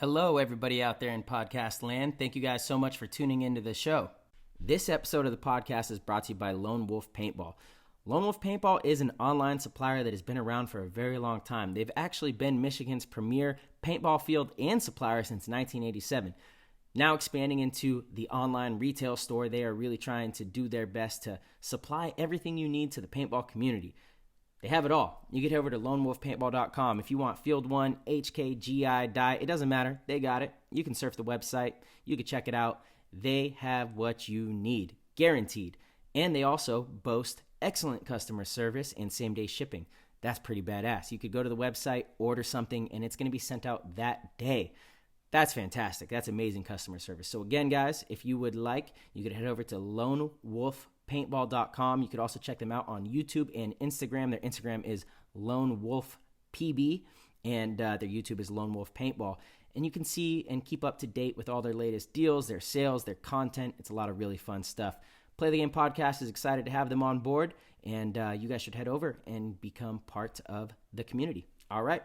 Hello, everybody out there in podcast land. Thank you guys so much for tuning into the show. This episode of the podcast is brought to you by Lone Wolf Paintball. Lone Wolf Paintball is an online supplier that has been around for a very long time. They've actually been Michigan's premier paintball field and supplier since 1987. Now expanding into the online retail store, they are really trying to do their best to supply everything you need to the paintball community. They have it all. You can head over to lonewolfpaintball.com. If you want Field 1, HK, GI, Dye, it doesn't matter. They got it. You can surf the website. You can check it out. They have what you need, guaranteed. And they also boast excellent customer service and same-day shipping. That's pretty badass. You could go to the website, order something, and it's going to be sent out that day. That's fantastic. That's amazing customer service. So again, guys, if you would like, you could head over to lonewolfpaintball.com. You could also check them out on YouTube and Instagram. Their Instagram is Lone Wolf PB, and their YouTube is Lone Wolf Paintball. And you can see and keep up to date with all their latest deals, their sales, their content. It's a lot of really fun stuff. Play the Game Podcast is excited to have them on board, and you guys should head over and become part of the community. All right.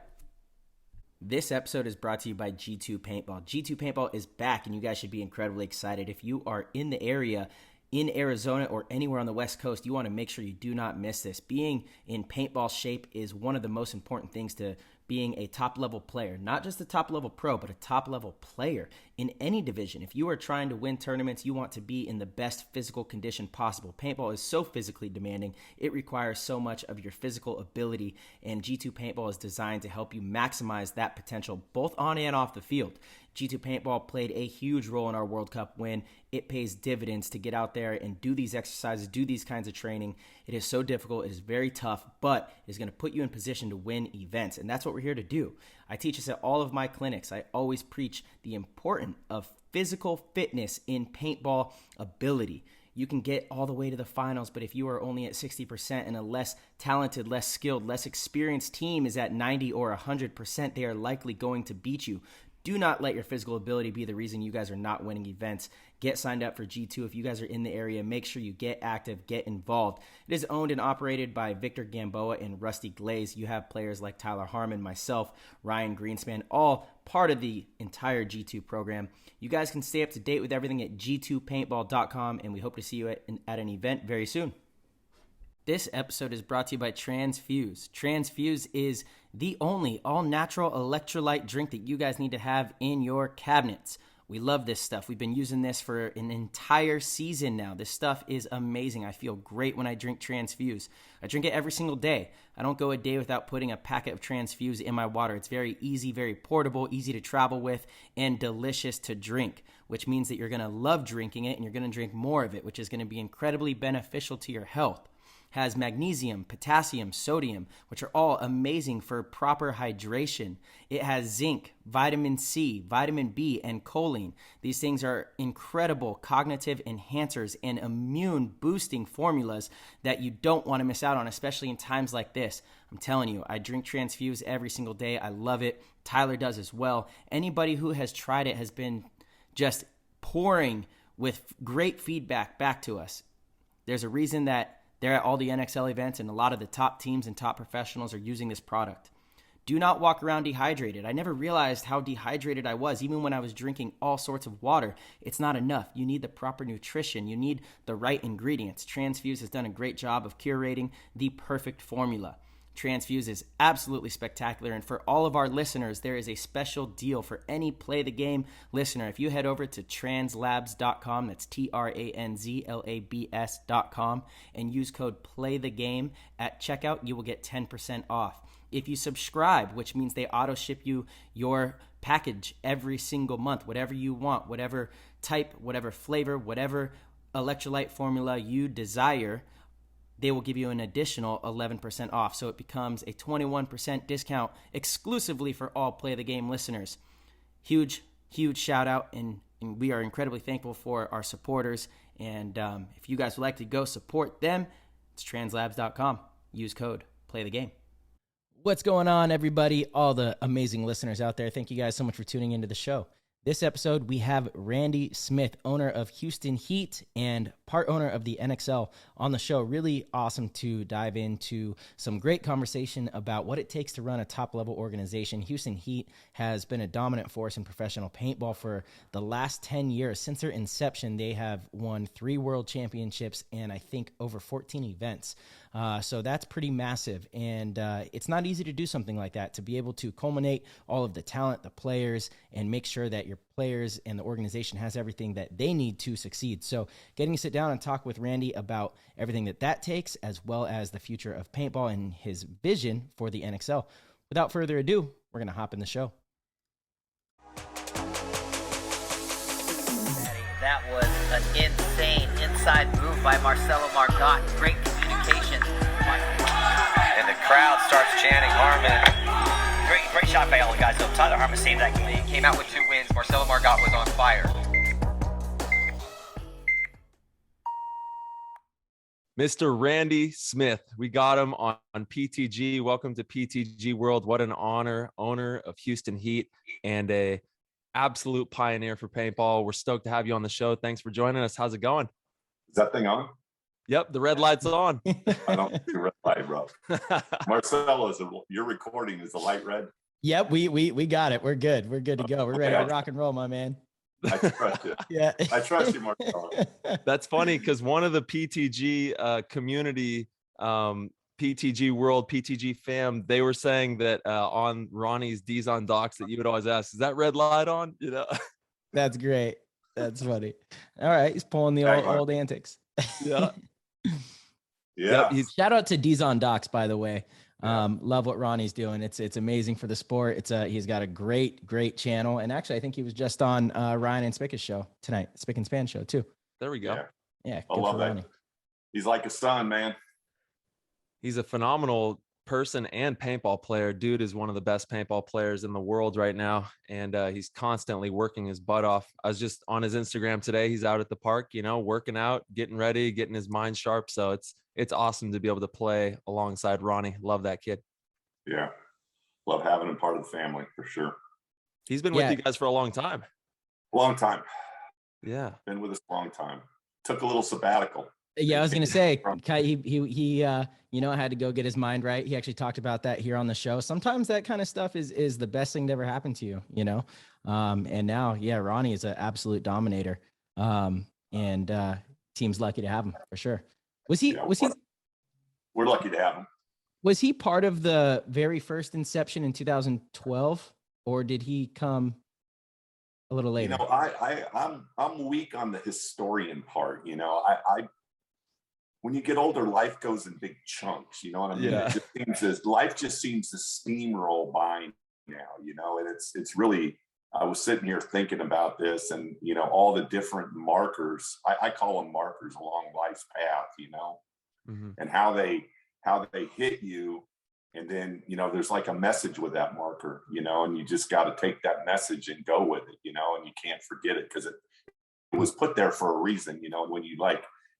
This episode is brought to you by G2 Paintball. G2 Paintball is back, and you guys should be incredibly excited. If you are in the area, in Arizona or anywhere on the West Coast, you want to make sure you do not miss this. Being in paintball shape is one of the most important things to being a top-level player. Not just a top-level pro, but a top-level player in any division. If you are trying to win tournaments, you want to be in the best physical condition possible. Paintball is so physically demanding. It requires so much of your physical ability, and G2 Paintball is designed to help you maximize that potential both on and off the field. G2 Paintball played a huge role in our World Cup win. It pays dividends to get out there and do these exercises, do these kinds of training. It is so difficult. It is very tough, but it's going to put you in position to win events, and that's what we're here to do. I teach this at all of my clinics. I always preach the importance of physical fitness in paintball ability. You can get all the way to the finals, but if you are only at 60% and a less talented, less skilled, less experienced team is at 90 or 100%, they are likely going to beat you. Do not let your physical ability be the reason you guys are not winning events. Get signed up for G2. If you guys are in the area, make sure you get active, get involved. It is owned and operated by Victor Gamboa and Rusty Glaze. You have players like Tyler Harmon, myself, Ryan Greenspan, all part of the entire G2 program. You guys can stay up to date with everything at g2paintball.com, and we hope to see you at an event very soon. This episode is brought to you by Transfuse. Transfuse is the only all-natural electrolyte drink that you guys need to have in your cabinets. We love this stuff. We've been using this for an entire season now. This stuff is amazing. I feel great when I drink Transfuse. I drink it every single day. I don't go a day without putting a packet of Transfuse in my water. It's very easy, very portable, easy to travel with, and delicious to drink, which means that you're going to love drinking it and you're going to drink more of it, which is going to be incredibly beneficial to your health. Has magnesium, potassium, sodium, which are all amazing for proper hydration. It has zinc, vitamin C, vitamin B, and choline. These things are incredible cognitive enhancers and immune boosting formulas that you don't want to miss out on, especially in times like this. I'm telling you, I drink Transfuse every single day. I love it. Tyler does as well. Anybody who has tried it has been just pouring with great feedback back to us. There's a reason that they're at all the NXL events, and a lot of the top teams and top professionals are using this product. Do not walk around dehydrated. I never realized how dehydrated I was, even when I was drinking all sorts of water. It's not enough. You need the proper nutrition. You need the right ingredients. Transfuse has done a great job of curating the perfect formula. Transfuse is absolutely spectacular, and for all of our listeners, there is a special deal for any Play the Game listener. If you head over to translabs.com, that's TRANZLABS.com, and use code PLAYTHEGAME at checkout, you will get 10% off. If you subscribe, which means they auto ship you your package every single month, whatever you want, whatever type, whatever flavor, whatever electrolyte formula you desire, they will give you an additional 11% off. So it becomes a 21% discount exclusively for all Play the Game listeners. Huge shout out, and we are incredibly thankful for our supporters. And if you guys would like to go support them, it's translabs.com. Use code PLAYTHEGAME. What's going on, everybody? All the amazing listeners out there. Thank you guys so much for tuning into the show. This episode, we have Randy Smith, owner of Houston Heat and part owner of the NXL, on the show. Really awesome to dive into some great conversation about what it takes to run a top-level organization. Houston Heat has been a dominant force in professional paintball for the last 10 years. Since their inception, they have won 3 world championships and I think over 14 events. So that's pretty massive. And it's not easy to do something like that, to be able to culminate all of the talent, the players, and make sure that your players and the organization has everything that they need to succeed. So getting to sit down and talk with Randy about everything that takes, as well as the future of paintball and his vision for the NXL. Without further ado, we're going to hop in the show. That was an insane inside move by Marcelo Margot. Great communication. And the crowd starts chanting Harmon. Great shot by all the guys. So Tyler Harmon saved that game. He came out with 2 wins. Marcelo Margot was on fire. Mr. Randy Smith, we got him on PTG. Welcome to PTG World. What an honor. Owner of Houston Heat and a absolute pioneer for paintball. We're stoked to have you on the show. Thanks for joining us. How's it going? Is that thing on? Yep, the red light's on. I don't see red light, bro. Marcelo, your recording is the light red? Yep, we got it. We're good. We're good to go. We're ready to rock and roll, my man. I trust you. Yeah. I trust you, Marcelo. That's funny because one of the PTG community, PTG World, PTG fam, they were saying that on Ronnie's D's on Docs that you would always ask, is that red light on? You know? That's great. That's funny. All right. He's pulling the old antics. Yeah. Yeah. Yep, Shout out to D's on Docs, by the way. Love what Ronnie's doing. It's amazing for the sport. He's got a great channel. And actually, I think he was just on Ryan and Spick's show tonight, Spick and Span show too. There we go. Yeah. I love that. Ronnie. He's like a son, man. He's a phenomenal person and paintball player. Dude is one of the best paintball players in the world right now. And he's constantly working his butt off. I was just on his Instagram today. He's out at the park, working out, getting ready, getting his mind sharp. So it's awesome to be able to play alongside Ronnie. Love that kid. Yeah. Love having him part of the family for sure. He's been with you guys for a long time. Long time. Yeah. Been with us a long time. Took a little sabbatical. Yeah, I was gonna say he had to go get his mind right. He actually talked about that here on the show. Sometimes that kind of stuff is the best thing to ever happen to you, And now, Ronnie is an absolute dominator. And team's lucky to have him for sure. We're lucky to have him. Was he part of the very first inception in 2012, or did he come a little later? I'm weak on the historian part. When you get older, life goes in big chunks. You know what I mean? Yeah. Life just seems to steamroll by now. And it's really. I was sitting here thinking about this, and all the different markers. I call them markers along life's path. Mm-hmm. And how they hit you, and then there's like a message with that marker. And you just got to take that message and go with it. And you can't forget it because it was put there for a reason. When you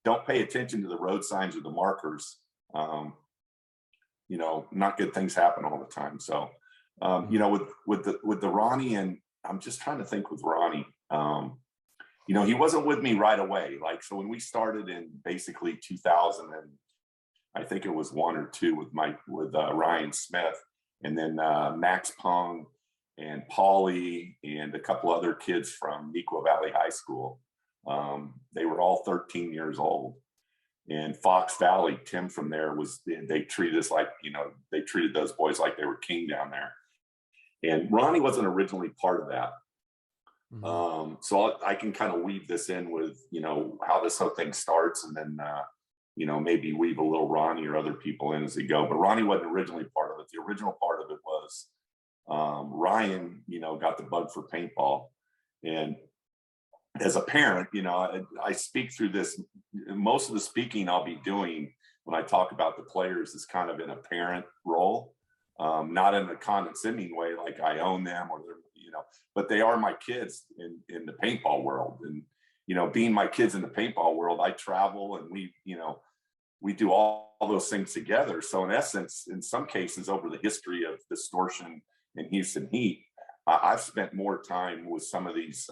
don't pay attention to the road signs or the markers, not good things happen all the time. So, with the Ronnie, and I'm just trying to think with Ronnie, he wasn't with me right away. So when we started in basically 2000, and I think it was 1 or 2 with Ryan Smith, and then Max Pong and Paulie and a couple other kids from Neuqua Valley High School. They were all 13 years old. And Fox Valley, Tim from there they treated us like, they treated those boys like they were king down there. And Ronnie wasn't originally part of that. Mm-hmm. So I can kind of weave this in with, how this whole thing starts, and then, maybe weave a little Ronnie or other people in as they go. But Ronnie wasn't originally part of it. The original part of it was Ryan, got the bug for paintball. And as a parent, I speak through this. Most of the speaking I'll be doing when I talk about the players is kind of in a parent role, not in a condescending way, like I own them or they're, but they are my kids in the paintball world. And, being my kids in the paintball world, I travel and we do all those things together. So in essence, in some cases over the history of Distortion and Houston Heat, I've spent more time with some of these,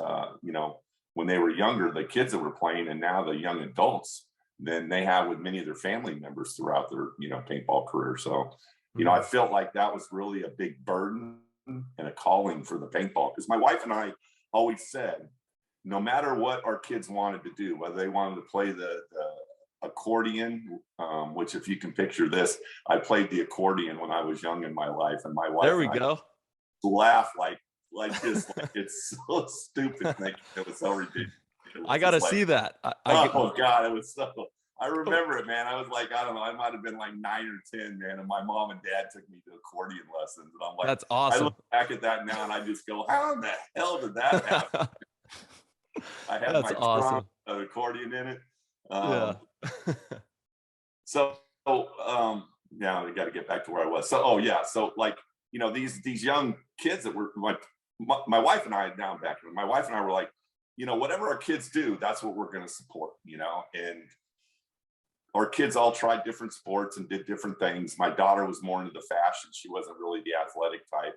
when they were younger, the kids that were playing, and now the young adults than they have with many of their family members throughout their, paintball career. So, I felt like that was really a big burden and a calling for the paintball, because my wife and I always said, no matter what our kids wanted to do, whether they wanted to play the accordion, which, if you can picture this, I played the accordion when I was young in my life, and my wife There we and I go. laugh like this, like it's so stupid. It was so ridiculous. I got to see that. Oh God, it was so. I remember it, man. I was like, I don't know, I might have been like 9 or 10, man. And my mom and dad took me to accordion lessons, and I'm like, that's awesome. I look back at that now, and I just go, how in the hell did that happen? I had that's my awesome. accordion in it. Yeah. So, now we got to get back to where I was. So, so like, these young kids that were like, my wife and I now back. My wife and I were like, whatever our kids do, that's what we're going to support. And our kids all tried different sports and did different things. My daughter was more into the fashion. She wasn't really the athletic type.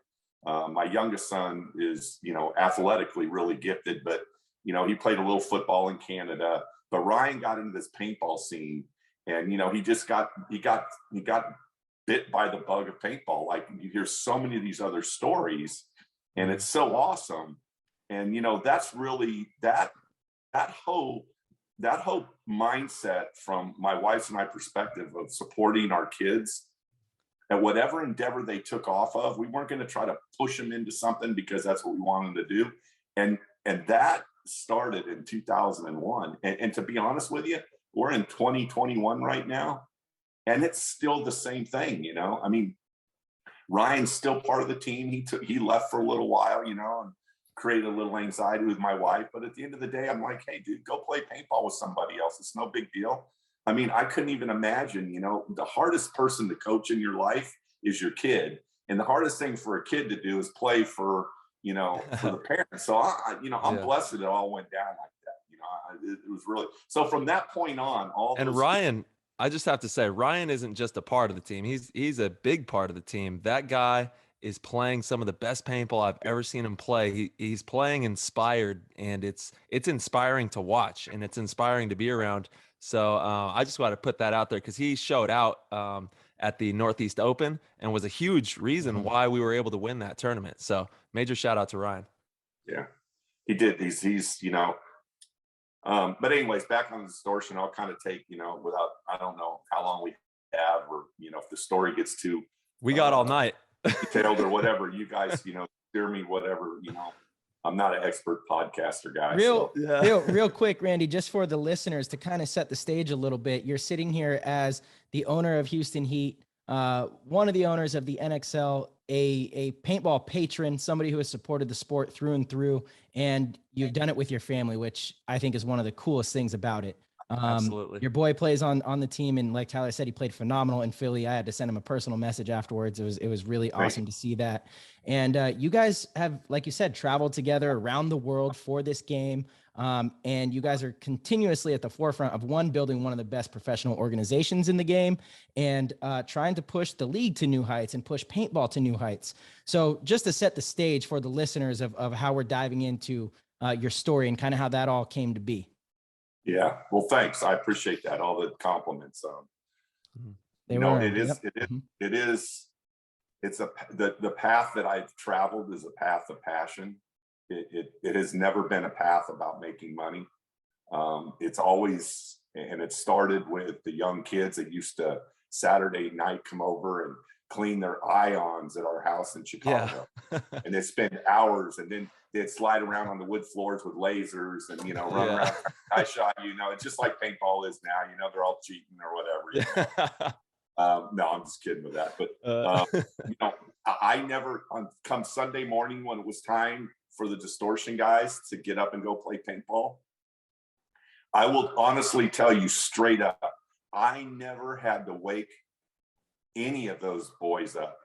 My youngest son is, athletically really gifted, but, he played a little football in Canada. But Ryan got into this paintball scene, and, he just got bit by the bug of paintball. Like, you hear so many of these other stories, and it's so awesome. And, that's really that whole mindset from my wife's and I perspective of supporting our kids at whatever endeavor they took off of. We weren't going to try to push them into something because that's what we wanted to do. And that started in 2001. And to be honest with you, we're in 2021 right now, and it's still the same thing. I mean, Ryan's still part of the team. He left for a little while, and created a little anxiety with my wife. But at the end of the day, I'm like, hey, dude, go play paintball with somebody else. It's no big deal. I mean, I couldn't even imagine, the hardest person to coach in your life is your kid. And the hardest thing for a kid to do is play for the parents. So I'm blessed that it all went down like that. It was really, so from that point on, Ryan, I just have to say, Ryan isn't just a part of the team. He's a big part of the team. That guy is playing some of the best paintball I've ever seen him play. He's playing inspired, and it's inspiring to watch, and it's inspiring to be around. So I just want to put that out there, because he showed out at the Northeast Open and was a huge reason why we were able to win that tournament. So major shout out to Ryan. Yeah, he did. He's but anyways, back on the distortion, I'll kind of take, without, I don't know how long we have, or, if the story gets too, we got all night detailed or whatever, you guys, steer me, whatever, I'm not an expert podcaster guy. Real quick, Randy, just for the listeners to kind of set the stage a little bit. You're sitting here as the owner of Houston Heat, one of the owners of the NXL, a paintball patron, somebody who has supported the sport through and through, and you've done it with your family, which I think is one of the coolest things about it. Absolutely. Your boy plays on the team, and like Tyler said, he played phenomenal in Philly. I had to send him a personal message afterwards. It was really awesome to see that. And you guys have, like you said, traveled together around the world for this game. And you guys are continuously at the forefront of building one of the best professional organizations in the game, and trying to push the league to new heights and push paintball to new heights. So just to set the stage for the listeners of how we're diving into your story and kind of how that all came to be. Yeah. Well, thanks. I appreciate that. All the compliments. The path that I've traveled is a path of passion. It has never been a path about making money. It's always, and it started with the young kids that used to Saturday night come over and clean their ions at our house in Chicago. Yeah. And they'd spend hours, and then they'd slide around on the wood floors with lasers and, run around. I shot, it's just like paintball is now, they're all cheating or whatever. No, I'm just kidding with that. But, I never, come Sunday morning when it was time for the distortion guys to get up and go play paintball, I will honestly tell you straight up, I never had to wake any of those boys up.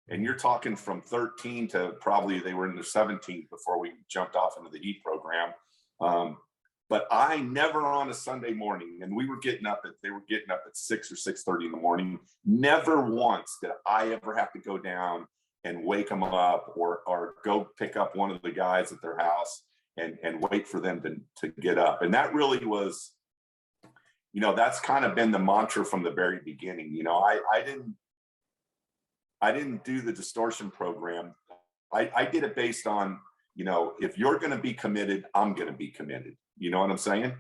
And you're talking from 13 to probably they were in their 17th before we jumped off into the Heat program. But I never on a Sunday morning, and they were getting up at 6 or 6:30 in the morning. Never once did I ever have to go down and wake them up or go pick up one of the guys at their house and wait for them to get up. And that really was, that's kind of been the mantra from the very beginning. I didn't do the distortion program. I did it based on, if you're going to be committed, I'm going to be committed. You know what I'm saying?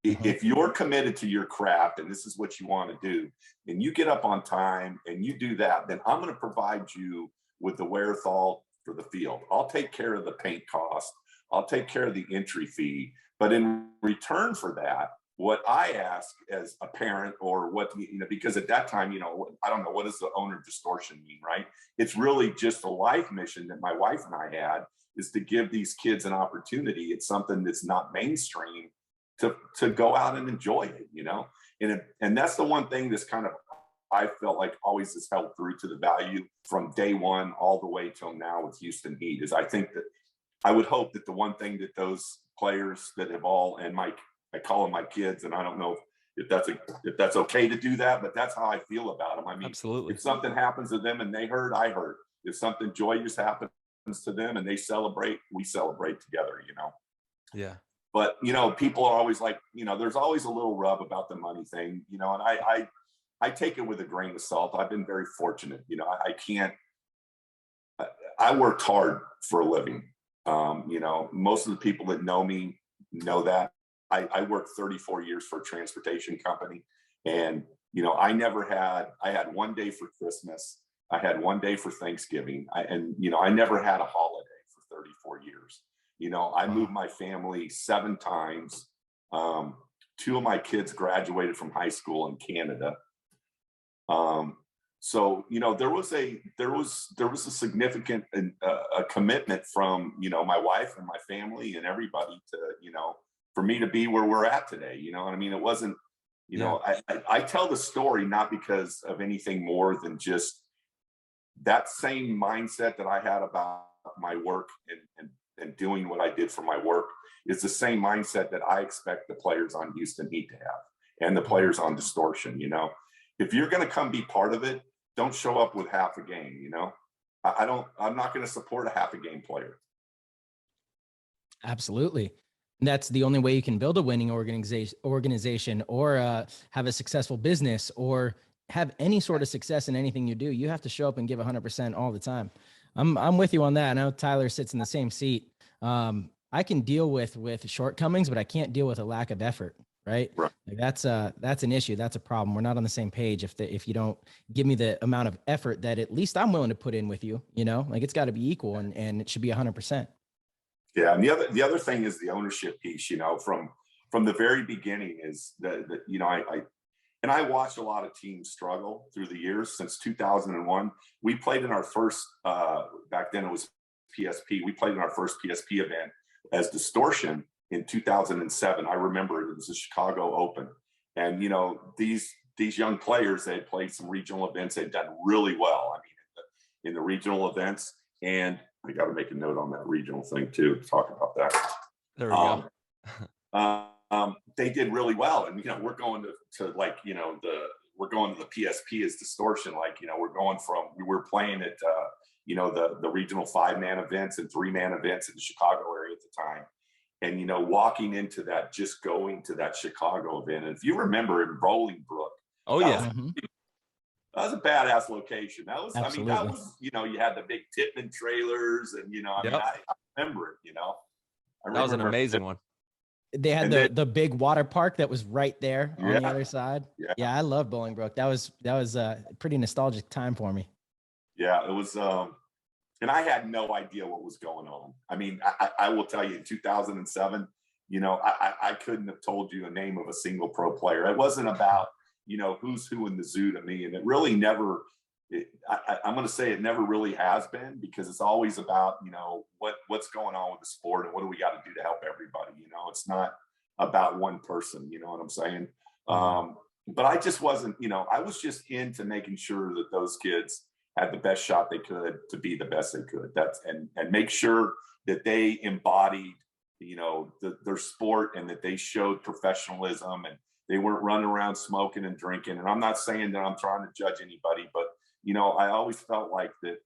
If you're committed to your craft and this is what you want to do, and you get up on time and you do that, then I'm going to provide you with the wherewithal for the field. I'll take care of the paint cost. I'll take care of the entry fee. But in return for that, what I ask as a parent, or what, because at that time, I don't know, what does the owner of distortion mean, right? It's really just a life mission that my wife and I had, is to give these kids an opportunity. It's something that's not mainstream, to go out and enjoy it, and that's the one thing that's kind of, I felt like always has held through to the value from day one all the way till now with Houston Heat. Is I think that I would hope that the one thing that those players that have all, and I call them my kids, and I don't know if that's okay to do that, but that's how I feel about them. I mean, absolutely. If something happens to them and they hurt, I hurt. If something joyous happens to them and they celebrate, we celebrate together. Yeah. But, people are always like, there's always a little rub about the money thing, and I take it with a grain of salt. I've been very fortunate. I worked hard for a living. Most of the people that know me know that. I worked 34 years for a transportation company. And, I had one day for Christmas. I had one day for Thanksgiving. I never had a holiday for 34 years. I moved my family 7 times. 2 of my kids graduated from high school in Canada. So, there was a significant commitment from, my wife and my family and everybody to, for me to be where we're at today. You know what I mean? It wasn't, I tell the story not because of anything more than just that same mindset that I had about my work and doing what I did for my work is the same mindset that I expect the players on Houston Heat to have, and the players on Distortion. If you're going to come be part of it, don't show up with half a game. I'm not going to support a half a game player. Absolutely. That's the only way you can build a winning organization or have a successful business or have any sort of success in anything you do. You have to show up and give 100% all the time. I'm with you on that. I know Tyler sits in the same seat. I can deal with shortcomings, but I can't deal with a lack of effort. Right. Like that's an issue. That's a problem. We're not on the same page. If you don't give me the amount of effort that at least I'm willing to put in with you, like it's got to be equal and it should be 100%. Yeah. And the other thing is the ownership piece, from the very beginning is that I watched a lot of teams struggle through the years since 2001. We played in our first, back then it was PSP. We played in our first PSP event as Distortion in 2007. I remember it was the Chicago Open. And, these young players, they had played some regional events. They'd done really well. I mean, in the regional events. And I got to make a note on that regional thing too, to talk about that. There we go. They did really well. And, we're going to we're going to the PSP as Distortion. We're playing at, the regional 5-man events and 3-man events in the Chicago area at the time. And, walking into that, just going to that Chicago event. And if you remember in Bolingbrook. Oh, yeah. That was a badass location. That was, Absolutely. I mean, that was, you had the big Tittman trailers and, I remember it, That was an amazing one. They had the big water park that was right there on the other side. Yeah. I love Bolingbrook. That was a pretty nostalgic time for me. Yeah, it was, and I had no idea what was going on. I mean, I will tell you in 2007, I couldn't have told you a name of a single pro player. It wasn't about, who's who in the zoo to me. And it really never, I'm going to say it never really has been, because it's always about, what's going on with the sport and what do we got to do to help everybody. It's not about one person, you know what I'm saying? But I just wasn't, I was just into making sure that those kids had the best shot they could to be the best they could. And make sure that they embodied, their sport, and that they showed professionalism and they weren't running around smoking and drinking. And I'm not saying that I'm trying to judge anybody, but, I always felt like that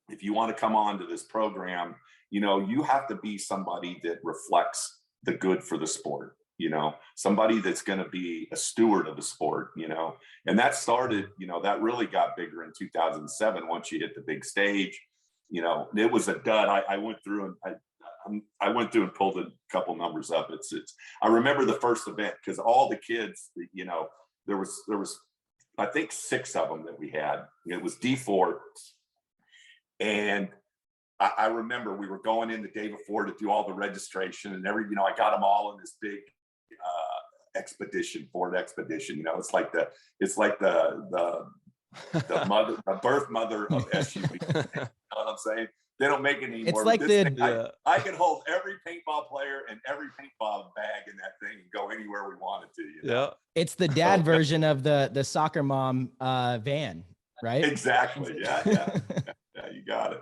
if you want to come on to this program you have to be somebody that reflects the good for the sport, somebody that's going to be a steward of the sport, and that started, that really got bigger in 2007. Once you hit the big stage, it was a dud. I went through and pulled a couple numbers up. I remember the first event because all the kids, there was, I think 6 of them that we had. It was D4. And I remember we were going in the day before to do all the registration and I got them all in this big Ford expedition. It's like the birth mother of SUV. You know what I'm saying? They don't make it anymore. It's like I could hold every paintball player and every paintball bag in that thing and go anywhere we wanted to. Yeah. It's the dad version of the soccer mom van, right? Exactly. Yeah, you got it.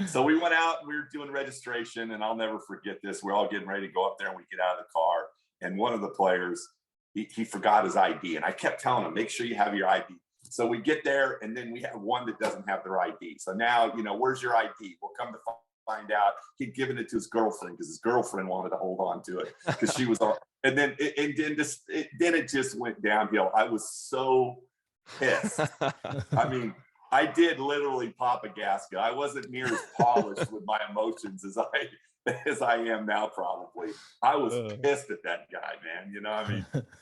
So we went out, we were doing registration, and I'll never forget this. We're all getting ready to go up there, and we get out of the car, and one of the players, he forgot his ID, and I kept telling him, make sure you have your ID. So we get there, and then we have one that doesn't have their ID. So now, where's your ID? We'll come to find out he'd given it to his girlfriend because his girlfriend wanted to hold on to it because she was on. And then it just went downhill. I was so pissed. I mean, I did literally pop a gasket. I wasn't near as polished with my emotions as I am now, probably. I was pissed at that guy, man.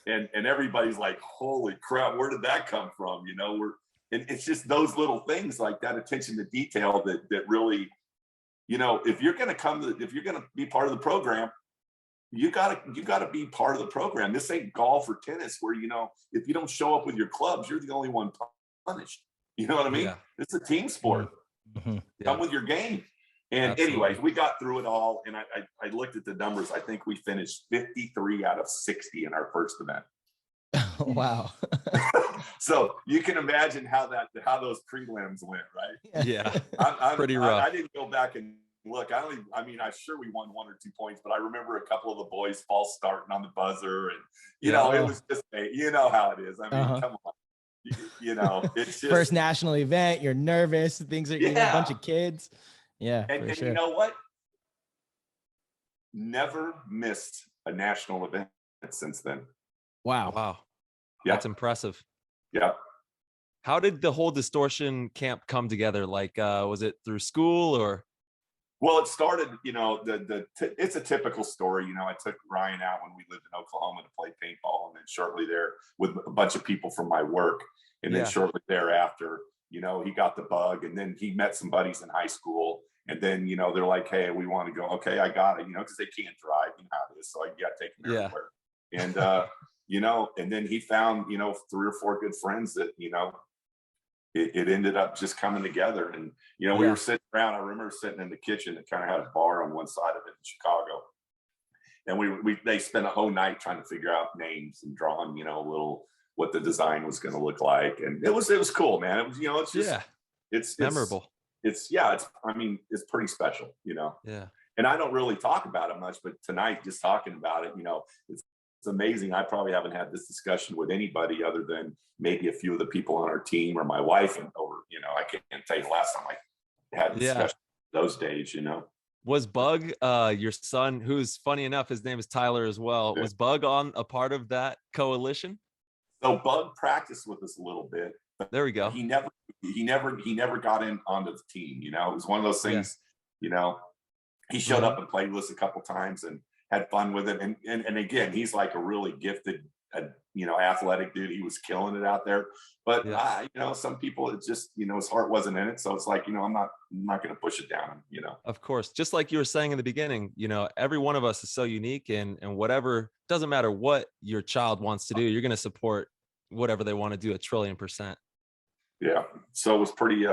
And everybody's like, holy crap, where did that come from? And it's just those little things like that attention to detail that really, if you're going to be part of the program, you gotta be part of the program. This ain't golf or tennis where, if you don't show up with your clubs, you're the only one punished. You know what I mean? Yeah. It's a team sport. Mm-hmm. Come with your game. And anyways, we got through it all. And I looked at the numbers. I think we finished 53 out of 60 in our first event. Wow. So you can imagine how those prelims went, right? Yeah. I'm pretty rough. I didn't go back and look. I'm sure we won 1 or 2 points, but I remember a couple of the boys false starting on the buzzer. And, it was just, how it is. I mean, come on. It's just first national event, you're nervous, things are a bunch of kids. And sure. You know what, never missed a national event since then. Wow. Yeah. That's impressive. Yeah. How did the whole distortion camp come together? Like was it through school or? Well, it started, it's a typical story. I took Ryan out when we lived in Oklahoma to play paintball, and then shortly there with a bunch of people from my work. And then shortly thereafter, he got the bug, and then he met some buddies in high school. And then, they're like, hey, we want to go. Okay, I got it, because they can't drive, how it is. So I got to take them everywhere. And, and then he found, 3 or 4 good friends that, it ended up just coming together. And, we were sitting around. I remember sitting in the kitchen that kind of had a bar on one side of it in Chicago. And they spent a whole night trying to figure out names and drawing, what the design was going to look like. And it was cool, man. It was, it's just, it's memorable. It's pretty special, Yeah. And I don't really talk about it much, but tonight, just talking about it, it's amazing. I probably haven't had this discussion with anybody other than maybe a few of the people on our team or my wife. And I can't tell you the last time I had a discussion those days, Was Bug, your son, who's funny enough, his name is Tyler as well. Was Bug on a part of that coalition? So Bug practiced with us a little bit. There we go. He never got in onto the team. It was one of those things. He showed up and played with us a couple times and had fun with it. And again, he's like a really gifted, athletic dude. He was killing it out there. But some people, it's just his heart wasn't in it. So it's like I'm not going to push it down. Of course, just like you were saying in the beginning, every one of us is so unique, and whatever, doesn't matter what your child wants to do, you're going to support whatever they want to do 1,000,000,000%. Yeah. So it was pretty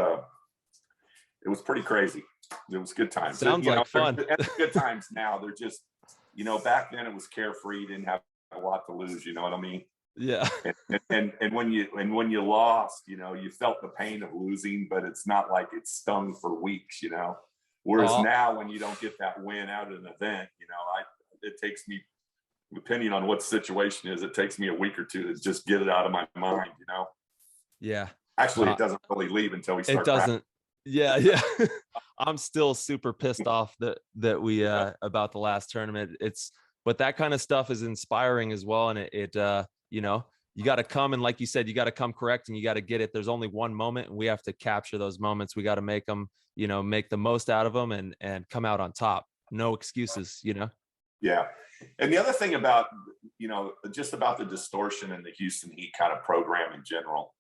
crazy. It was good times. Sounds like fun. Good times now. They're just, back then it was carefree, didn't have a lot to lose. You know what I mean? Yeah. And when you lost, you felt the pain of losing, but it's not like it stung for weeks, Whereas now, when you don't get that win out at an event, it takes me, depending on what the situation is, it takes me a week or 2 to just get it out of my mind, Yeah. Actually, it doesn't really leave until we start. It doesn't. Yeah. I'm still super pissed off that we about the last tournament. But that kind of stuff is inspiring as well. And you know, you got to come, and like you said, you got to come correct and you got to get it. There's only one moment, and we have to capture those moments. We got to make them, you know, make the most out of them and come out on top. No excuses, you know? Yeah. And the other thing about, you know, just about the distortion in the Houston Heat kind of program in general,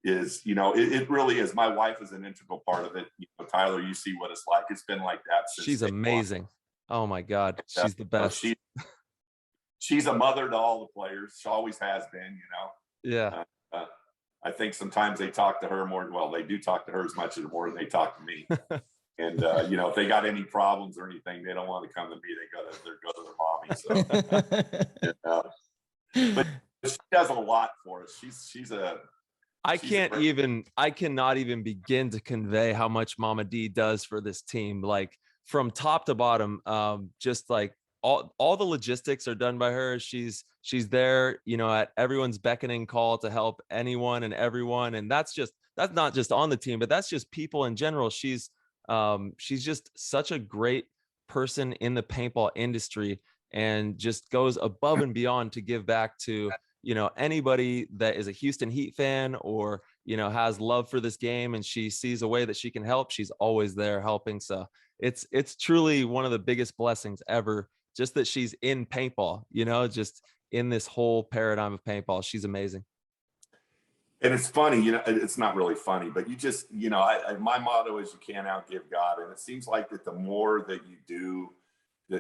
is, you know, it really is. My wife is an integral part of it. You know, Tyler, you see what it's like. It's been like that since She's amazing. Oh my God. She's the best. She's a mother to all the players. She always has been, you know? Yeah. I think sometimes they talk to her more. Well, they do talk to her as much as more than they talk to me. And, you know, if they got any problems or anything, they don't want to come to me. They go to their mommy. So, but she does a lot for us. I cannot even begin to convey how much Mama D does for this team. Like from top to bottom, just like all the logistics are done by her. She's there, you know, at everyone's beckoning call to help anyone and everyone. And that's not just on the team, but that's just people in general. She's just such a great person in the paintball industry and just goes above and beyond to give back to, you know, anybody that is a Houston Heat fan or, you know, has love for this game and she sees a way that she can help. She's always there helping. So it's truly one of the biggest blessings ever, just that she's in paintball, you know, just in this whole paradigm of paintball. She's amazing. And it's funny, you know, it's not really funny, but you just, you know, my motto is you can't outgive God. And it seems like that the more that you do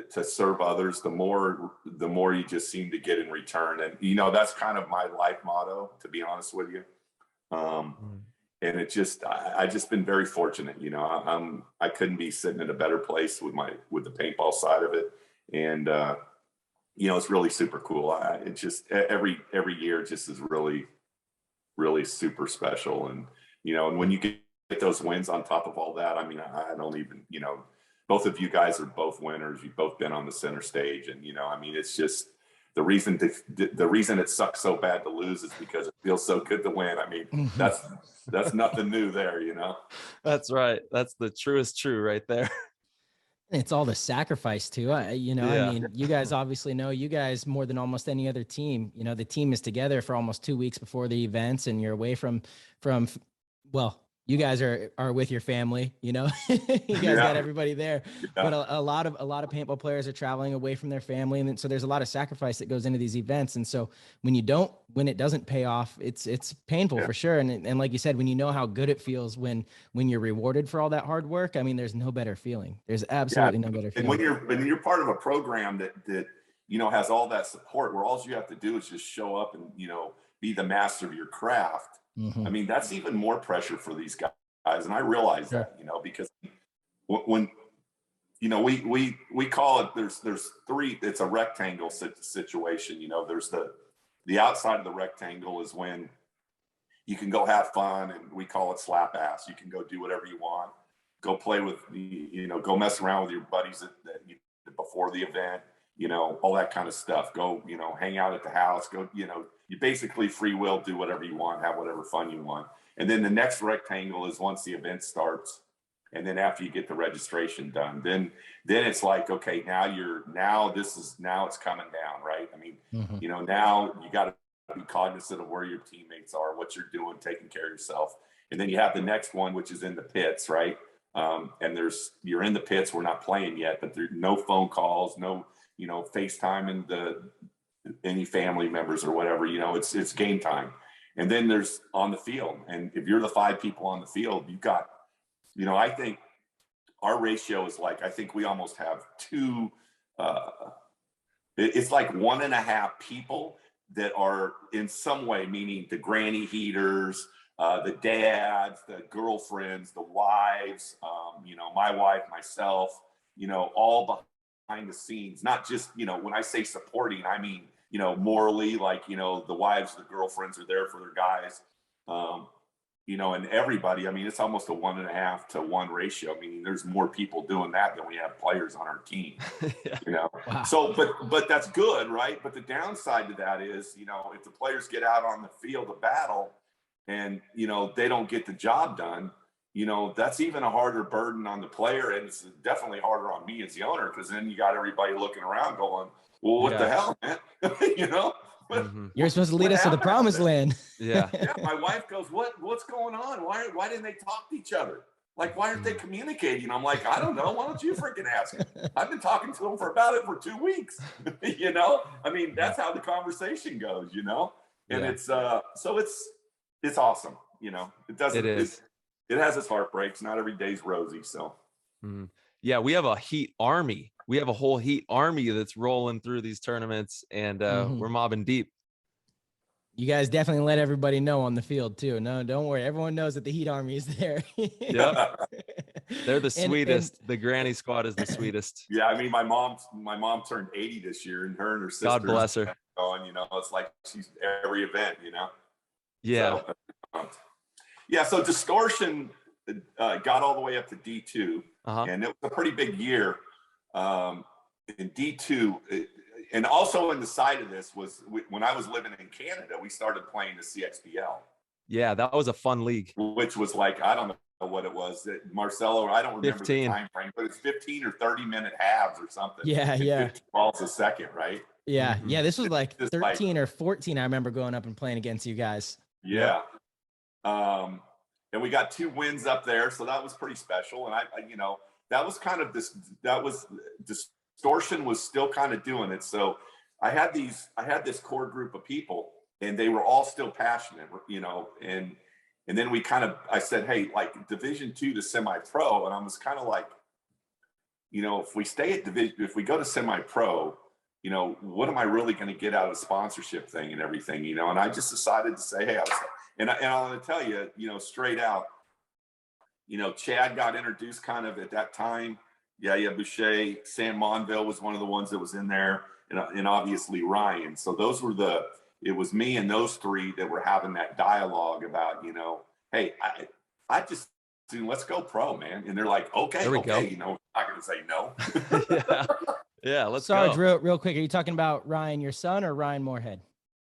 to serve others, the more you just seem to get in return. And, you know, that's kind of my life motto, to be honest with you. And it just, I just been very fortunate, you know, I couldn't be sitting in a better place with the paintball side of it. And, you know, it's really super cool. It just, every year just is really, really super special. And, you know, and when you get those wins on top of all that, I mean, I don't even, you know, both of you guys are both winners. You've both been on the center stage. And, you know, I mean, it's just the reason it sucks so bad to lose is because it feels so good to win. I mean, that's nothing new there, you know? That's right. That's the truest true right there. It's all the sacrifice too. You know, Yeah. I mean, you guys obviously know, you guys more than almost any other team, you know, the team is together for almost 2 weeks before the events and you're away from, well, you guys are with your family, you know, you guys got everybody there, but a lot of paintball players are traveling away from their family. And so there's a lot of sacrifice that goes into these events. And so when it doesn't pay off, it's painful for sure. And like you said, when you know how good it feels when you're rewarded for all that hard work, I mean, there's no better feeling. There's absolutely no better feeling. And when you're part of a program that, you know, has all that support where all you have to do is just show up and, you know, be the master of your craft. I mean, that's even more pressure for these guys. And I realize that, you know, because when, you know, we call it, there's three, it's a rectangle situation. You know, there's the outside of the rectangle is when you can go have fun, and we call it slap ass. You can go do whatever you want, go play with, you know, go mess around with your buddies before the event, you know, all that kind of stuff. Go, you know, hang out at the house, go, you know, you basically free will, do whatever you want, have whatever fun you want. And then the next rectangle is once the event starts. And then after you get the registration done, then it's like, okay, now it's coming down, right? I mean, you know, now you got to be cognizant of where your teammates are, what you're doing, taking care of yourself. And then you have the next one, which is in the pits, right? And you're in the pits, we're not playing yet, but there's no phone calls, no, you know, FaceTime any family members or whatever, you know, it's game time. And then there's on the field. And if you're the 5 people on the field, you've got, you know, I think our ratio is like, I think we almost have 2, it's like 1.5 people that are in some way, meaning the granny heaters, the dads, the girlfriends, the wives, you know, my wife, myself, you know, all behind the scenes, not just, you know, when I say supporting, I mean, you know, morally, like, you know, the wives, the girlfriends are there for their guys, you know, and everybody, I mean, it's almost a 1.5 to 1 ratio. I mean, there's more people doing that than we have players on our team, you know? Wow. So, but that's good, right? But the downside to that is, you know, if the players get out on the field of battle and, you know, they don't get the job done, you know, that's even a harder burden on the player, and it's definitely harder on me as the owner, because then you got everybody looking around going, well, what the hell, man? You know, You're supposed to lead us to the promised land. Yeah. Yeah, my wife goes, what's going on? Why didn't they talk to each other? Like, why aren't they communicating? I'm like, I don't know. Why don't you freaking ask him? I've been talking to him about it for 2 weeks. You know, I mean, that's how the conversation goes, you know? And it's so it's awesome, you know. It doesn't it has its heartbreaks. Not every day's rosy. So yeah, we have a Heat army. We have a whole Heat army that's rolling through these tournaments, and we're mobbing deep. You guys definitely let everybody know on the field too. No, don't worry. Everyone knows that the Heat Army is there. Yep. They're the sweetest. The granny squad is the sweetest. Yeah, I mean, my mom turned 80 this year, and her sister. God bless her. Going, you know, it's like she's every event, you know. Yeah. So, so Distortion got all the way up to D2, and it was a pretty big year. In D2, and also in the side of this was when I was living in Canada, we started playing the CXBL. Yeah, that was a fun league. Which was like, I don't know what it was. Marcelo, I don't remember 15. the time frame, but it's 15 or 30-minute halves or something. Yeah, and yeah. 15 balls a second, right? Yeah, yeah. This was like 13 or 14. I remember going up and playing against you guys. Yeah. And we got 2 wins up there, so that was pretty special. And I you know, that was kind of Distortion was still kind of doing it. So I had this core group of people, and they were all still passionate, you know, and then I said, hey, like Division 2 to semi-pro. And I was kind of like, you know, if we stay at if we go to semi-pro, you know, what am I really going to get out of the sponsorship thing and everything, you know? And I just decided to say, hey, I'm going to tell you, you know, straight out, you know, Chad got introduced kind of at that time. Yeah, Boucher, Sam Monville was one of the ones that was in there, and obviously Ryan. So it was me and those 3 that were having that dialogue about, you know, hey, I just let's go pro, man. And they're like, okay, go. You know, I'm not going to say no. Yeah, let's Sarge, go. real quick. Are you talking about Ryan, your son, or Ryan Moorhead?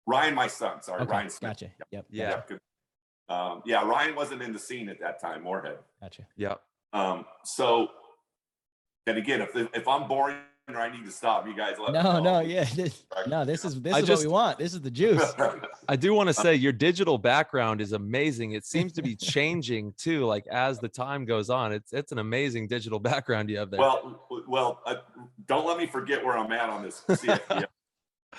Ryan, my son. Sorry, Okay, Ryan Smith. Gotcha. Yep. Yeah. Yeah, Ryan wasn't in the scene at that time. Moorhead. Gotcha. Yep. So, and again, if I'm boring or I need to stop, you guys let me know. No, yeah. This is what we want. This is the juice. I do want to say your digital background is amazing. It seems to be changing too, like as the time goes on. It's an amazing digital background you have there. Well, don't let me forget where I'm at on this CFPL.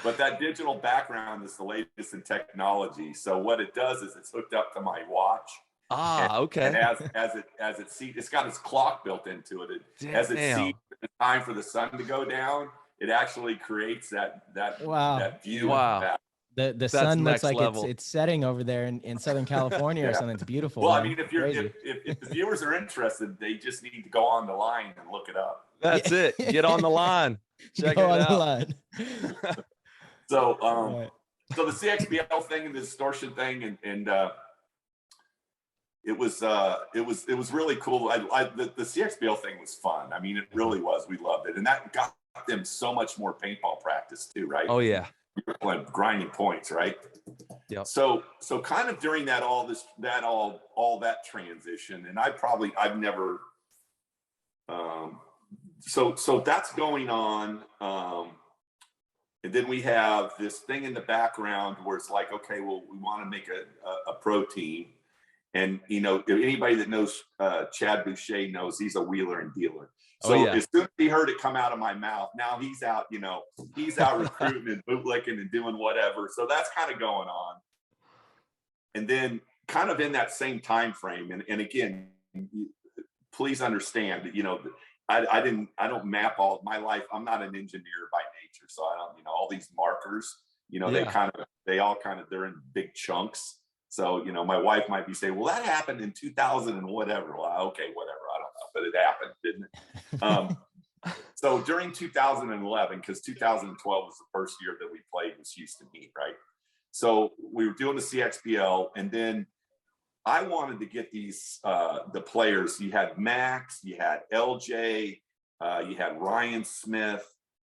But that digital background is the latest in technology. So what it does is it's hooked up to my watch. Okay. And as it sees, it's got its clock built into it. As it sees the time for the sun to go down, it actually creates that view. Wow. The sun looks like it's setting over there in Southern California or something. It's beautiful. Well, man. I mean, if the viewers are interested, they just need to go on the line and look it up. That's it. Get on the line. Check go it on out. the line. So, so the CXBL thing and the Distortion thing, and it was really cool. The CXBL thing was fun. I mean, it really was. We loved it, and that got them so much more paintball practice too, right? Oh yeah, we were playing grinding points, right? Yeah. So kind of during all that transition, and I've never. So that's going on. And then we have this thing in the background where it's like, okay, well, we want to make a pro team. And, you know, anybody that knows Chad Boucher knows he's a wheeler and dealer. So as soon as he heard it come out of my mouth, now he's out, you know, recruiting and bootlicking and doing whatever. So that's kind of going on. And then kind of in that same time frame, and again, please understand that, you know, I don't map all my life. I'm not an engineer by nature. So I don't, you know, all these markers, you know, they're in big chunks. So, you know, my wife might be saying, well, that happened in 2000 and whatever. Well, okay, whatever. I don't know, but it happened, didn't it? So during 2011, because 2012 was the first year that we played was Houston Heat, right? So we were doing the CXBL, and then I wanted to get these, the players. You had Max, you had LJ, you had Ryan Smith,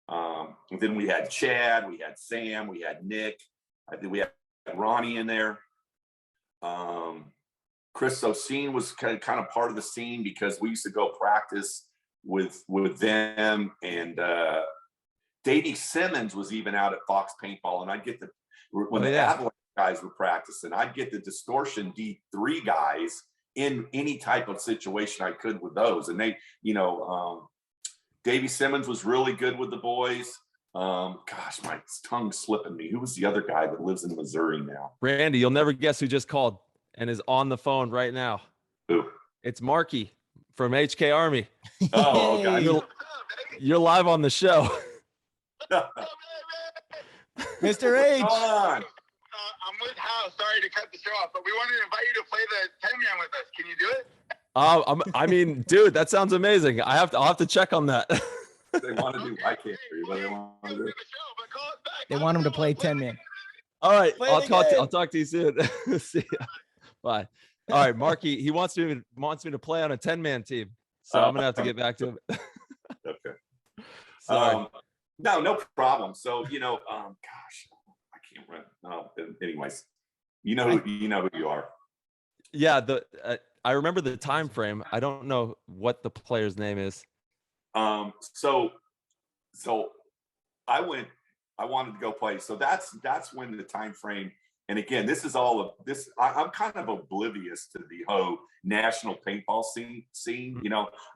and then we had Chad, we had Sam, we had Nick. I think we had Ronnie in there. Chris Oseen was kind of part of the scene because we used to go practice with them, and Davey Simmons was even out at Fox Paintball, and I'd get when the Avalanche guys were practicing, I'd get the Distortion D3 guys in any type of situation I could with those. And they, Davey Simmons was really good with the boys. Gosh, my tongue's slipping me. Who was the other guy that lives in Missouri now? Randy, you'll never guess who just called and is on the phone right now. Who? It's Marky from HK Army. Oh, God. You're live on the show. Mr. H. What's going on? I'm with Hal. Sorry to cut the show off, but we wanted to invite you to play the 10-man with us. Can you do it? I mean, dude, that sounds amazing. I'll have to check on that. They want to do. I can't hear you, but they want to do. They want him to play 10-man. All right, Play I'll the talk to you soon. See ya. Bye. All right, Marky, he wants me to play on a 10-man team, so I'm gonna have to get back to him. Okay. Sorry. No problem. So gosh, I can't run. No, anyways, you know who you are. Yeah, I remember the time frame. I don't know what the player's name is. So I wanted to go play. So that's when the time frame. And again, this is all of this. I'm kind of oblivious to the whole national paintball scene.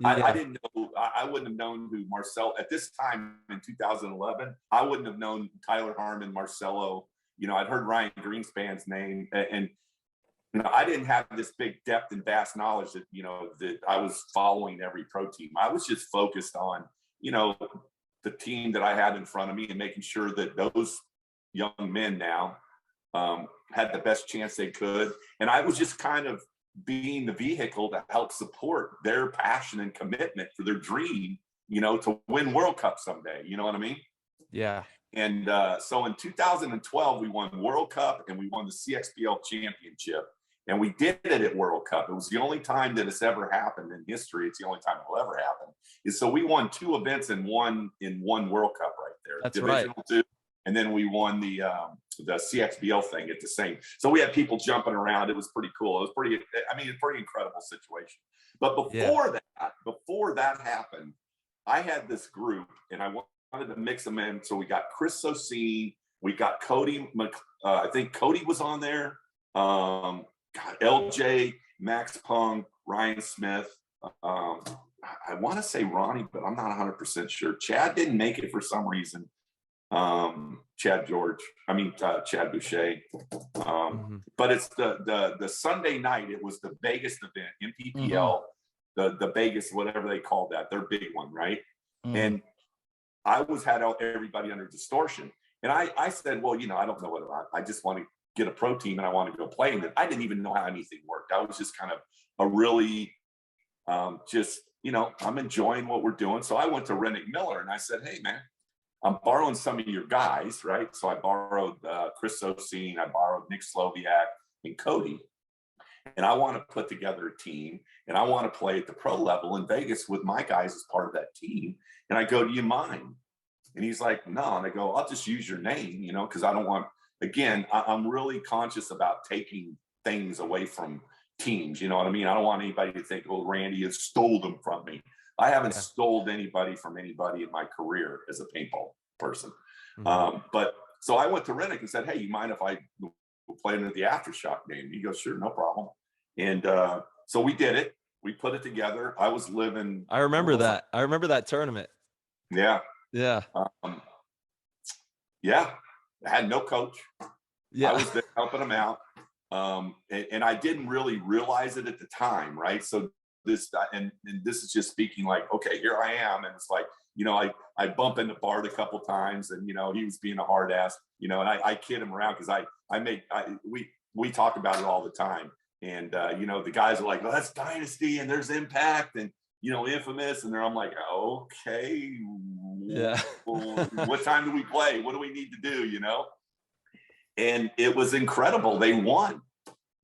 I didn't know. I wouldn't have known who Marcel at this time in 2011. I wouldn't have known Tyler Harmon, Marcelo. I'd heard Ryan Greenspan's name, and I didn't have this big depth and vast knowledge that that I was following every pro team. I was just focused on the team that I had in front of me and making sure that those young men now had the best chance they could. And I was just kind of being the vehicle to help support their passion and commitment for their dream, to win World Cup someday. You know what I mean? Yeah. And so in 2012, we won World Cup and we won the CXPL championship. And we did it at World Cup. It was the only time that it's ever happened in history. It's the only time it'll ever happen. So we won 2 events in one World Cup right there. That's Divisional right. 2. And then we won the CXBL thing at the same. So we had people jumping around. It was pretty cool. It was pretty incredible situation. But before that happened, I had this group and I wanted to mix them in. So we got Chris Oseen, we got Cody. I think Cody was on there. LJ, Max Pung, Ryan Smith. I want to say Ronnie, but I'm not 100% sure. Chad didn't make it for some reason. Chad Boucher. But it's the Sunday night. It was the Vegas event, MPPL, the Vegas, whatever they call that, their big one, right? And I had everybody under Distortion. And I said, well, I don't know what I just want to get a pro team and I want to go play. And I didn't even know how anything worked. I was just kind of a really, I'm enjoying what we're doing. So I went to Rennick Miller and I said, hey, man, I'm borrowing some of your guys, right? So I borrowed Chris Oseen, I borrowed Nick Sloviak and Cody. And I want to put together a team and I want to play at the pro level in Vegas with my guys as part of that team. And I go, do you mind? And he's like, no. And I go, I'll just use your name, because I don't want, again, I'm really conscious about taking things away from teams. You know what I mean? I don't want anybody to think, oh, Randy has stole them from me. I haven't stole anybody from anybody in my career as a paintball person. But so I went to Rennick and said, hey, you mind if I play into the Aftershock game? He goes, sure, no problem. And so we did it. We put it together. I was living. I remember that. I remember that tournament. Yeah. Yeah. Yeah. I had no coach. Yeah. I was there helping them out. And I didn't really realize it at the time. Right. So this is just speaking like, okay, here I am. And it's like, I bump into Bart a couple times and, he was being a hard ass, and I kid him around because we talk about it all the time. And, the guys are like, well, that's Dynasty and there's Impact and, Infamous. And I'm like, okay, yeah. What time do we play? What do we need to do? And it was incredible. They won.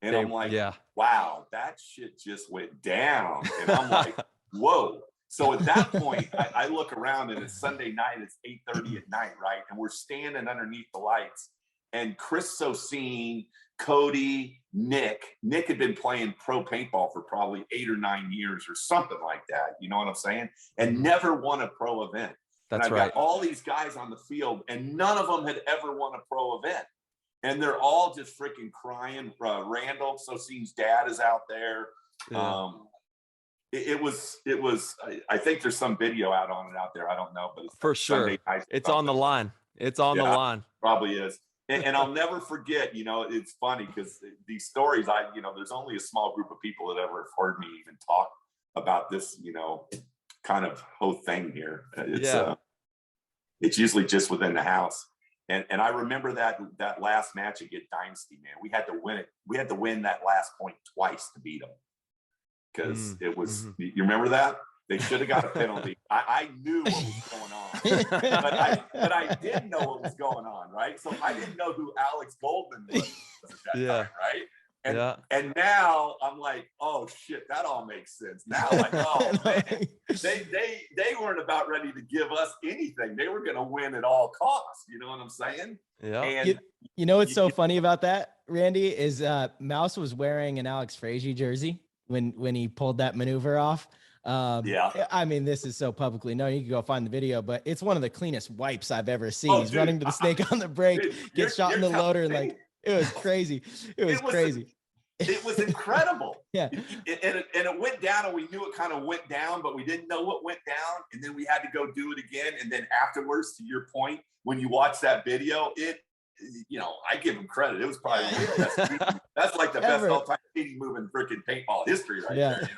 And I'm like, wow, that shit just went down. And I'm like, whoa. So at that point, I look around and it's Sunday night, it's 8:30 at night, right? And we're standing underneath the lights. and Chris Sosine, Cody, Nick had been playing pro paintball for probably 8 or 9 years or something like that. You know what I'm saying? And never won a pro event. That's and I've right. got all these guys on the field, and none of them had ever won a pro event. And they're all just freaking crying. Randall Sosine's dad is out there. Yeah. It was. I think there's some video out there. I don't know, but it's For sure. It's on the line. It's on the line. Probably is. And I'll never forget, it's funny because these stories, there's only a small group of people that ever have heard me even talk about this, kind of whole thing here. It's usually just within the house. And I remember that last match at Get Dynasty, man. We had to win it. We had to win that last point twice to beat them. Because it was, you remember that? They should have got a penalty. I knew what was going on, but I didn't know what was going on, right? So I didn't know who Alex Goldman was at that time, right? And now I'm like, oh shit, that all makes sense. Now, like, oh man, they weren't about ready to give us anything. They were going to win at all costs. You know what I'm saying? Yeah. And you know what's so funny about that, Randy, is Mouse was wearing an Alex Frazier jersey when he pulled that maneuver off. I mean, this is so publicly known. You can go find the video, but it's one of the cleanest wipes I've ever seen. He's running to the snake on the break, gets shot in the loader, and like it was crazy. It was crazy. It was incredible. Yeah. And it went down, and we knew it kind of went down, but we didn't know what went down. And then we had to go do it again. And then afterwards, to your point, when you watch that video, I give him credit. It was probably that's like the best all-time cheating move in freaking paintball history right there.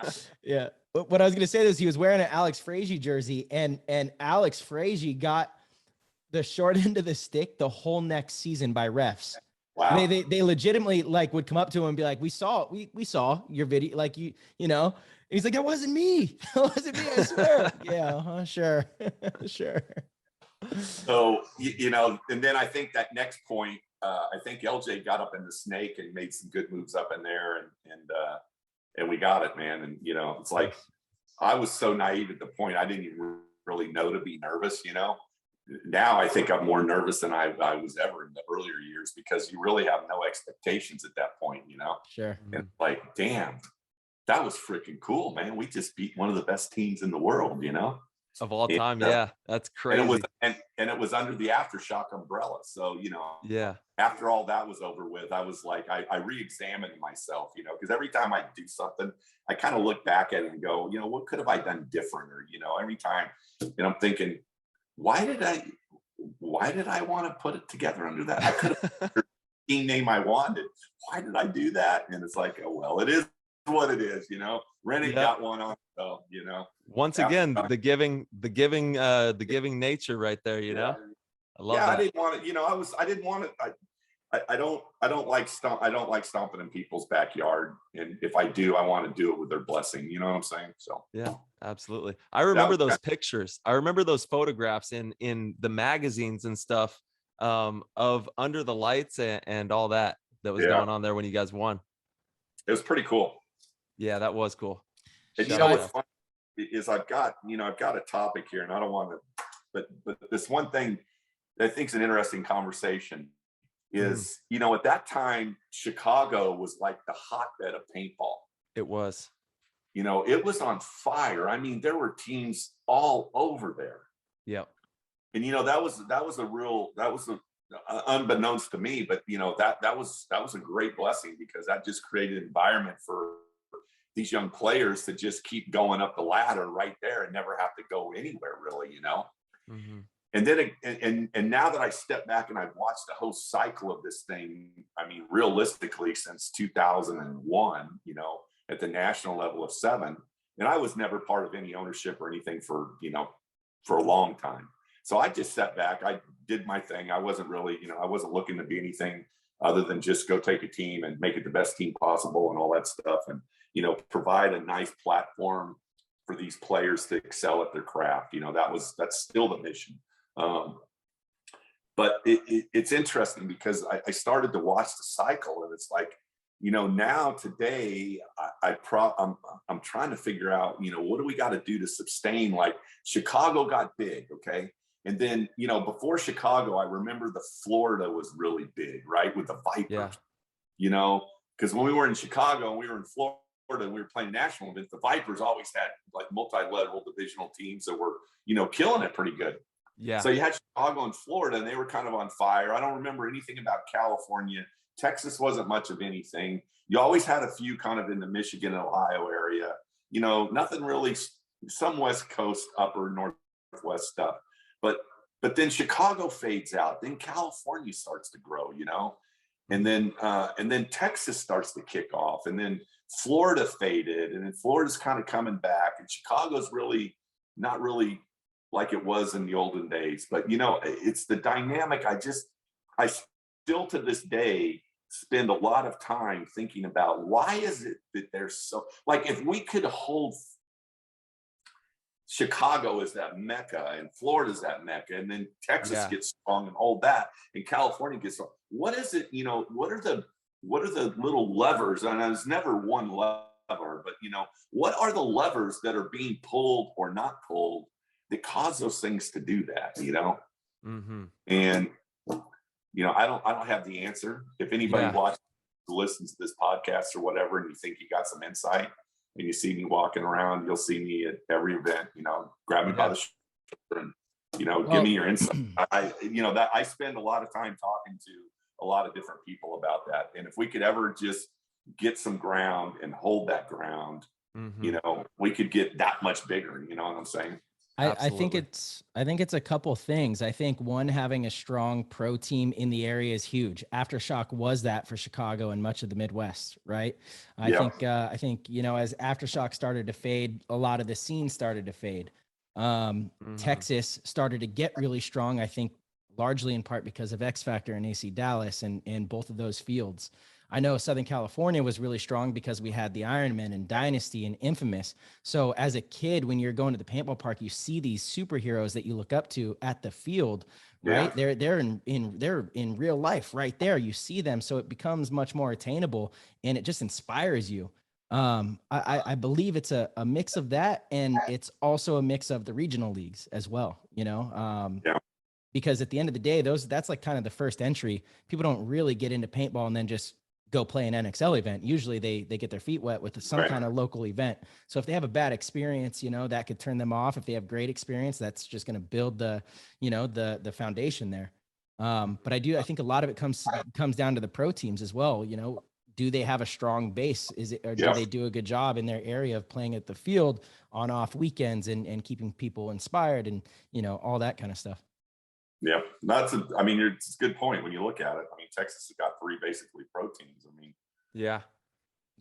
Yeah. What I was going to say is he was wearing an Alex Frazier jersey, and Alex Frazier got the short end of the stick the whole next season by refs. Wow. They legitimately would come up to him and be like, we saw your video, and he's like, that wasn't me. That wasn't me, I swear. Yeah, sure. Sure. So, and then I think that next point, I think LJ got up in the snake and made some good moves up in there, and we got it, man. And, it's like, I was so naive at the point, I didn't even really know to be nervous, Now I think I'm more nervous than I was ever in the earlier years, because you really have no expectations at that point, Sure. And like, damn, that was freaking cool, man. We just beat one of the best teams in the world, Of all time. Yeah. That's crazy. And it was under the Aftershock umbrella. So, after all that was over with, I was like, I re-examined myself, because every time I do something, I kind of look back at it and go, what could have I done different? Or, every time, and I'm thinking, why did I want to put it together under that? I could have the team name I wanted. Why did I do that? And it's like, oh, well, it is what it is, Rennie got one on, so, Once again, the giving nature right there, I love that. I didn't want it, I didn't want it. I don't like stomping in people's backyard. And if I do, I want to do it with their blessing. You know what I'm saying? So yeah, absolutely. I remember those pictures. I remember those photographs in the magazines and stuff of under the lights and all that was going on there when you guys won. It was pretty cool. Yeah, that was cool. And what's funny is I've got a topic here, and I don't want to, but this one thing that I think is an interesting conversation is, at that time, Chicago was like the hotbed of paintball. It was. It was on fire. I mean, there were teams all over there. Yeah. And that was unbeknownst to me, but that was a great blessing, because that just created an environment for these young players to just keep going up the ladder right there and never have to go anywhere really, Mm-hmm. And then, and now that I step back and I've watched the whole cycle of this thing, I mean, realistically, since 2001, at the national level of 7, and I was never part of any ownership or anything for a long time. So I just sat back, I did my thing. I wasn't really, I wasn't looking to be anything other than just go take a team and make it the best team possible and all that stuff. And, provide a nice platform for these players to excel at their craft. That's still the mission. But it's interesting because I started to watch the cycle, and it's like, now today I'm trying to figure out, what do we got to do to sustain? Like Chicago got big, okay, And then, you know, before Chicago, I remember the Florida was really big, right? With the Vipers, Yeah. you know, because when we were in Chicago and we were in Florida and we were playing national events, the Vipers always had like multi-level divisional teams that were, you know, killing it pretty good. Yeah. So you had Chicago and Florida, and they were kind of on fire. I don't remember anything about California. Texas wasn't much of anything. You always had a few kind of in the Michigan and Ohio area, you know, nothing really, some West Coast, upper Northwest stuff. But then Chicago fades out. Then California starts to grow, you know, and then Texas starts to kick off, and then Florida faded, and then Florida's kind of coming back, and Chicago's really not really like it was in the olden days. But you know, it's the dynamic. I still to this day spend a lot of time thinking about why is it that they're so, like, if we could hold Chicago is that mecca and Florida's that mecca, and then Texas gets strong and hold that, and California gets strong. What is it, you know, what are the little levers? And there's never one lever, but you know, what are the levers that are being pulled or not pulled that cause those things to do that, you know? Mm-hmm. And you know, I don't have the answer. If anybody listens to this podcast or whatever, and you think you got some insight, and you see me walking around, you'll see me at every event, you know, grab me by the shoulder and, you know, give me your insight. I spend a lot of time talking to a lot of different people about that. And if we could ever just get some ground and hold that ground, you know, we could get that much bigger. You know what I'm saying? I think it's a couple things. I think one, having a strong pro team in the area is huge. Aftershock was that for Chicago and much of the Midwest, right? I think, you know, as Aftershock started to fade, a lot of the scene started to fade. Texas started to get really strong, I think, largely in part because of X Factor and AC Dallas and both of those fields. I know Southern California was really strong because we had the Ironman and Dynasty and Infamous. So as a kid, when you're going to the paintball park, you see these superheroes that you look up to at the field, right? Yeah. They're in real life right there. You see them. So it becomes much more attainable, and it just inspires you. I believe it's a mix of that, and it's also a mix of the regional leagues as well, you know? Because at the end of the day, that's like kind of the first entry. People don't really get into paintball and then just go play an NXL event. Usually they get their feet wet with some kind of local event. So if they have a bad experience, you know, that could turn them off. If they have great experience, that's just going to build the foundation there. But I think a lot of it comes down to the pro teams as well. You know, do they have a strong base? Do they do a good job in their area of playing at the field on off weekends and keeping people inspired and, you know, all that kind of stuff. Yeah, it's a good point when you look at it. I mean, Texas has got 3 basically pro teams. I mean,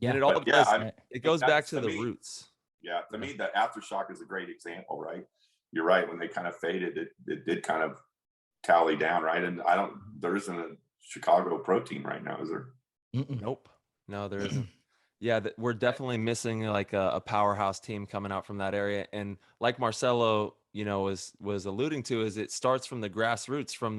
and it all does. It goes back to the roots. Yeah, to me, the Aftershock is a great example, right? You're right. When they kind of faded, it did kind of tally down, right? And there isn't a Chicago pro team right now, is there? Nope. No, there isn't. Yeah, we're definitely missing like a powerhouse team coming out from that area. And like Marcelo, you know, was alluding to, is it starts from the grassroots, from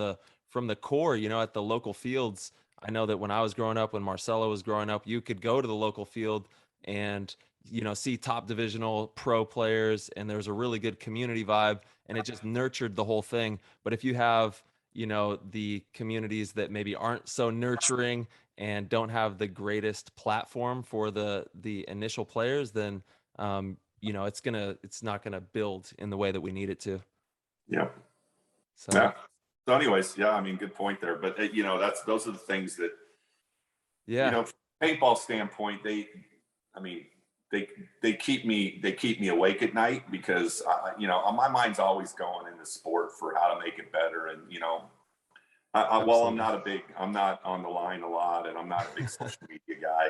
the core, you know, at the local fields. I know that when I was growing up, when Marcelo was growing up, you could go to the local field and, you know, see top divisional pro players, and there was a really good community vibe, and it just nurtured the whole thing. But if you have, you know, the communities that maybe aren't so nurturing and don't have the greatest platform for the initial players, then you know, it's not gonna build in the way that we need it to. Yeah. So anyways, I mean, good point there. But you know, those are the things that, you know, from a paintball standpoint, they keep me awake at night, because you know, my mind's always going in the sport for how to make it better. And you know, while I'm not on the line a lot, and I'm not a big social media guy,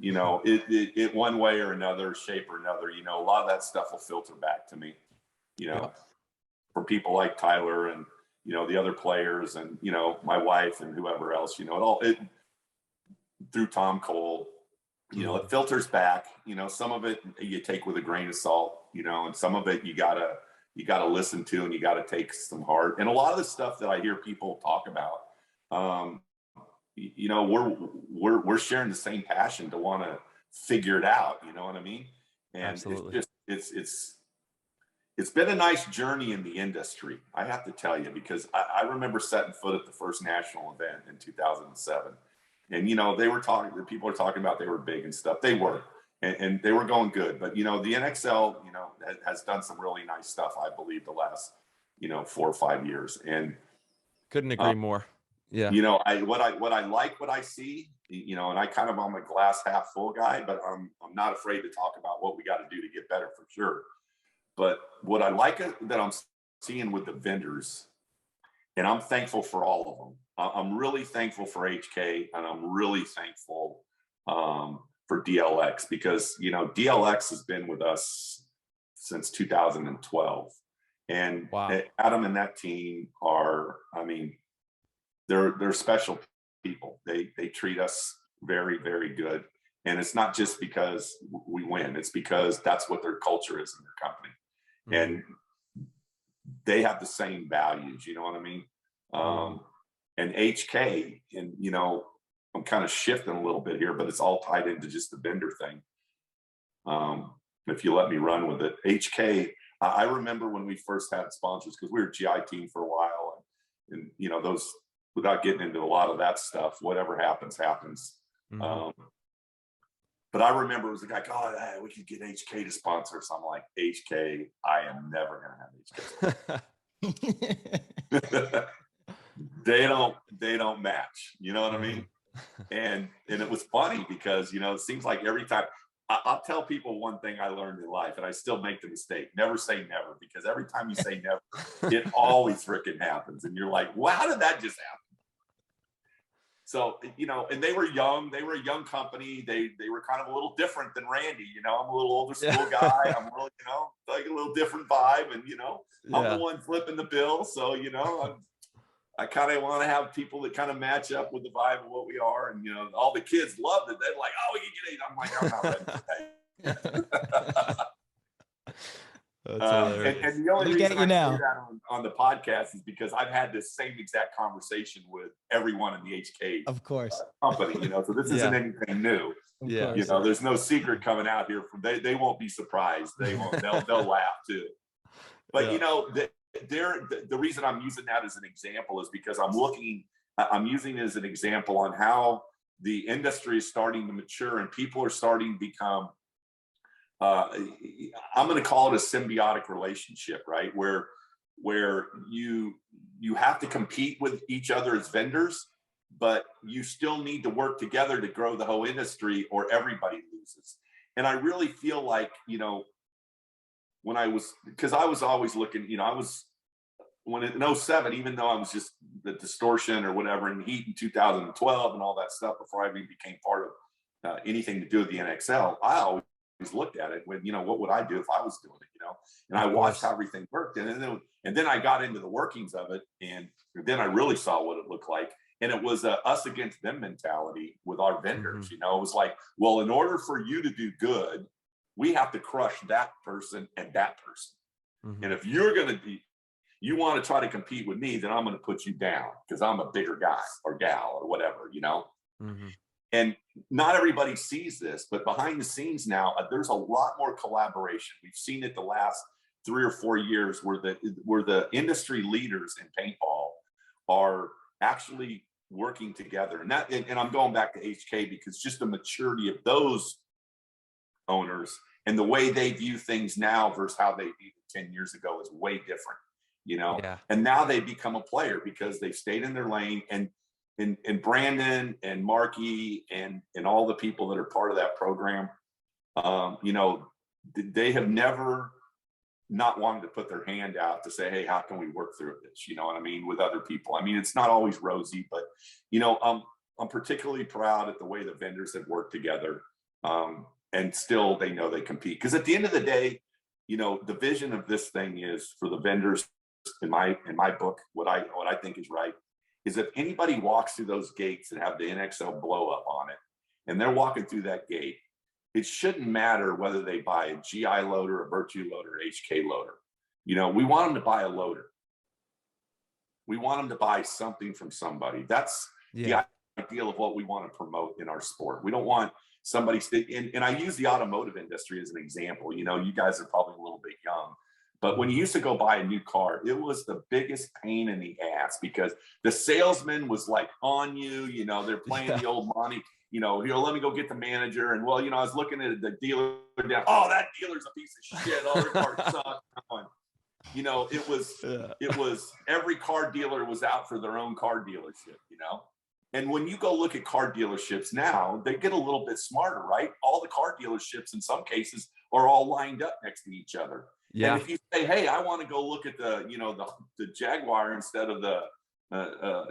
you know, it one way or another, shape or another, you know, a lot of that stuff will filter back to me, you know, for people like Tyler and, you know, the other players, and, you know, my wife and whoever else, you know, it through Tom Cole, you know, it filters back. You know, some of it you take with a grain of salt, you know, and some of it you gotta listen to, and you gotta take some heart. And a lot of the stuff that I hear people talk about, you know, we're sharing the same passion to want to figure it out. You know what I mean? And absolutely. it's been a nice journey in the industry, I have to tell you, because I remember setting foot at the first national event in 2007. And, you know, they were talking, the people are talking about they were big and stuff. They were, and they were going good. But, you know, the NXL, you know, has done some really nice stuff, I believe, the last, you know, 4 or 5 years. And couldn't agree more. Yeah. You know, what I like, what I see, you know, and I'm a glass half full guy, but I'm not afraid to talk about what we got to do to get better for sure. But what I like that I'm seeing with the vendors, and I'm thankful for all of them. I'm really thankful for HK, and I'm really thankful for DLX, because, you know, DLX has been with us since 2012. And wow. Adam and that team are, I mean, they're special people. They treat us very, very good. And it's not just because we win, it's because that's what their culture is in their company. And they have the same values, you know what I mean? And HK, and, you know, I'm kind of shifting a little bit here, but it's all tied into just the vendor thing. If you let me run with it, HK, I remember when we first had sponsors, because we were a GI team for a while, and you know, those, without getting into a lot of that stuff, whatever happens, happens. But I remember it was like, oh, hey, we could get HK to sponsor us. I'm like, HK, I am never going to have HK. They don't match. You know what I mean? And it was funny because, you know, it seems like every time, I'll tell people one thing I learned in life, and I still make the mistake: never say never, because every time you say never, it always freaking happens. And you're like, well, how did that just happen? So, you know, and they were young. They were a young company. They were kind of a little different than Randy. You know, I'm a little older school guy. I'm really, you know, like a little different vibe. And, you know, I'm the one flipping the bill. So, you know, I kind of want to have people that kind of match up with the vibe of what we are. And, you know, all the kids loved it. They're like, oh, we can get it. I'm like, I'm not ready for that. And the only reason I say that on the podcast is because I've had this same exact conversation with everyone in the HK company, you know, so this isn't anything new. You know, there's no secret coming out here from, they won't be surprised. They'll laugh too. But you know, the reason I'm using that as an example is because I'm using it as an example on how the industry is starting to mature and people are starting to become, I'm going to call it a symbiotic relationship, right? Where you have to compete with each other as vendors, but you still need to work together to grow the whole industry, or everybody loses. And I really feel like, you know, because I was always looking, you know, when in 07, even though I was just the distortion or whatever in heat in 2012 and all that stuff, before I even became part of anything to do with the NXL, I always looked at it when, you know, what would I do if I was doing it, you know? And I watched how everything worked. And then I got into the workings of it. And then I really saw what it looked like. And it was a us against them mentality with our vendors. You know, it was like, well, in order for you to do good, we have to crush that person and that person. And if you're going to you want to try to compete with me, then I'm going to put you down because I'm a bigger guy or gal or whatever, you know? And not everybody sees this, but behind the scenes now, there's a lot more collaboration. We've seen it the last 3 or 4 years where the industry leaders in paintball are actually working together. And I'm going back to HK because just the maturity of those owners and the way they view things now versus how they viewed it 10 years ago is way different, you know? And now they become a player because they've stayed in their lane. And Brandon and Marky and all the people that are part of that program, you know, they have never not wanted to put their hand out to say, hey, how can we work through this? You know what I mean? With other people. I mean, it's not always rosy, but, you know, I'm particularly proud at the way the vendors have worked together. And still they know they compete. Because at the end of the day, you know, the vision of this thing is for the vendors, in my book, what I think is right, is if anybody walks through those gates that have the NXL blow up on it, and they're walking through that gate, it shouldn't matter whether they buy a GI loader, a Virtue loader, or HK loader. You know, we want them to buy a loader. We want them to buy something from somebody. That's the ideal of what we want to promote in our sport. We don't want somebody and I use the automotive industry as an example. You know, you guys are probably a little bit young, But when you used to go buy a new car, it was the biggest pain in the ass because the salesman was like on you, you know, they're playing the old Monty, you know, here, let me go get the manager. And well, you know, I was looking at the dealer down. Oh, that dealer's a piece of shit. All their cars suck. You know, it was every car dealer was out for their own car dealership, you know? And when you go look at car dealerships now, they get a little bit smarter, right? All the car dealerships in some cases are all lined up next to each other. Yeah. And if you say, hey, I want to go look at the, you know, the Jaguar instead of the,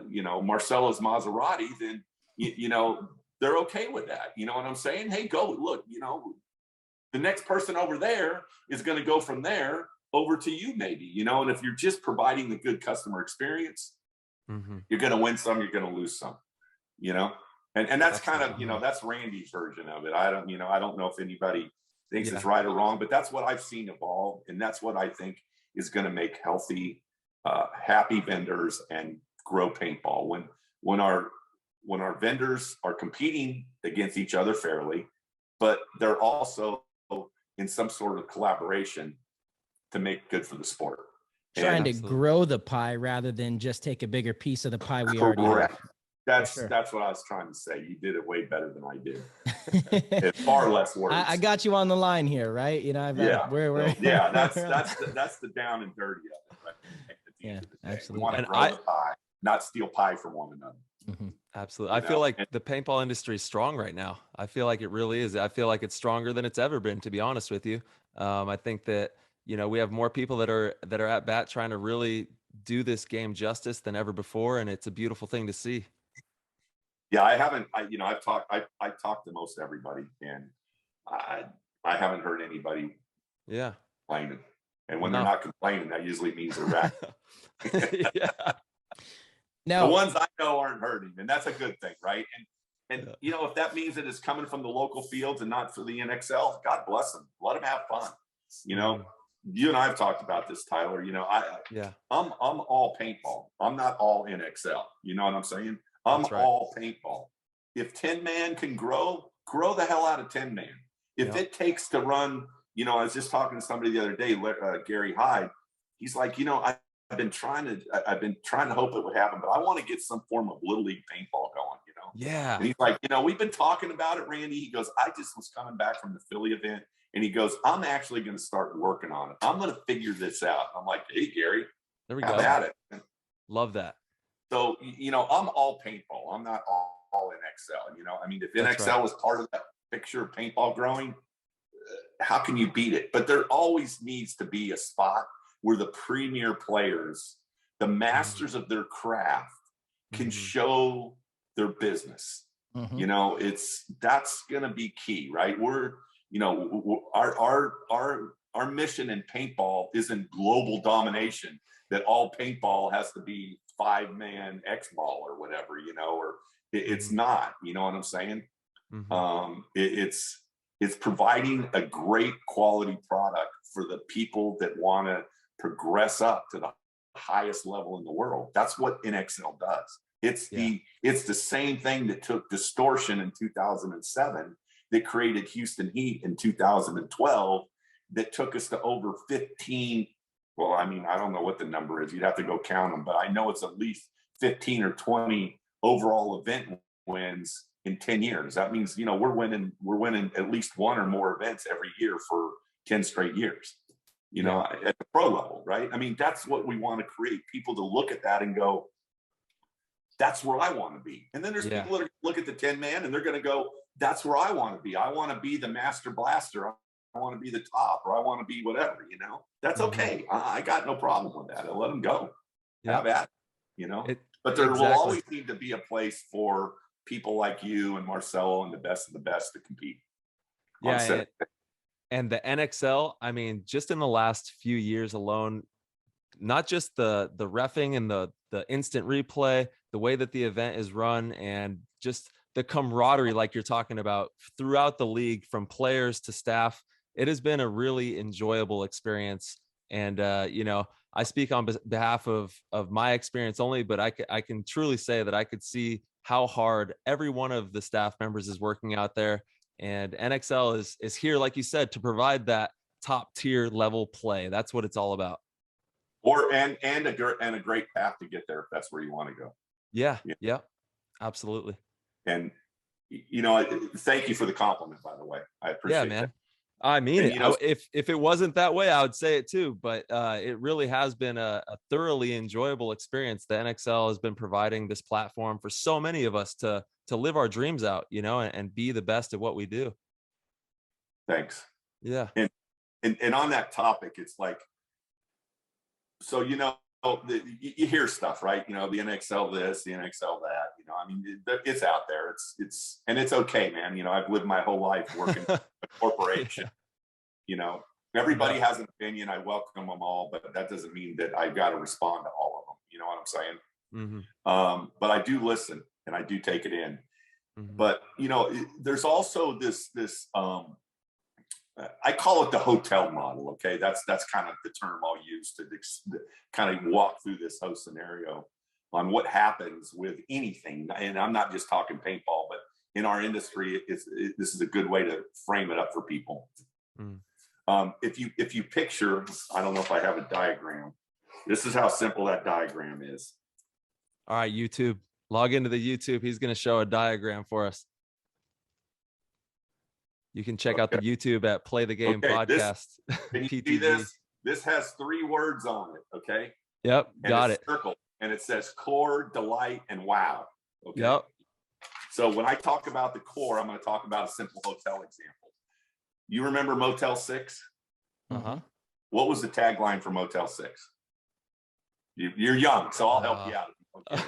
you know, Marcella's Maserati, then, you know, they're okay with that. You know what I'm saying? Hey, go look, you know, the next person over there is going to go from there over to you maybe, you know, and if you're just providing the good customer experience, you're going to win some, you're going to lose some, you know, and that's kind of, you know, that's Randy's version of it. I don't know if anybody thinks it's right or wrong, but that's what I've seen evolve. And that's what I think is going to make healthy, happy vendors and grow paintball. When our vendors are competing against each other fairly, but they're also in some sort of collaboration to make good for the sport. Trying to grow the pie rather than just take a bigger piece of the pie we already have. That's what I was trying to say. You did it way better than I did. It's far less words. I got you on the line here, right? You know, that's the down and dirty of it, right? Yeah, absolutely. We want to grow the pie, not steal pie from one another. Absolutely. I feel like the paintball industry is strong right now. I feel like it really is. I feel like it's stronger than it's ever been, to be honest with you. I think that, you know, we have more people that are at bat trying to really do this game justice than ever before, and it's a beautiful thing to see. Yeah, I've talked to most everybody, and I haven't heard anybody complaining. And when they're not complaining, that usually means they're right. No, the ones I know aren't hurting, and that's a good thing, right? And you know, if that means that it's coming from the local fields and not for the NXL, God bless them. Let them have fun. You know, you and I have talked about this, Tyler. You know, I'm all paintball. I'm not all NXL. You know what I'm saying? I'm all paintball. If 10-man can grow the hell out of 10-man. If it takes to run, you know, I was just talking to somebody the other day, Gary Hyde. He's like, you know, I've been trying to hope it would happen, but I want to get some form of little league paintball going, you know? Yeah. And he's like, you know, we've been talking about it, Randy. He goes, I just was coming back from the Philly event, and he goes, I'm actually going to start working on it. I'm going to figure this out. I'm like, hey, Gary, there we have go. at it. Love that. So, you know, I'm all paintball. I'm not all NXL. You know, I mean, if NXL was part of that picture of paintball growing, how can you beat it? But there always needs to be a spot where the premier players, the masters of their craft, can show their business. You know, that's going to be key, right? Our mission in paintball isn't global domination, that all paintball has to be 5-man X ball or whatever, you know, or it's not, you know what I'm saying? It's providing a great quality product for the people that want to progress up to the highest level in the world. That's what NXL does. It's the same thing that took Distortion in 2007, that created Houston Heat in 2012, that took us to over 15. Well, I mean, I don't know what the number is. You'd have to go count them, but I know it's at least 15 or 20 overall event wins in 10 years. That means, you know, we're winning at least one or more events every year for 10 straight years, you know, at the pro level, right? I mean, that's what we want to create, people to look at that and go, that's where I want to be. And then there's people that look at the 10-man and they're going to go, that's where I want to be. I want to be the master blaster. I want to be the top, or I want to be whatever, you know, that's okay. I got no problem with that. I let them go. Have at it, you know, but there will always need to be a place for people like you and Marcelo and the best of the best to compete. And the NXL, I mean, just in the last few years alone, not just the reffing and the instant replay, the way that the event is run, and just the camaraderie, like you're talking about, throughout the league, from players to staff, it has been a really enjoyable experience. And, you know, I speak on behalf of my experience only, but I can truly say that I could see how hard every one of the staff members is working out there. And NXL is here, like you said, to provide that top tier level play. That's what it's all about. Or and a great path to get there if that's where you want to go. Yeah. Absolutely. And thank you for the compliment, by the way. I appreciate man. that. I mean and, it. If it wasn't that way, I would say it too. But it really has been a thoroughly enjoyable experience. The NXL has been providing this platform for so many of us to live our dreams out, and be the best at what we do. Thanks. Yeah. And on that topic, it's like, so you hear stuff, right? The NXL this, the NXL that. I mean, it's out there. It's okay, man. I've lived my whole life working for a corporation. Everybody has an opinion. I welcome them all, but that doesn't mean that I've got to respond to all of them. You know what I'm saying? Mm-hmm. But I do listen and I do take it in. Mm-hmm. But there's also this I call it the hotel model. Okay, that's kind of the term I'll use to kind of walk through this whole scenario on what happens with anything. And I'm not just talking paintball, but in our industry, this is a good way to frame it up for people. Mm. If you picture, I don't know if I have a diagram. This is how simple that diagram is. All right, YouTube, log into the YouTube. He's going to show a diagram for us. You can check out the YouTube at Play the Game Podcast. Can you see this? This has 3 words on it. Okay. Yep. And Got it. Circle, and it says core, delight, and wow. Okay. Yep. So when I talk about the core, I'm going to talk about a simple hotel example. You remember Motel 6? Uh-huh. What was the tagline for Motel 6? You're young, so I'll help you out. Okay.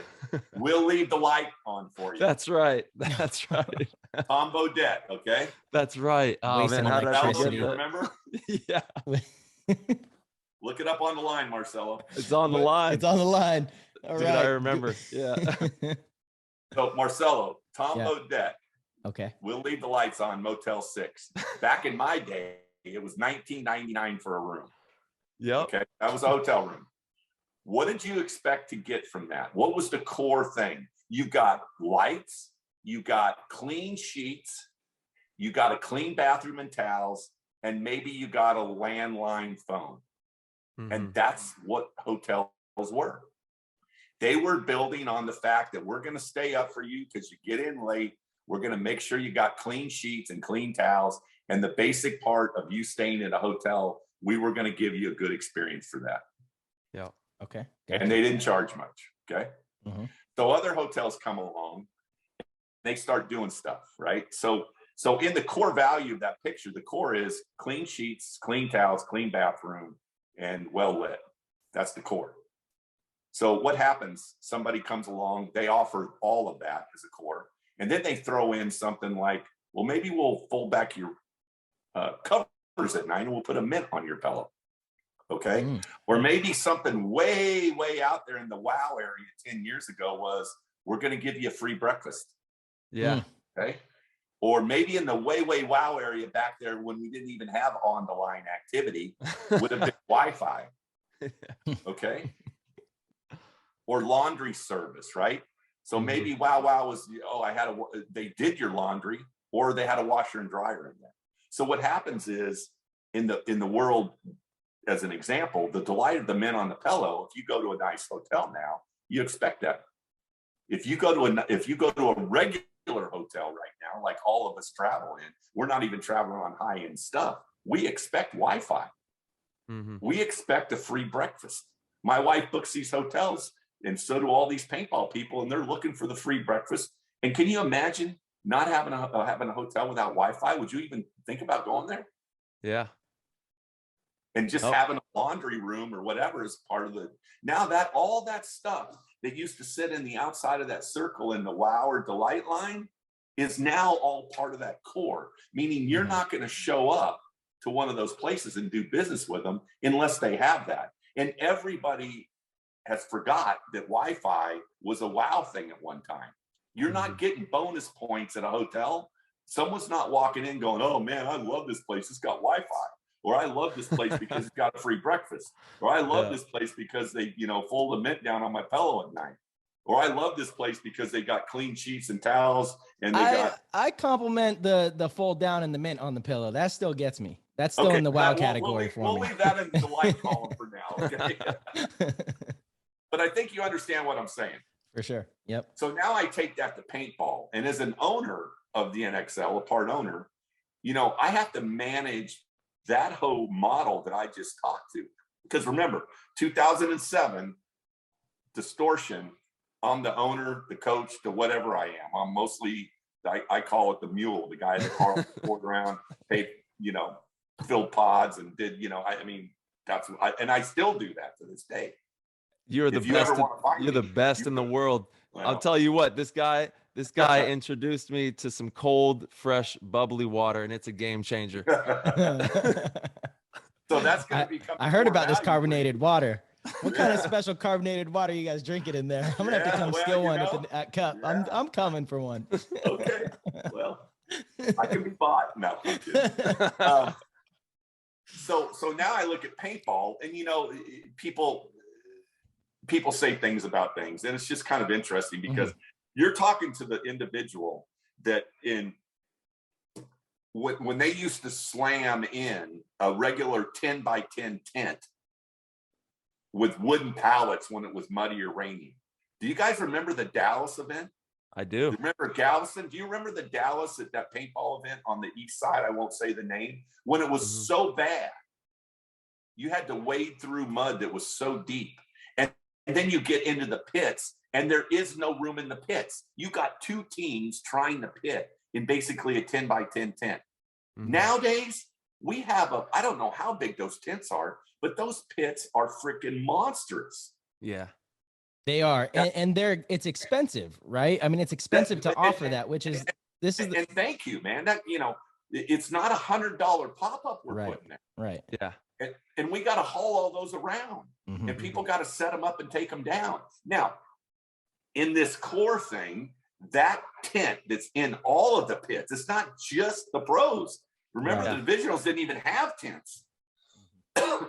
We'll leave the light on for you. That's right. That's right. Tom Bodette, okay? That's right. Oh, man, how did I forget you that? remember? Yeah. Look it up on the line, Marcelo. It's on the line. It's on the line. All Dude, right. I remember. Yeah. So, Marcelo, Tom Bodette. Okay. We'll leave the lights on Motel 6. Back in my day, it was $19.99 for a room. Yep. Okay. That was a hotel room. What did you expect to get from that? What was the core thing? You got lights, you got clean sheets, you got a clean bathroom and towels, and maybe you got a landline phone. Mm-hmm. And that's what hotels were. They were building on the fact that we're going to stay up for you because you get in late. We're going to make sure you got clean sheets and clean towels. And the basic part of you staying at a hotel, we were going to give you a good experience for that. Yeah. Okay. Gotcha. And they didn't charge much. Okay. Mm-hmm. So other hotels come along, they start doing stuff, right? So in the core value of that picture, the core is clean sheets, clean towels, clean bathroom, and well lit. That's the core. So what happens? Somebody comes along, they offer all of that as a core, and then they throw in something like, well, maybe we'll fold back your covers at night and we'll put a mint on your pillow. Okay. Mm. Or maybe something way, way out there in the wow area 10 years ago was, we're going to give you a free breakfast. Yeah. Okay. Or maybe in the way, way wow area back there when we didn't even have on the line activity would have been Wi-Fi. Okay. Or laundry service, right? So maybe wow was, they did your laundry, or they had a washer and dryer in there. So what happens is in the world, as an example, the delight of the men on the pillow, if you go to a nice hotel now, you expect that. If you go to a regular hotel right now, like all of us travel in, we're not even traveling on high-end stuff. We expect Wi-Fi. Mm-hmm. We expect a free breakfast. My wife books these hotels, and so do all these paintball people, and they're looking for the free breakfast. And can you imagine not having a hotel without Wi-Fi? Would you even think about going there? Yeah. And just having a laundry room or whatever is part of now that all that stuff that used to sit in the outside of that circle in the wow or delight line is now all part of that core, meaning you're not going to show up to one of those places and do business with them unless they have that. And everybody has forgot that Wi-Fi was a wow thing at one time. You're not getting bonus points at a hotel. Someone's not walking in going, oh man, I love this place. It's got Wi-Fi. Or I love this place because it's got a free breakfast. Or I love this place because they, fold a mint down on my pillow at night. Or I love this place because they got clean sheets and towels, and I compliment the fold down and the mint on the pillow. That still gets me. That's still in the wow category for me. We'll leave that in the light column for now. Okay. But I think you understand what I'm saying. For sure. Yep. So now I take that to paintball, and as an owner of the NXL, a part owner, you know, I have to manage that whole model that I just talked to. Because remember, 2007, distortion, I'm the owner, the coach, the whatever I am. I'm mostly, I call it the mule, the guy that carved the foreground, paid, you know, filled pods and did, you know, I mean, that's, and I still do that to this day. You're the best. You're the best in the world. Well, I'll tell you what, this guy introduced me to some cold, fresh, bubbly water, and it's a game changer. So that's going to become. I heard about this carbonated water. What kind of special carbonated water you guys drinking in there? I'm gonna have to come steal one at cup. Yeah. I'm coming for one. Okay. Well, I can be bought. No. So now I look at paintball, and you know, people say things about things, and it's just kind of interesting because you're talking to the individual that when they used to slam in a regular 10 by 10 tent with wooden pallets when it was muddy or rainy. Do you guys remember the Dallas event? I do. Remember Galveston? Do you remember the Dallas at that paintball event on the east side? I won't say the name. When it was so bad, you had to wade through mud that was so deep. And then you get into the pits, and there is no room in the pits. You got two teams trying to pit in basically a 10 by 10 tent. Nowadays, we have I don't know how big those tents are, but those pits are freaking monstrous. Yeah. They are. And it's expensive, right? I mean, it's expensive to offer that, which is, and thank you, man. That, you know, it's not $100 pop-up we're putting there. Right. Yeah. And we got to haul all those around, and people got to set them up and take them down. Now, in this core thing, that tent that's in all of the pits, it's not just the pros. Remember, the divisionals didn't even have tents,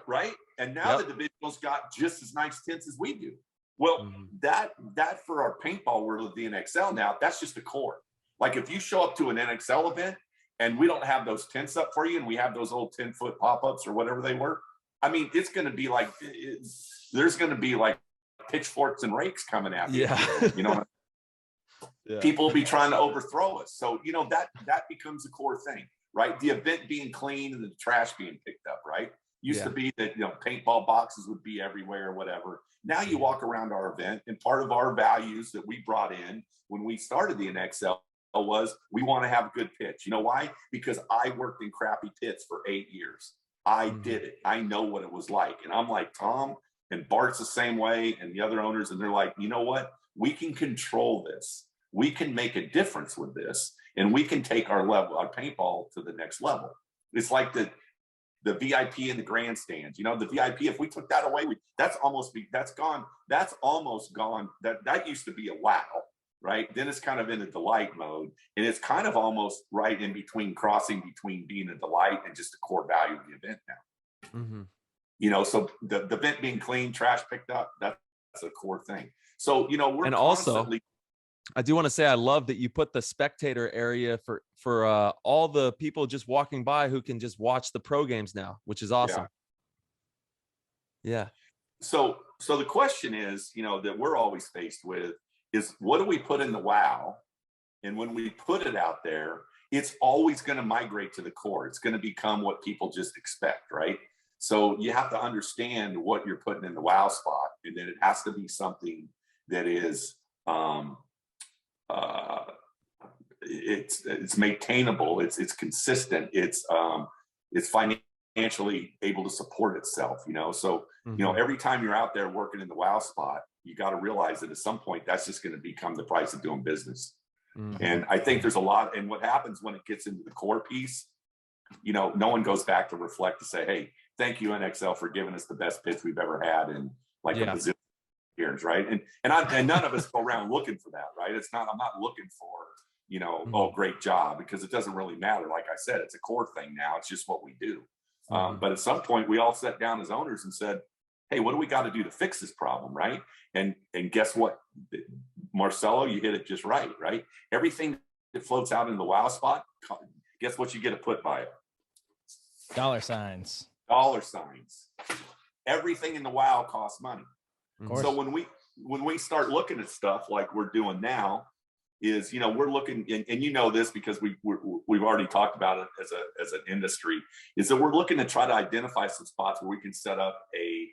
right? And now the divisionals got just as nice tents as we do. Well, that for our paintball world of the NXL now, that's just the core. Like if you show up to an NXL event and we don't have those tents up for you, and we have those old 10-foot pop-ups or whatever they were, I mean, it's going to be like, there's going to be like pitchforks and rakes coming at you. You know, people will be trying to overthrow us. So, you know, that becomes a core thing, right? The event being clean and the trash being picked up, right? Used to be that, you know, paintball boxes would be everywhere or whatever. Now you walk around our event, and part of our values that we brought in when we started the NXL was we want to have a good pitch. You know why? Because I worked in crappy pits for 8 years. I did it. I know what it was like. And I'm like, Tom and Bart's the same way, and the other owners, and they're like, you know what? We can control this. We can make a difference with this, and we can take our paintball to the next level. It's like the VIP in the grandstands. You know, the VIP, if we took that away, that's almost gone. That's almost gone. That used to be a wow, right? Then it's kind of in a delight mode, and it's kind of almost right in between, crossing between being a delight and just the core value of the event now. You know, so the event being clean, trash picked up, that's a core thing. So, you know, we're constantly. Also, I do want to say I love that you put the spectator area for all the people just walking by who can just watch the pro games now, which is awesome. Yeah. So the question is, you know, that we're always faced with is, what do we put in the WOW? And when we put it out there, it's always going to migrate to the core. It's going to become what people just expect, right? So you have to understand what you're putting in the WOW spot, and then it has to be something that is it's maintainable, it's consistent, it's financially able to support itself, you know. So you know, every time you're out there working in the WOW spot, you got to realize that at some point that's just going to become the price of doing business. And I think there's a lot, and what happens when it gets into the core piece, you know, no one goes back to reflect to say, hey, thank you NXL for giving us the best pitch we've ever had in like a bazillion years, right? And none of us go around looking for that, right? I'm not looking for, you know, oh, great job, because it doesn't really matter. Like I said, it's a core thing now. It's just what we do. But at some point we all sat down as owners and said, hey, what do we got to do to fix this problem, right? And guess what, Marcelo, you hit it just right? Everything that floats out in the wow spot, guess what you get to put by it? Dollar signs. Everything in the wow costs money. So when we start looking at stuff like we're doing now, is, we're looking, and you know this because we've already talked about it as an industry, is that we're looking to try to identify some spots where we can set up a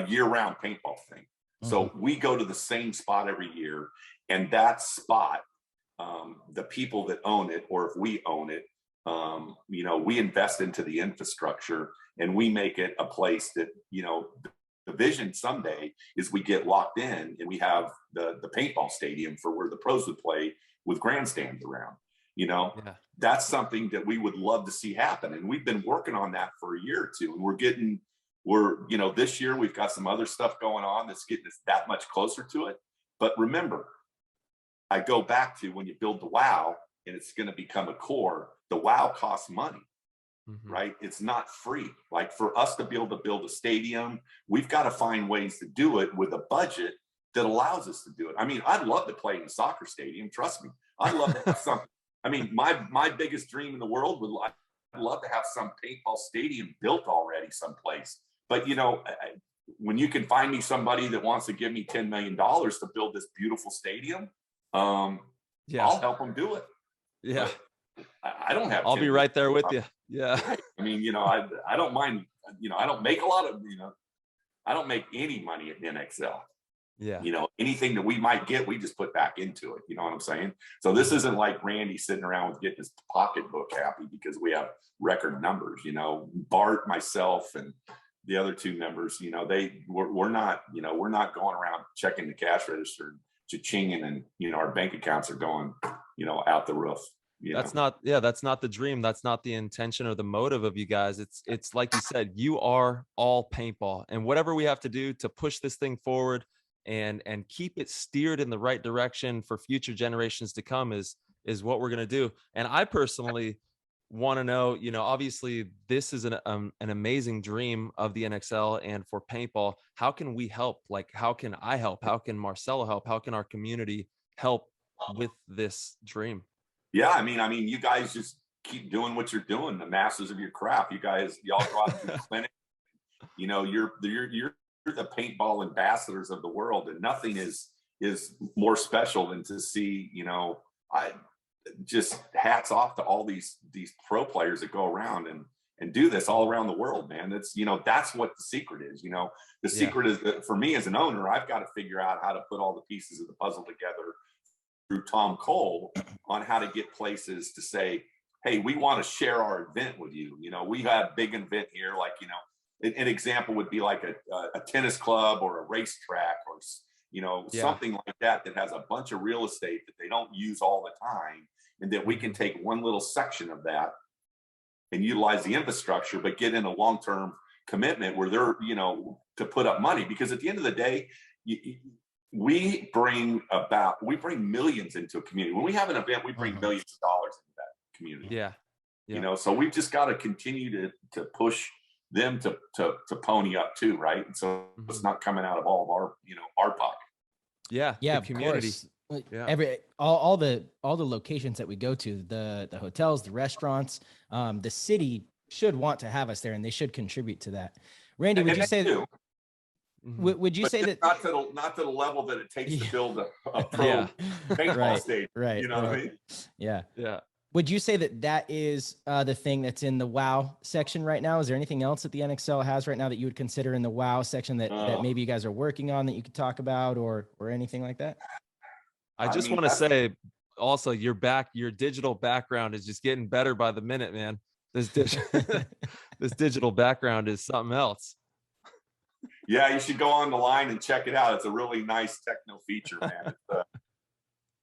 year-round paintball thing. So we go to the same spot every year, and that spot, the people that own it, or if we own it, we invest into the infrastructure, and we make it a place that, the vision someday is we get locked in and we have the paintball stadium for where the pros would play with grandstands around. That's something that we would love to see happen. And we've been working on that for a year or two, and this year we've got some other stuff going on that's getting us that much closer to it. But remember, I go back to when you build the wow and it's going to become a core, the wow costs money. Right? It's not free. Like, for us to be able to build a stadium, we've got to find ways to do it with a budget that allows us to do it. I mean, I'd love to play in a soccer stadium. Trust me. I'd love to have something. I mean, my biggest dream in the world I'd love to have some paintball stadium built already someplace. But, when you can find me somebody that wants to give me $10 million to build this beautiful stadium, I'll help them do it. Yeah. But I don't have. I'll be right there with you. Yeah. I mean, I don't mind, I don't make a lot of, I don't make any money at NXL. Yeah. Anything that we might get, we just put back into it. You know what I'm saying? So this isn't like Randy sitting around with getting his pocketbook happy because we have record numbers. Bart, myself, and the other two members, we're not going around checking the cash register and cha-chinging, and, our bank accounts are going, out the roof. That's not the dream. That's not the intention or the motive of you guys. It's like you said, you are all paintball, and whatever we have to do to push this thing forward and keep it steered in the right direction for future generations to come is what we're going to do. And I personally want to know, obviously this is an amazing dream of the NXL and for paintball. How can we help? Like, how can I help? How can Marcelo help? How can our community help with this dream? Yeah, I mean, you guys just keep doing what you're doing, the masters of your craft. Y'all go out to the clinic. You're the paintball ambassadors of the world, and nothing is more special than to see. I just hats off to all these pro players that go around and do this all around the world, man. That's that's what the secret is. The secret is that for me as an owner, I've got to figure out how to put all the pieces of the puzzle together through Tom Cole on how to get places to say, hey, we want to share our event with you. We have a big event here, like, an example would be like a tennis club or a racetrack or, something like that has a bunch of real estate that they don't use all the time. And that we can take one little section of that and utilize the infrastructure, but get in a long-term commitment where they're, to put up money. Because at the end of the day, we bring millions into a community. When we have an event, we bring millions of dollars into that community. Yeah. So we've just got to continue to push them to pony up too, right? And so it's not coming out of all of our pocket. Yeah. The community. Yeah. All the locations that we go to, the hotels, the restaurants, the city should want to have us there, and they should contribute to that. Randy, would you say that? Would you say that not to the level that it takes to build a pro paintball stadium? Right. What I mean? Yeah. Yeah. Would you say that is the thing that's in the WOW section right now? Is there anything else that the NXL has right now that you would consider in the WOW section that maybe you guys are working on that you could talk about or anything like that? I just want to say also your digital background is just getting better by the minute, man. This digital background is something else. Yeah, you should go on the line and check it out. It's a really nice techno feature, man.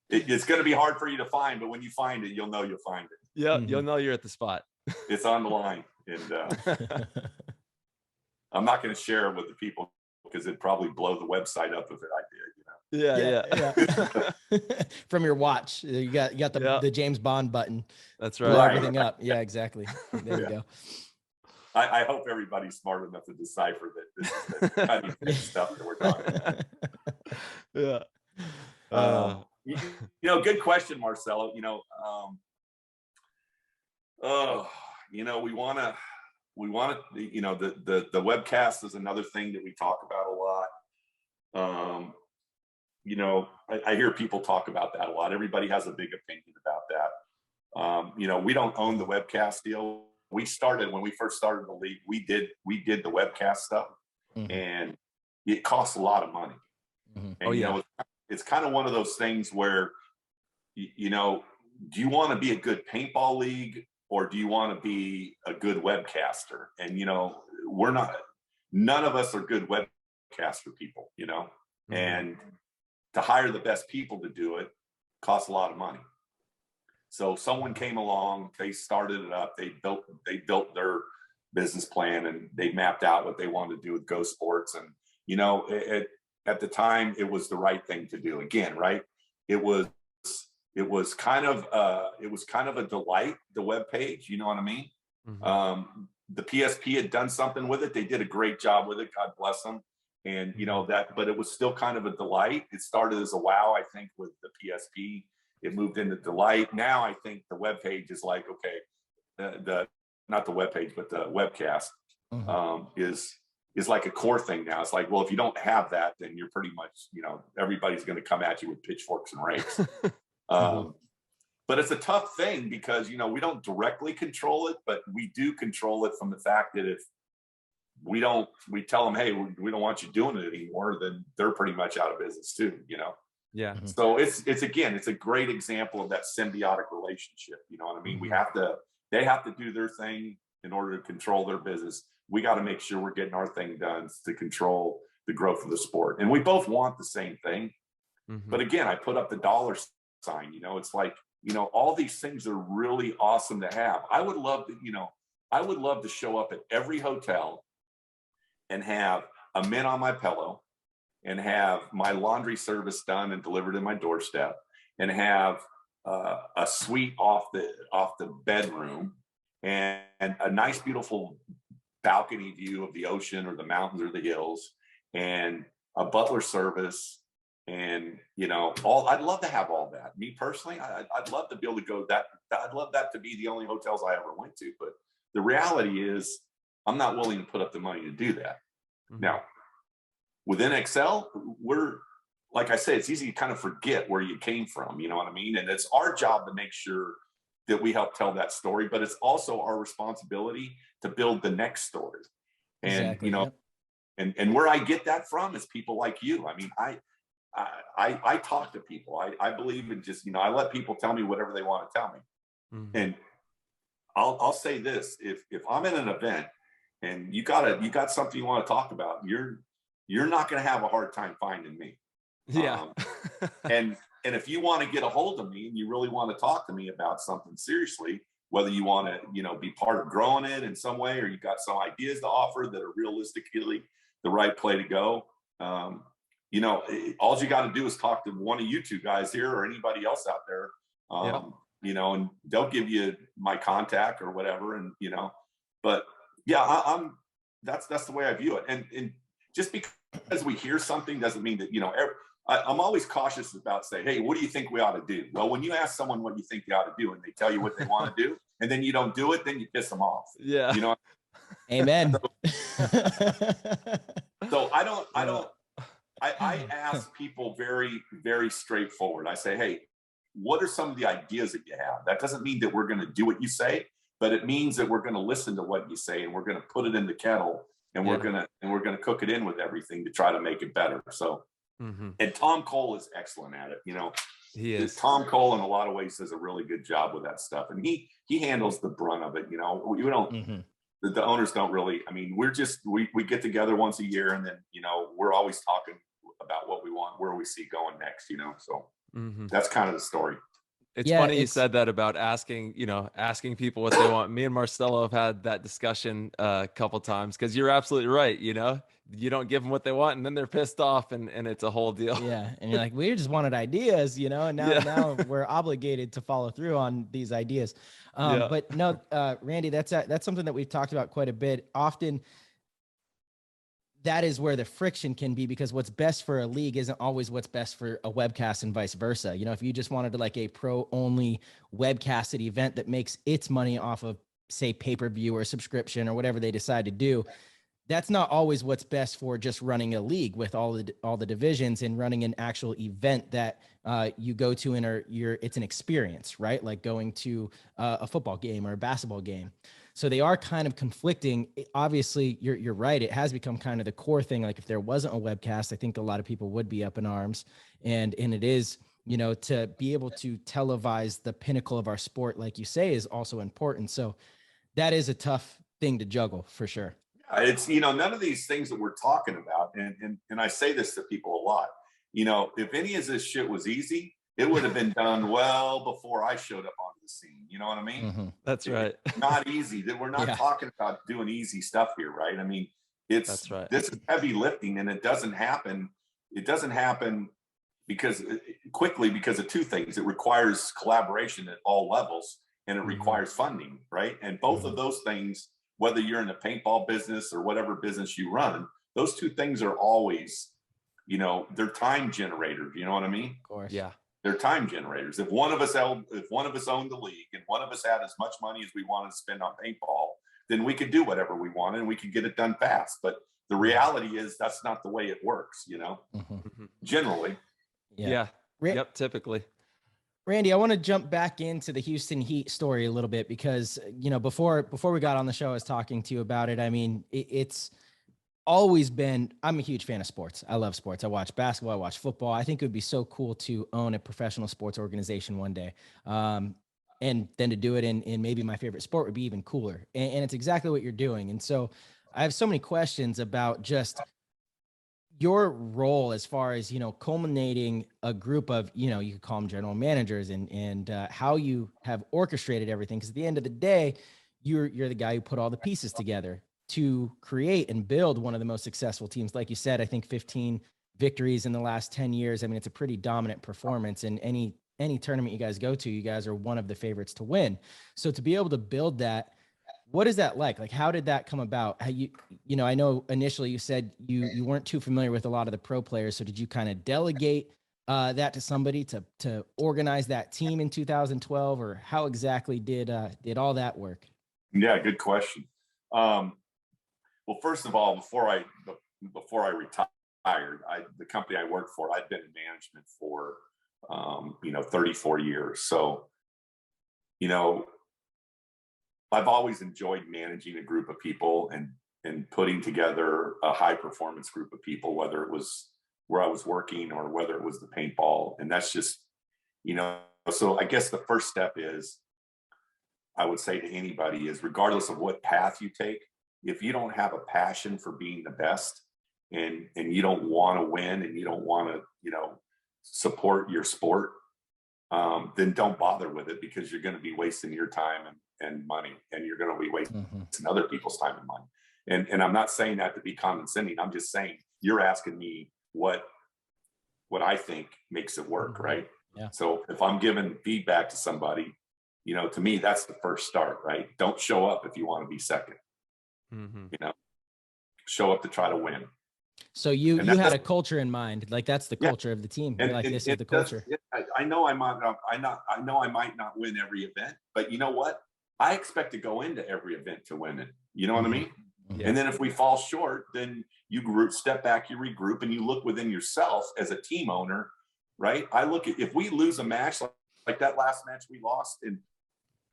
It's going to be hard for you to find, but when you find it, you'll know you'll find it. Yeah, you'll know you're at the spot. It's on the line, and I'm not going to share it with the people because it'd probably blow the website up if I did. Yeah. From your watch, you got the James Bond button. That's right. Blow everything up. Yeah, exactly. There you go. I hope everybody's smart enough to decipher that this is the cutting edge stuff that we're talking about. Yeah. Good question, Marcelo. We want to, the webcast is another thing that we talk about a lot. I hear people talk about that a lot. Everybody has a big opinion about that. We don't own the webcast deal. When we first started the league, we did the webcast stuff, and it costs a lot of money. And, it's kind of one of those things where, do you want to be a good paintball league, or do you want to be a good webcaster? And, none of us are good webcaster people, and to hire the best people to do it costs a lot of money. So someone came along, they started it up, they built their business plan, and they mapped out what they wanted to do with Go Sports. And, at the time, it was the right thing to do. Again, right? It was kind of a delight, the web page, you know what I mean? The PSP had done something with it. They did a great job with it. God bless them. And but it was still kind of a delight. It started as a wow, I think, with the PSP. It moved into delight. Now I think the web page is like, okay, not the web page, but the webcast is like a core thing now. It's like, well, if you don't have that, then you're pretty much, everybody's going to come at you with pitchforks and rakes. But it's a tough thing because, we don't directly control it, but we do control it from the fact that if we tell them, hey, we don't want you doing it anymore, then they're pretty much out of business too, Yeah. So it's a great example of that symbiotic relationship. You know what I mean? They have to do their thing in order to control their business. We got to make sure we're getting our thing done to control the growth of the sport. And we both want the same thing. But again, I put up the dollar sign, it's like, all these things are really awesome to have. I would love to show up at every hotel and have a mint on my pillow, and have my laundry service done and delivered in my doorstep, and have a suite off the bedroom, and a nice, beautiful balcony view of the ocean or the mountains or the hills, and a butler service, and I'd love to have all that. Me personally, I'd love to be able to go that. I'd love that to be the only hotels I ever went to. But the reality is, I'm not willing to put up the money to do that. Now, within Excel, we're, like I said, it's easy to kind of forget where you came from, you know what I mean? And it's our job to make sure that we help tell that story, but it's also our responsibility to build the next story. And, Exactly, and where I get that from is people like you. I mean, I talk to people. I believe in just, I let people tell me whatever they want to tell me. And I'll say this, if I'm in an event and you got something you want to talk about, you're not going to have a hard time finding me. Yeah. And if you want to get a hold of me and you really want to talk to me about something seriously, whether you want to, be part of growing it in some way, or you got some ideas to offer that are realistically the right play to go, all you got to do is talk to one of you two guys here or anybody else out there, and they'll give you my contact or whatever. And, but yeah, that's the way I view it. And just because we hear something doesn't mean that, I'm always cautious about saying, hey, what do you think we ought to do? Well, when you ask someone what you think they ought to do and they tell you what they want to do, and then you don't do it, then you piss them off. Yeah. Amen. So I ask people very, very straightforward. I say, hey, what are some of the ideas that you have? That doesn't mean that we're going to do what you say, but it means that we're going to listen to what you say, and we're going to put it in the kettle, and we're going to cook it in with everything to try to make it better. So, and Tom Cole is excellent at it. He is. Tom Cole in a lot of ways does a really good job with that stuff, and he handles the brunt of it. We don't. The owners don't really. I mean, we get together once a year, and then we're always talking about what we want, where we see going next. So that's kind of the story. It's Yeah, funny you said that about asking people what they want. Me and Marcelo have had that discussion a couple times, because you're absolutely right. You don't give them what they want, and then they're pissed off, and it's a whole deal. Yeah, and you're like, we just wanted ideas, and now we're obligated to follow through on these ideas. Yeah. But no, Randy, that's something that we've talked about quite a bit. Often, that is where the friction can be, because what's best for a league isn't always what's best for a webcast, and vice versa. If you just wanted to like a pro only webcasted event that makes its money off of, say, pay-per-view or subscription or whatever they decide to do, that's not always what's best for just running a league with all the divisions and running an actual event that you go to it's an experience, right? Like going to a football game or a basketball game. So they are kind of conflicting. Obviously, you're right. It has become kind of the core thing. Like if there wasn't a webcast, I think a lot of people would be up in arms. And it is, to be able to televise the pinnacle of our sport, like you say, is also important. So that is a tough thing to juggle for sure. It's, none of these things that we're talking about, and I say this to people a lot, if any of this shit was easy, it would have been done well before I showed up onto the scene. You know what I mean? Mm-hmm. That's right. It's not easy. That we're not talking about doing easy stuff here, right? I mean, That's right. This is heavy lifting, and it doesn't happen. It doesn't happen because of two things. It requires collaboration at all levels, and it requires funding, right? And both of those things, whether you're in a paintball business or whatever business you run, those two things are always, they're time generators. You know what I mean? Of course. Yeah. They're time generators. If one of us owned the league and one of us had as much money as we wanted to spend on paintball, then we could do whatever we wanted and we could get it done fast. But the reality is that's not the way it works, generally. Yeah. Yep. Typically. Randy, I want to jump back into the Houston Heat story a little bit, because, before we got on the show, I was talking to you about it. I mean, it's always been, I'm a huge fan of sports. I love sports. I watch basketball. I watch football. I think it would be so cool to own a professional sports organization one day. And then to do it in maybe my favorite sport would be even cooler. And it's exactly what you're doing. And so I have so many questions about just your role as far as, culminating a group of, you could call them general managers, and how you have orchestrated everything. Because at the end of the day, you're the guy who put all the pieces together to create and build one of the most successful teams. Like you said, I think 15 victories in the last 10 years. I mean, it's a pretty dominant performance, and any tournament you guys go to, you guys are one of the favorites to win. So to be able to build that, what is that like? Like, how did that come about? How I know initially you said you weren't too familiar with a lot of the pro players. So did you kind of delegate that to somebody to organize that team in 2012, or how exactly did all that work? Yeah, good question. Well, first of all, before I retired, the company I worked for, I'd been in management for 34 years. So, I've always enjoyed managing a group of people and putting together a high performance group of people, whether it was where I was working or whether it was the paintball. And that's just, so I guess the first step is, I would say to anybody, is regardless of what path you take, if you don't have a passion for being the best, and you don't want to win, and you don't want to, support your sport, then don't bother with it, because you're going to be wasting your time and money, and you're going to be wasting other people's time and money. And I'm not saying that to be condescending. I'm just saying, you're asking me what I think makes it work, right? Yeah. So if I'm giving feedback to somebody, to me, that's the first start, right? Don't show up if you want to be second. Show up to try to win. So you had a culture in mind, like that's the culture of the team. You're like, this is the culture. I know I might not win every event, but you know what? I expect to go into every event to win it. You know what I mean? Yeah. And then if we fall short, then you step back, you regroup, and you look within yourself as a team owner, right? I look at, if we lose a match like that last match we lost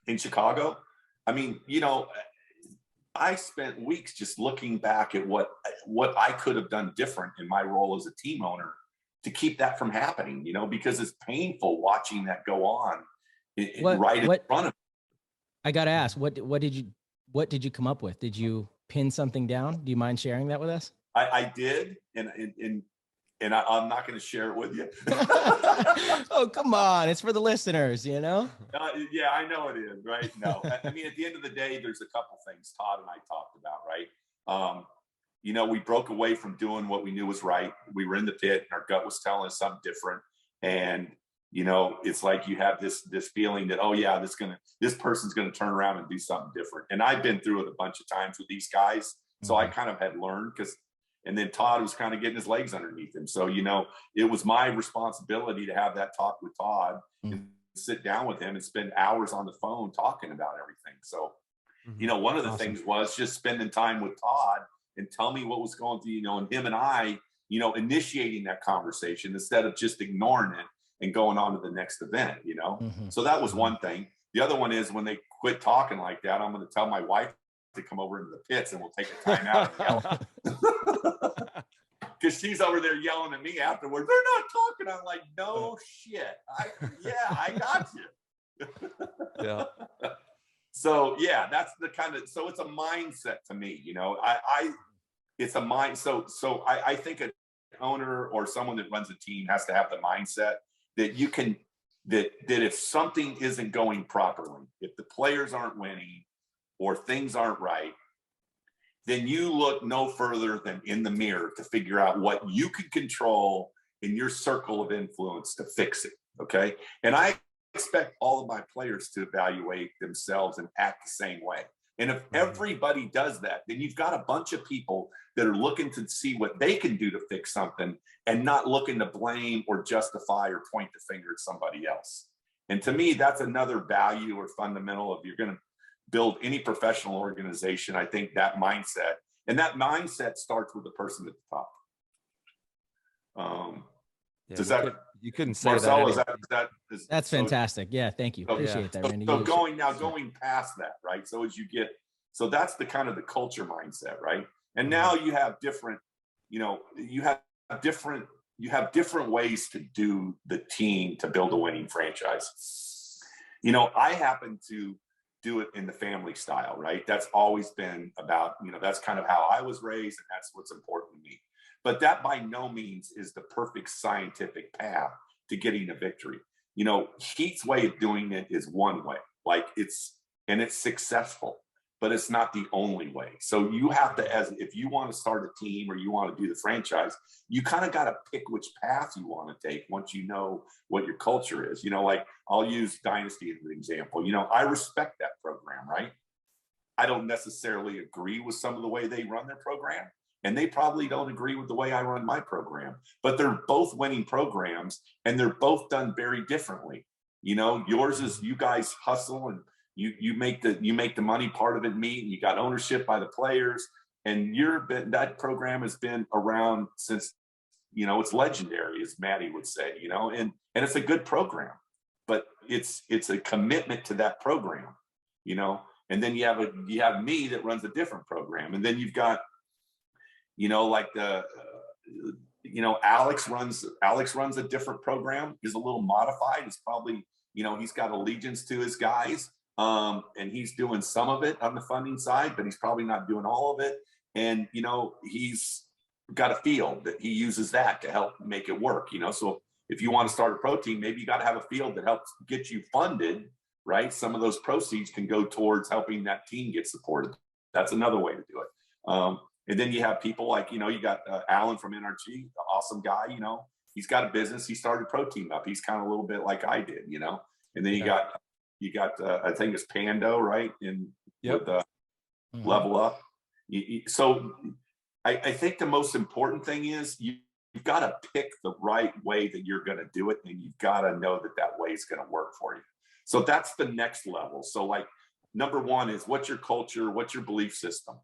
in Chicago, I mean, I spent weeks just looking back at what I could have done different in my role as a team owner to keep that from happening, because it's painful watching that go on in front of me. I got to ask, what did you come up with? Did you pin something down? Do you mind sharing that with us? I did. And and I'm not going to share it with you. Oh, come on. It's for the listeners, you know? Yeah, I know it is, right? No, I mean, at the end of the day, there's a couple things Todd and I talked about, right? You know, we broke away from doing what we knew was right. We were in the pit and our gut was telling us something different. And, you know, it's like you have this feeling that, oh yeah, this person's going to turn around and do something different. And I've been through it a bunch of times with these guys. So I kind of had learned and then Todd was kind of getting his legs underneath him. So, you know, it was my responsibility to have that talk with Todd and sit down with him and spend hours on the phone talking about everything. So, you know, one of the things was just spending time with Todd and tell me what was going through, you know, and him and I, you know, initiating that conversation instead of just ignoring it and going on to the next event, you know? So that was one thing. The other one is when they quit talking like that, I'm going to tell my wife to come over into the pits and we'll take a time out and yell. Because she's over there yelling at me afterwards. They're not talking. I'm like, no shit. I got you. Yeah. So yeah, that's the kind of, so it's a mindset to me, you know, it's a mind. So I think an owner or someone that runs a team has to have the mindset that you can, that if something isn't going properly, if the players aren't winning or things aren't right, then you look no further than in the mirror to figure out what you can control in your circle of influence to fix it. Okay. And I expect all of my players to evaluate themselves and act the same way. And if everybody does that, then you've got a bunch of people that are looking to see what they can do to fix something and not looking to blame or justify or point the finger at somebody else. And to me, that's another value or fundamental of you're going to build any professional organization. I think that mindset, and that mindset starts with the person at the top. Does that, you couldn't say Marcel, that. That's fantastic. Yeah, thank you. Appreciate that, Randy. So going past that, right? So as you get, so that's the kind of the culture mindset, right? And now you have different, you know, you have different ways to do the team to build a winning franchise. You know, I happen to do it in the family style, right? That's always been about, you know, that's kind of how I was raised and that's what's important to me. But that by no means is the perfect scientific path to getting a victory. You know, Heat's way of doing it is one way, like it's successful, but it's not the only way. So you have to, if you want to start a team or you want to do the franchise, you kind of got to pick which path you want to take once you know what your culture is. You know, like I'll use Dynasty as an example. You know, I respect that program, right? I don't necessarily agree with some of the way they run their program, and they probably don't agree with the way I run my program, but they're both winning programs and they're both done very differently. You know, yours is you guys hustle and you make the money part of it meet, and you got ownership by the players, and that program has been around since, you know, it's legendary, as Maddie would say, you know, and it's a good program, but it's a commitment to that program, you know. And then you have me that runs a different program, and then you've got, you know, like you know, Alex runs a different program. He's a little modified. It's probably, you know, he's got allegiance to his guys. And he's doing some of it on the funding side, but he's probably not doing all of it. And, you know, he's got a field that he uses that to help make it work, you know. So if you want to start a pro team, maybe you got to have a field that helps get you funded, right? Some of those proceeds can go towards helping that team get supported. That's another way to do it. And then you have people like, you know, you got Alan from NRG, the awesome guy, you know, he's got a business. He started Pro Team Up. He's kind of a little bit like I did, you know. And then you got I think it's Pando, right? And with Level Up. So I think the most important thing is you've got to pick the right way that you're going to do it, and you've got to know that way is going to work for you. So that's the next level. So like number one is, what's your culture? What's your belief system?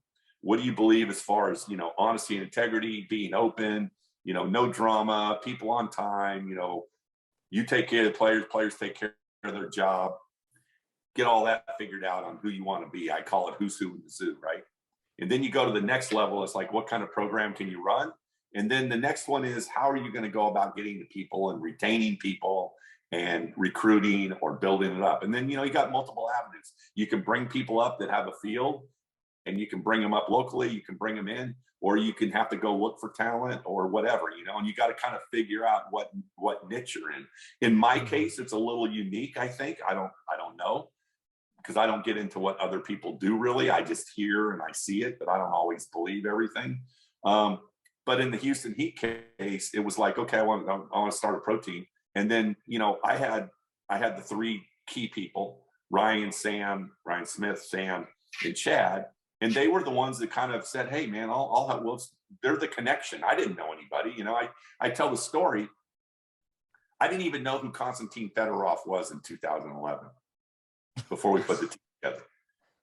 What do you believe as far as, you know, honesty and integrity, being open, you know, no drama, people on time, you know, you take care of the players take care of their job. Get all that figured out on who you want to be. I call it who's who in the zoo, right? And then you go to the next level. It's like, what kind of program can you run? And then the next one is, how are you going to go about getting to people and retaining people and recruiting or building it up? And then, you know, you got multiple avenues. You can bring people up that have a field and you can bring them up locally, you can bring them in, or you can have to go look for talent or whatever, you know, and you got to kind of figure out what niche you're in. In my case, it's a little unique, I think. I don't know, because I don't get into what other people do really. I just hear and I see it, but I don't always believe everything. But in the Houston Heat case, it was like, okay, I want to start a pro team. And then, you know, I had the three key people, Ryan Smith, Sam, and Chad. And they were the ones that kind of said, hey man, I'll have, well, they're the connection. I didn't know anybody. You know, I tell the story. I didn't even know who Konstantin Fedorov was in 2011 before we put the team together.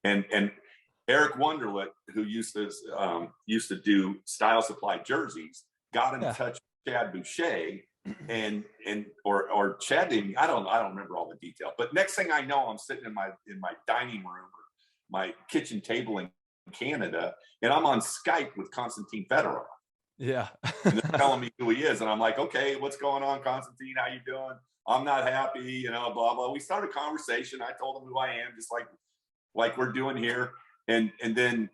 And Eric Wunderlich, who used to do Style Supply jerseys, got in touch with Chad Boucher, or Chad didn't. I don't remember all the detail. But next thing I know, I'm sitting in my dining room or my kitchen table in Canada, and I'm on Skype with Konstantin Fedorov. Yeah. And they're telling me who he is, and I'm like, okay, what's going on, Konstantin? How you doing? I'm not happy, you know, blah blah. We started a conversation. I told him who I am, just like we're doing here. And then,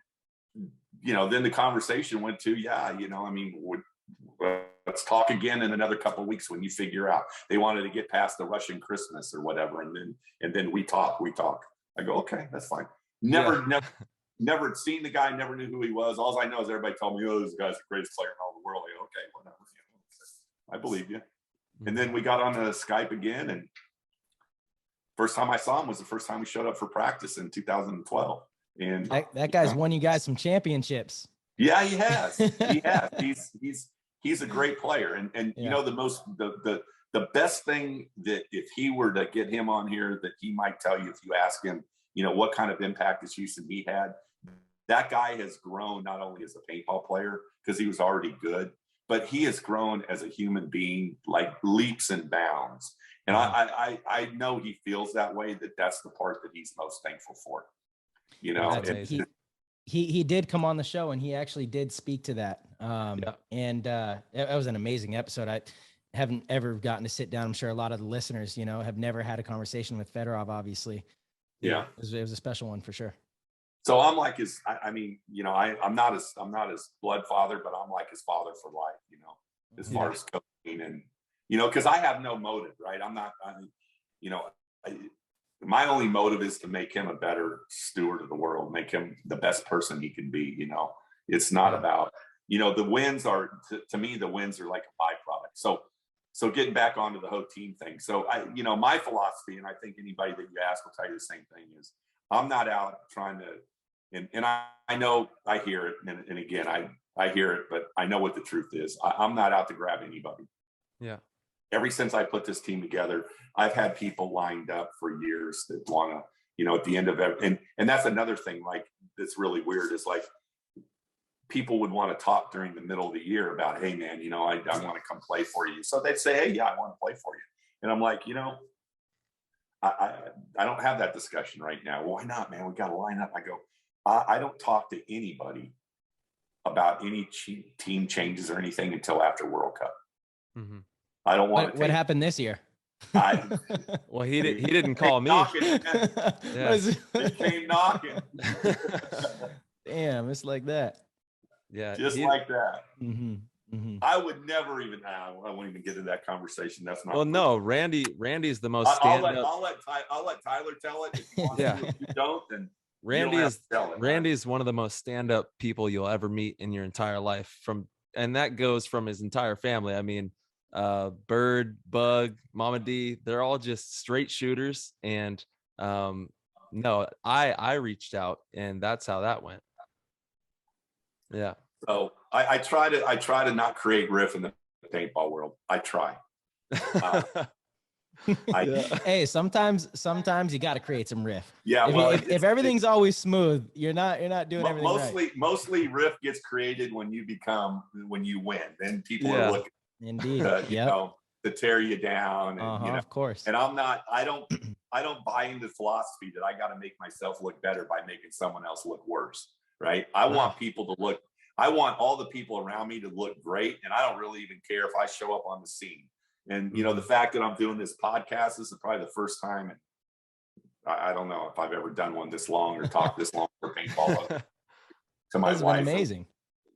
you know, then the conversation went to, yeah, you know, I mean, let's talk again in another couple of weeks when you figure out. They wanted to get past the Russian Christmas or whatever, and then we talk. I go, okay, that's fine. Never seen the guy, never knew who he was. All I know is everybody told me, oh, this guy's the greatest player in all the world. I go, okay, whatever. I believe you. And then we got on Skype again, and first time I saw him was the first time we showed up for practice in 2012. And that guy's won you guys some championships. Yeah, he has. He has. He's a great player. And you know, the best thing that if he were to get him on here, that he might tell you if you ask him, you know, what kind of impact has Houston Heat had? That guy has grown not only as a paintball player, because he was already good, but he has grown as a human being, like leaps and bounds. And I know he feels that way, that's the part that he's most thankful for. You know, he did come on the show, and he actually did speak to that. And it was an amazing episode. I haven't ever gotten to sit down. I'm sure a lot of the listeners, you know, have never had a conversation with Fedorov, obviously. Yeah. It was a special one for sure. So I'm like I mean, you know, I'm not his blood father, but I'm like his father for life, you know, as far as coaching and, you know, because I have no motive, right? You know, my only motive is to make him a better steward of the world, make him the best person he can be. You know, it's not about, you know, the wins are, to me, the wins are like a byproduct. So getting back onto the whole team thing. So you know, my philosophy, and I think anybody that you ask will tell you the same thing, is I'm not out trying to, and I know I hear it. And again, I hear it, but I know what the truth is. I'm not out to grab anybody. Yeah. Ever since I put this team together, I've had people lined up for years that want to, you know, at the end of every, and that's another thing, like, that's really weird, is like, people would want to talk during the middle of the year about, hey man, you know, I want to come play for you. So they'd say, hey, yeah, I want to play for you. And I'm like, you know, I don't have that discussion right now. Why not, man? We got to line up. I go, I don't talk to anybody about any team changes or anything until after World Cup. Mm-hmm. I don't want what happened this year? Well, he didn't call me. He came knocking. Damn, it's like that. Yeah, just like that. Mm-hmm. Mm-hmm. I would never even. I won't even get into that conversation. That's not. Well, no, Randy's the most stand-up. I'll let Tyler tell it. If you want to. If you don't, then Randy's one of the most stand-up people you'll ever meet in your entire life. And that goes from his entire family. I mean, Bird, Bug, Mama D, they're all just straight shooters. And no, I reached out, and that's how that went. Yeah. So I try to not create riff in the paintball world. I try. Hey, sometimes you got to create some riff. Yeah. If everything's always smooth, you're not doing everything right. Mostly riff gets created when you win. Then people are looking. Indeed. You know, to tear you down. And, you know, of course. And I don't buy into the philosophy that I got to make myself look better by making someone else look worse. Right. I want all the people around me to look great. And I don't really even care if I show up on the scene. And, you know, the fact that I'm doing this podcast, this is probably the first time. I don't know if I've ever done one this long or talked this long for paintball. to my That's wife. been amazing.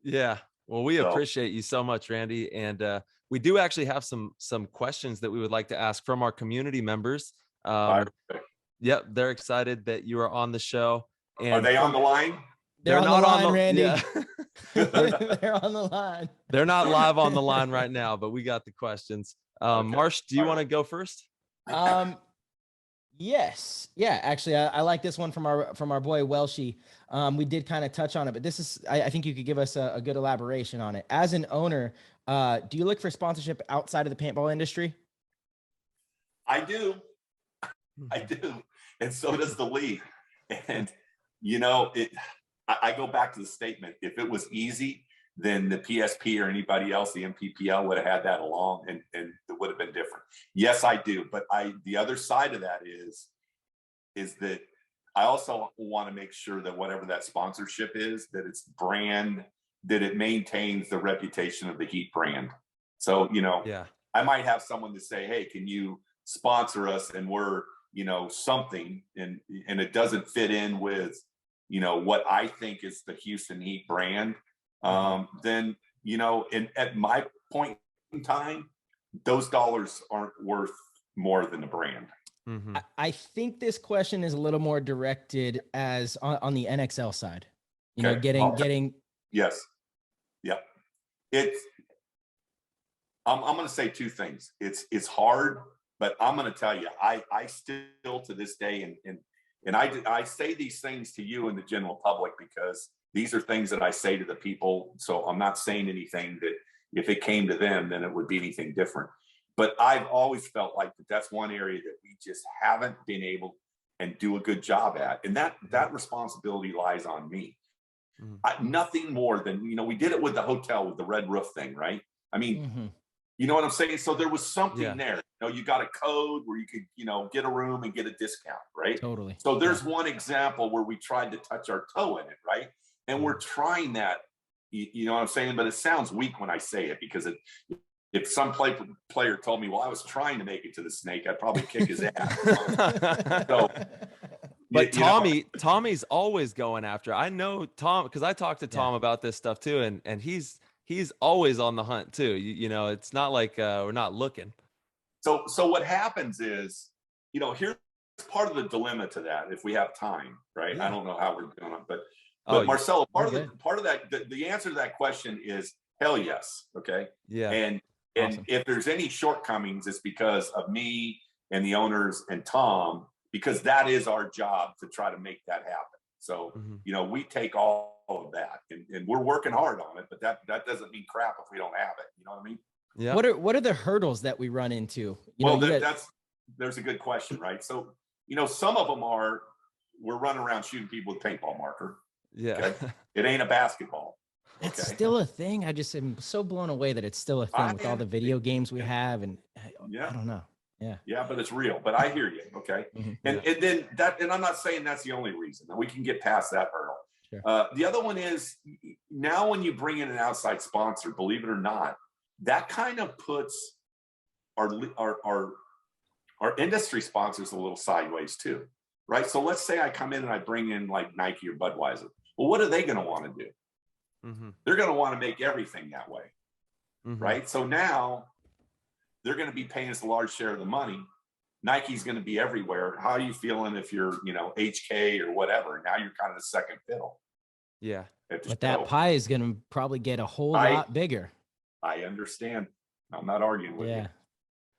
Yeah. Well, we appreciate you so much, Randy. And we do actually have some questions that we would like to ask from our community members. Yep. They're excited that you are on the show. And are they on the line? They're on not the line, on the Randy. Yeah. They're on the line. They're not live on the line right now, but we got the questions. Okay. Marsh, do you want to go first? Yes. Yeah, actually, I like this one from our boy Welshie. We did kind of touch on it, but this is, I think you could give us a good elaboration on it. As an owner, do you look for sponsorship outside of the paintball industry? I do. And so does the league. And, you know, I go back to the statement. If it was easy, then the PSP or anybody else, the MPPL, would have had that along, and it would have been different. Yes, I do. But the other side of that is that I also want to make sure that whatever that sponsorship is, that it's brand, that it maintains the reputation of the Heat brand. So, you know, I might have someone to say, hey, can you sponsor us? And we're, you know, something, and it doesn't fit in with, you know, what I think is the Houston Heat brand. Then, you know, at my point in time, those dollars aren't worth more than the brand. Mm-hmm. I think this question is a little more directed as on the NXL side, you know, getting. Yes. Yeah. I'm going to say two things. It's hard, but I'm going to tell you, I still to this day, and I say these things to you and the general public because these are things that I say to the people. So I'm not saying anything that if it came to them, then it would be anything different. But I've always felt like that's one area that we just haven't been able and do a good job at. And that responsibility lies on me. Nothing more than, you know, we did it with the hotel with the red roof thing, right? I mean, you know what I'm saying? So there was something there. You know, you got a code where you could, you know, get a room and get a discount, right? Totally. So there's one example where we tried to touch our toe in it, right? And we're trying that, you know what I'm saying? But it sounds weak when I say it, because if some player told me, well, I was trying to make it to the snake, I'd probably kick his ass. So, but Tommy's always going after. I know Tom, because I talked to Tom about this stuff too, and he's always on the hunt too. You know, it's not like we're not looking. So what happens is, you know, here's part of the dilemma to that. If we have time, right? I don't know how we're doing it, but Marcelo, part of that, the answer to that question is hell yes. Okay. Yeah. And if there's any shortcomings, it's because of me and the owners and Tom, because that is our job to try to make that happen. So, you know, we take all of that and we're working hard on it, but that doesn't mean crap if we don't have it. You know what I mean? Yeah. What are the hurdles that we run into? There's a good question, right? So, you know, some of them we're running around shooting people with paintball marker. Yeah. Okay? It ain't a basketball. It's still a thing. I just am so blown away that it's still a thing with all the video games we have. And I don't know. Yeah. Yeah, but it's real. But I hear you. Okay. And then and I'm not saying that's the only reason. We can get past that hurdle. Sure. The other one is, now when you bring in an outside sponsor, believe it or not, that kind of puts our industry sponsors a little sideways too. Right. So let's say I come in and I bring in like Nike or Budweiser. Well, what are they going to want to do? They're going to want to make everything that way. Right. So now they're going to be paying us a large share of the money. Nike's going to be everywhere. How are you feeling if you're, you know, HK or whatever? Now you're kind of the second fiddle. Yeah. But that pie is going to probably get a whole lot bigger. I understand. I'm not arguing with you.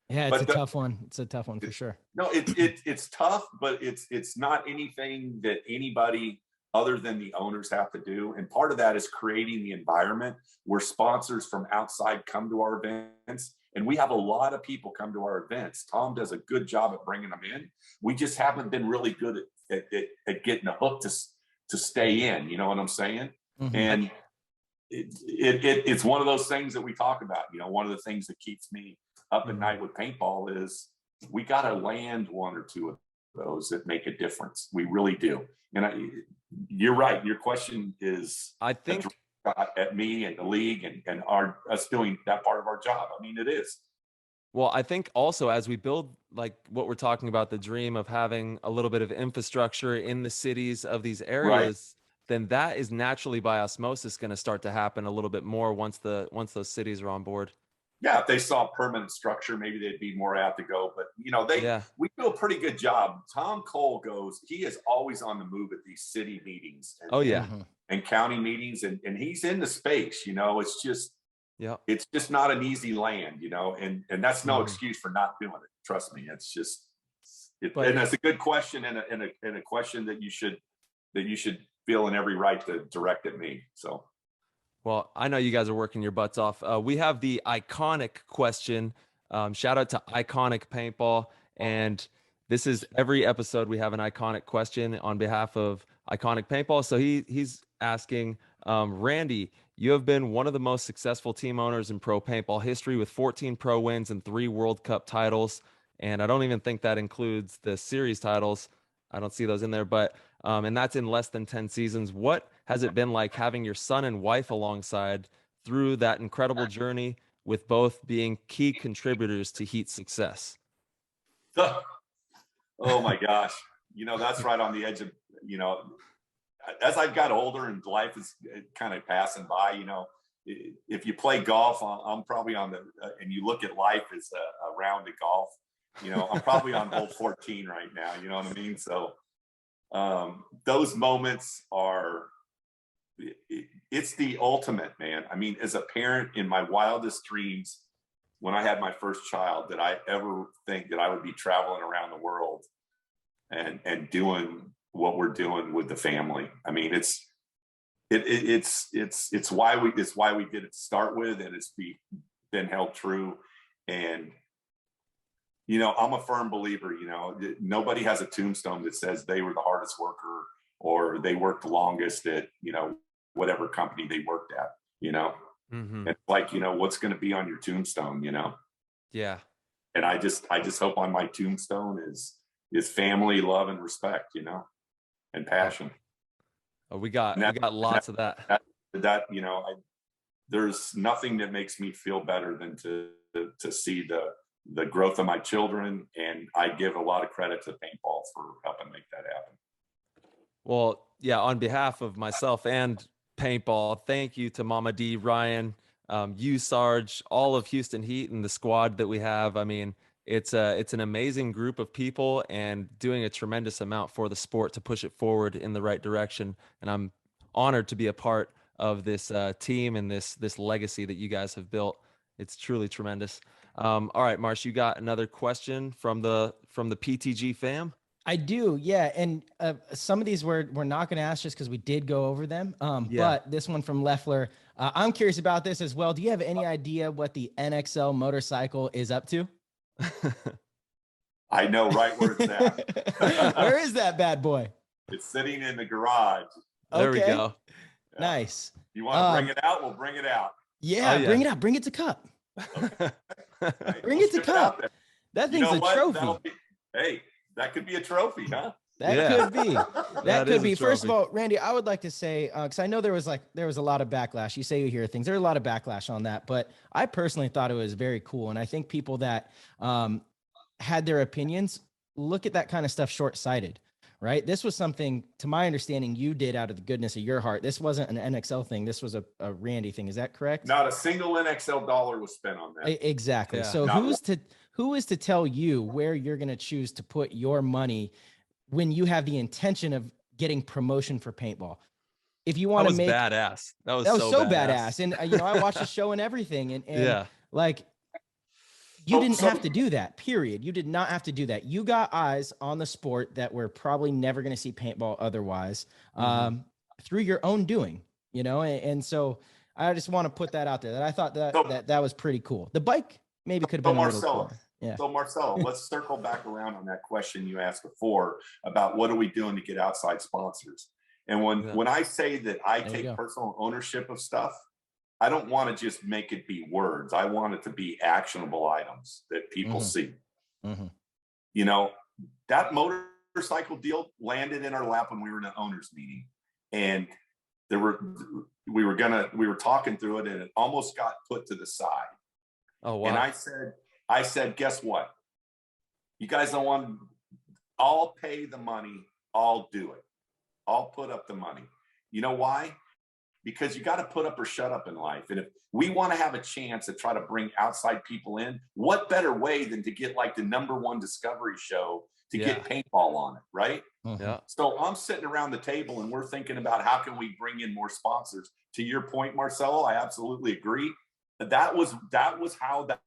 Yeah, it's a tough one. It's a tough one for sure. No, it's tough, but it's not anything that anybody other than the owners have to do. And part of that is creating the environment where sponsors from outside come to our events. And we have a lot of people come to our events. Tom does a good job at bringing them in. We just haven't been really good at getting a hook to stay in. You know what I'm saying? And it's one of those things that we talk about. You know, one of the things that keeps me up at night with paintball is we got to land one or two of those that make a difference. We really do. And you're right. Your question is, I think, at me and the league and us doing that part of our job. I mean, it is. Well, I think also as we build, like what we're talking about, the dream of having a little bit of infrastructure in the cities of these areas, then that is naturally by osmosis going to start to happen a little bit more once those cities are on board. Yeah, if they saw permanent structure, maybe they'd be more apt to go. But we do a pretty good job. Tom Cole he is always on the move at these city meetings and county meetings, and he's in the space. It's just it's just not an easy land, and that's no excuse for not doing it. Trust me, it's just and that's a good question and a question that you should feel in every right to direct at me. So. Well, I know you guys are working your butts off. We have the iconic question. Shout out to Iconic Paintball. And this is every episode we have an iconic question on behalf of Iconic Paintball. So he's asking, Randy, you have been one of the most successful team owners in pro paintball history with 14 pro wins and 3 World Cup titles. And I don't even think that includes the series titles. I don't see those in there, but and that's in less than 10 seasons. What has it been like having your son and wife alongside through that incredible journey, with both being key contributors to Heat's success? Oh my gosh. That's right on the edge of, as I've got older and life is kind of passing by, if you play golf, I'm probably on and you look at life as a round of golf, I'm probably on hole 14 right now. You know what I mean? So those moments it's the ultimate, man. I mean, as a parent, in my wildest dreams, when I had my first child, did I ever think that I would be traveling around the world and doing what we're doing with the family. I mean, it's why we did it to start with, and it's been held true. And I'm a firm believer, nobody has a tombstone that says they were the hardest worker or they worked the longest at, whatever company they worked at, Mm-hmm. It's like, what's going to be on your tombstone, Yeah. And I just hope on my tombstone is family, love, and respect, and passion. Oh, we got lots of that. There's nothing that makes me feel better than to see the growth of my children, and I give a lot of credit to paintball for helping make that happen. Well, yeah, on behalf of myself and paintball, thank you to Mama D, Ryan, you, Sarge, all of Houston Heat and the squad that we have. I mean, it's an amazing group of people and doing a tremendous amount for the sport to push it forward in the right direction. And I'm honored to be a part of this team and this legacy that you guys have built. It's truly tremendous. All right, Marsh, you got another question from the PTG fam? I do, yeah. And some of these we're not going to ask just because we did go over them. But this one from Leffler, I'm curious about this as well. Do you have any idea what the NXL motorcycle is up to? I know right where it's at. Where is that bad boy? It's sitting in the garage. There we go. Yeah. Nice. You want to bring it out? We'll bring it out. Yeah, bring it out. Bring it to Cup. Okay. Bring it to Cup. That thing's a trophy. Hey, that could be a trophy, huh? That could be. That could be. First of all, Randy, I would like to say, because I know there was a lot of backlash. You say you hear things. There's a lot of backlash on that, but I personally thought it was very cool. And I think people that had their opinions look at that kind of stuff short-sighted, right? This was something, to my understanding, you did out of the goodness of your heart. This wasn't an NXL thing. This was a Randy thing. Is that correct? Not a single NXL dollar was spent on that. Exactly. Yeah. So who is to tell you where you're going to choose to put your money when you have the intention of getting promotion for paintball? If you want to make badass, that was so badass. And I watched the show and everything, and yeah, like you didn't have to do that. Period. You did not have to do that. You got eyes on the sport that we're probably never going to see paintball otherwise, through your own doing. And so I just want to put that out there. That I thought that was pretty cool. The bike maybe could have been a little cooler. Yeah. So Marcelo, let's circle back around on that question you asked before about what are we doing to get outside sponsors. And when I say that I take personal ownership of stuff, I don't want to just make it be words. I want it to be actionable items that people see. Mm-hmm. That motorcycle deal landed in our lap when we were in an owners meeting, and we were talking through it, and it almost got put to the side. Oh, wow. And I said, guess what? You guys don't want, I'll pay the money. I'll do it. I'll put up the money. You know why? Because you got to put up or shut up in life. And if we want to have a chance to try to bring outside people in, what better way than to get like the #1 discovery show to get paintball on it, right? Yeah. So I'm sitting around the table and we're thinking about how can we bring in more sponsors. To your point, Marcelo, I absolutely agree. That was how that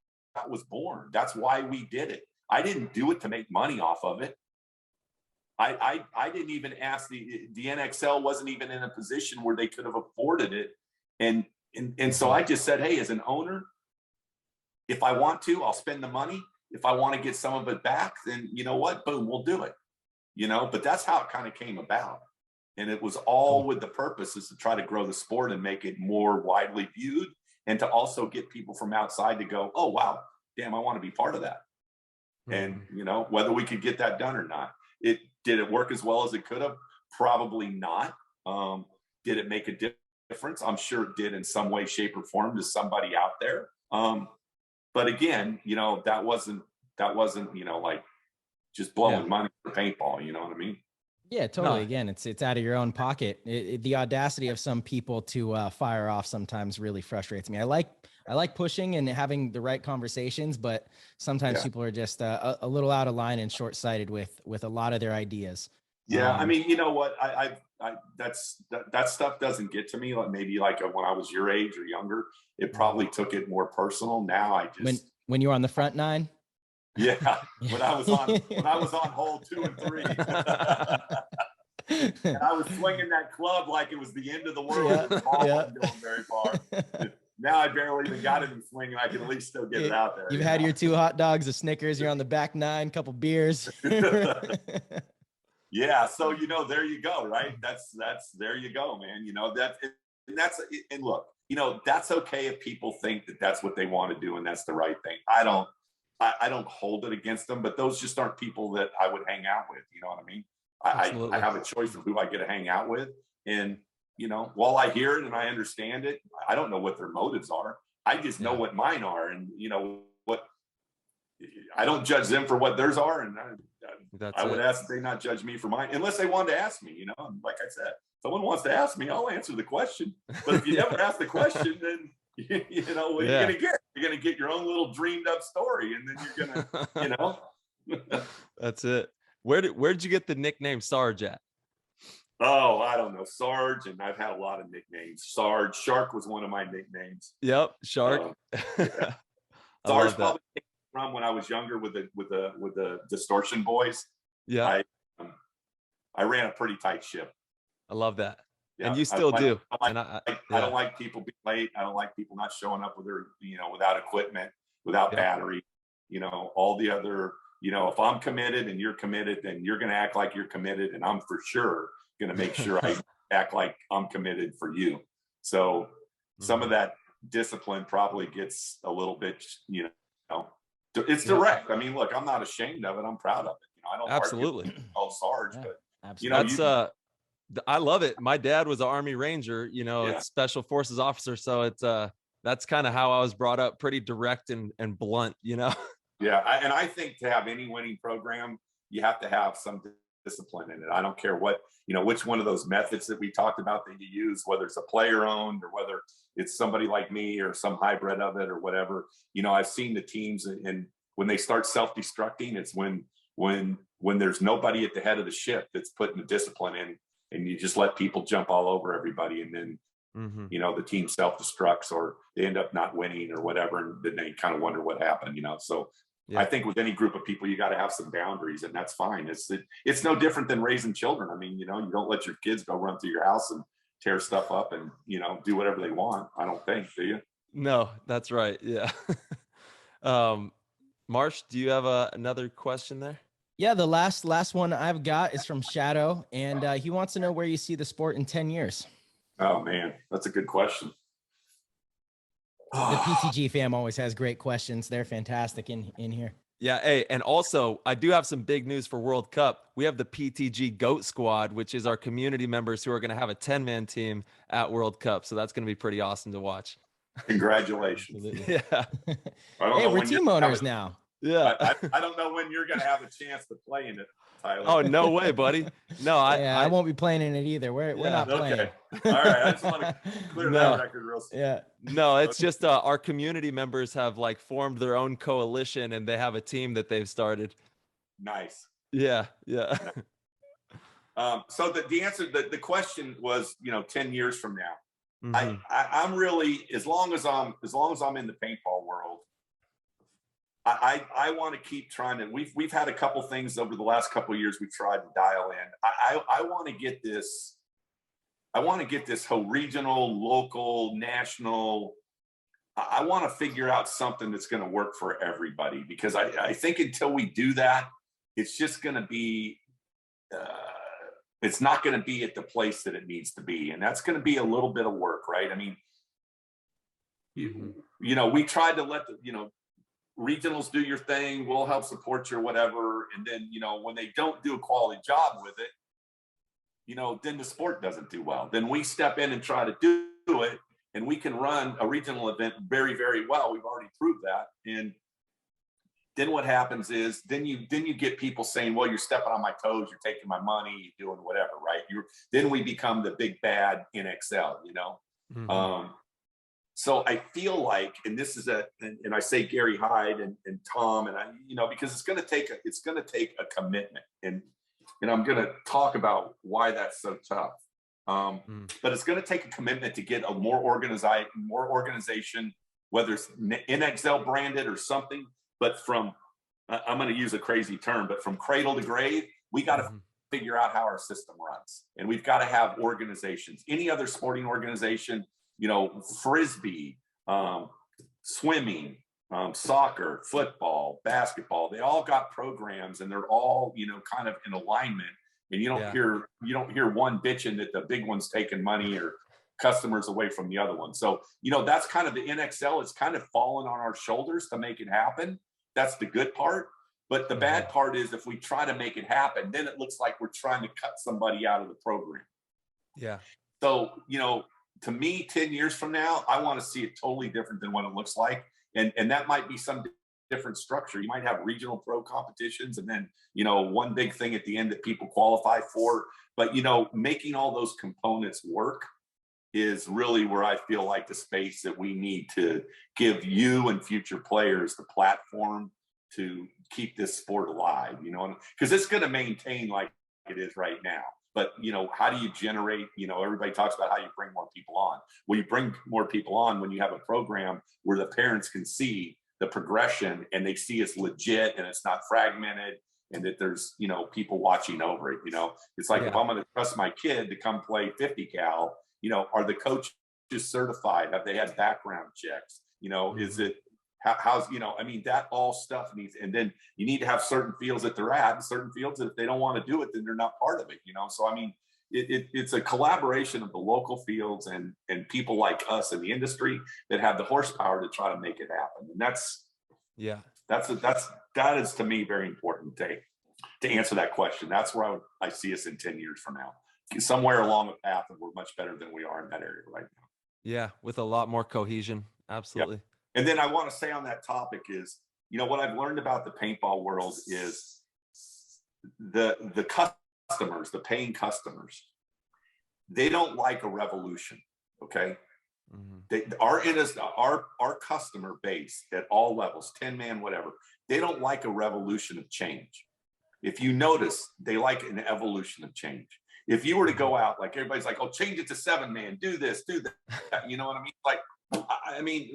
was born. That's why we did it. I didn't do it to make money off of it. I didn't even ask the NXL wasn't even in a position where they could have afforded it. And so I just said, hey, as an owner, if I want to, I'll spend the money. If I want to get some of it back, then you know what? Boom, we'll do it. You know, but that's how it kind of came about. And it was all with the purpose is to try to grow the sport and make it more widely viewed and to also get people from outside to go, oh, wow, damn, I want to be part of that. And, you know, whether we could get that done or not. Did it work as well as it could have? Probably not. Did it make a difference? I'm sure it did in some way, shape, or form to somebody out there. But again, you know, that wasn't, you know, like just blowing money for paintball. You know what I mean? Yeah, totally. No. Again, it's out of your own pocket. The audacity of some people to fire off sometimes really frustrates me. I like pushing and having the right conversations, but sometimes people are just a little out of line and short-sighted with a lot of their ideas. Yeah, I mean, you know what? That stuff doesn't get to me. Like maybe like when I was your age or younger, it probably took it more personal. Now I just when you were on the front nine. Yeah, when I was on hole 2 and 3, and I was swinging that club like it was the end of the world. Yeah, the ball wasn't going very far. Now I barely even got it in swinging. I can at least still get it out there. You've had your 2 hot dogs, a Snickers. You're on the back 9, couple beers. Yeah, so you know, there you go, right? That's there you go, man. You know and look, you know, that's okay if people think that that's what they want to do and that's the right thing. I don't hold it against them, but those just aren't people that I would hang out with. You know what I mean? I have a choice of who I get to hang out with. And, you know, while I hear it and I understand it, I don't know what their motives are. I just know what mine are. And, you know, I don't judge them for what theirs are. And I would ask that they not judge me for mine, unless they wanted to ask me, you know. And like I said, if someone wants to ask me, I'll answer the question. But if you never ask the question, then you know what you're gonna get. You're gonna get your own little dreamed up story, and then you're gonna, you know. That's it. Where'd you get the nickname Sarge at? Oh, I don't know, Sarge, and I've had a lot of nicknames. Sarge, Shark was one of my nicknames. Yep, Shark. Sarge probably came from when I was younger with the Distortion Boys. Yeah, I ran a pretty tight ship. I love that. Yeah, and you still do. I don't like people being late. I don't like people not showing up with their, you know, without equipment, without battery, you know, all the other, you know, if I'm committed and you're committed, then you're going to act like you're committed. And I'm for sure going to make sure I act like I'm committed for you. So some of that discipline probably gets a little bit, you know, it's direct. I mean, look, I'm not ashamed of it. I'm proud of it. You know, I don't absolutely call Sarge, but absolutely. you know, I love it. My dad was an Army Ranger, you know, it's special forces officer. So it's that's kind of how I was brought up, pretty direct and blunt, you know? Yeah. And I think to have any winning program, you have to have some discipline in it. I don't care what, you know, which one of those methods that we talked about that you use, whether it's a player owned or whether it's somebody like me or some hybrid of it or whatever. You know, I've seen the teams and when they start self-destructing, it's when there's nobody at the head of the ship that's putting the discipline in. And you just let people jump all over everybody. And then, you know, the team self-destructs or they end up not winning or whatever. And then they kind of wonder what happened, you know? So I think with any group of people, you got to have some boundaries and that's fine. It's no different than raising children. I mean, you know, you don't let your kids go run through your house and tear stuff up and, you know, do whatever they want. I don't think, do you? No, that's right. Yeah. Marsh, do you have another question there? Yeah, the last one I've got is from Shadow, and he wants to know where you see the sport in 10 years. Oh, man, that's a good question. The PTG fam always has great questions. They're fantastic in here. Yeah, hey, and also, I do have some big news for World Cup. We have the PTG GOAT Squad, which is our community members who are going to have a 10-man team at World Cup, so that's going to be pretty awesome to watch. Congratulations. Yeah. Hey, we're team owners now. Yeah. I don't know when you're going to have a chance to play in it, Tyler. Oh, no way, buddy. No, I won't be playing in it either. We're not playing. Okay. All right. I just want to clear that record real soon. Yeah. No, it's just our community members have like formed their own coalition and they have a team that they've started. Nice. Yeah. Yeah. So the answer, the question was, 10 years from now. Mm-hmm. I'm really, as long as I'm in the paintball world, I want to keep trying to. We've had a couple things over the last couple of years we've tried to dial in. I want to get this. I want to get this whole regional, local, national. I want to figure out something that's going to work for everybody, because I think until we do that, it's just going to be. It's not going to be at the place that it needs to be, and that's going to be a little bit of work, right? I mean, we tried to let the regionals do your thing. We'll help support you or whatever, and then when they don't do a quality job with it, then the sport doesn't do well. Then we step in and try to do it, and we can run a regional event very, very well. We've already proved that, and then what happens is then you get people saying, well, you're stepping on my toes, you're taking my money, you're doing whatever, right? Then we become the big bad NXL, Mm-hmm. So I feel like, and this is and I say Gary Hyde and Tom, and because it's going to take a commitment, and I'm going to talk about why that's so tough. But it's going to take a commitment to get a more organization, whether it's NXL branded or something. But I'm going to use a crazy term, but from cradle to grave, we got to figure out how our system runs. And we've got to have organizations. Any other sporting organization, Frisbee, swimming, soccer, football, basketball, they all got programs, and they're all, kind of in alignment. And you don't hear one bitching that the big one's taking money or customers away from the other one. So, that's kind of the NXL. It's kind of fallen on our shoulders to make it happen. That's the good part. But the bad part is, if we try to make it happen, then it looks like we're trying to cut somebody out of the program. Yeah. So, to me, 10 years from now, I want to see it totally different than what it looks like. And that might be some different structure. You might have regional pro competitions, and then, one big thing at the end that people qualify for. But, making all those components work is really where I feel like the space that we need to give you and future players the platform to keep this sport alive, because it's going to maintain like it is right now. But, how do you generate, everybody talks about how you bring more people on. Well, you bring more people on when you have a program where the parents can see the progression, and they see it's legit and it's not fragmented, and that there's, people watching over it. It's like, if I'm going to trust my kid to come play 50 cal, are the coaches certified? Have they had background checks? Is it, how's, that all stuff needs, and then you need to have certain fields that they're at, and certain fields that if they don't want to do it, then they're not part of it, So, it's a collaboration of the local fields and people like us in the industry that have the horsepower to try to make it happen. And that is to me very important to answer that question. That's where I see us in 10 years from now, somewhere along the path, and we're much better than we are in that area right now. Yeah, with a lot more cohesion. Absolutely. Yep. And then I want to say on that topic is, what I've learned about the paintball world is the customers, the paying customers, they don't like a revolution. Okay. Our customer base at all levels, 10-man, whatever, they don't like a revolution of change. If you notice, they like an evolution of change. If you were to go out, like everybody's like, oh, change it to 7-man, do this, do that. You know what I mean? Like,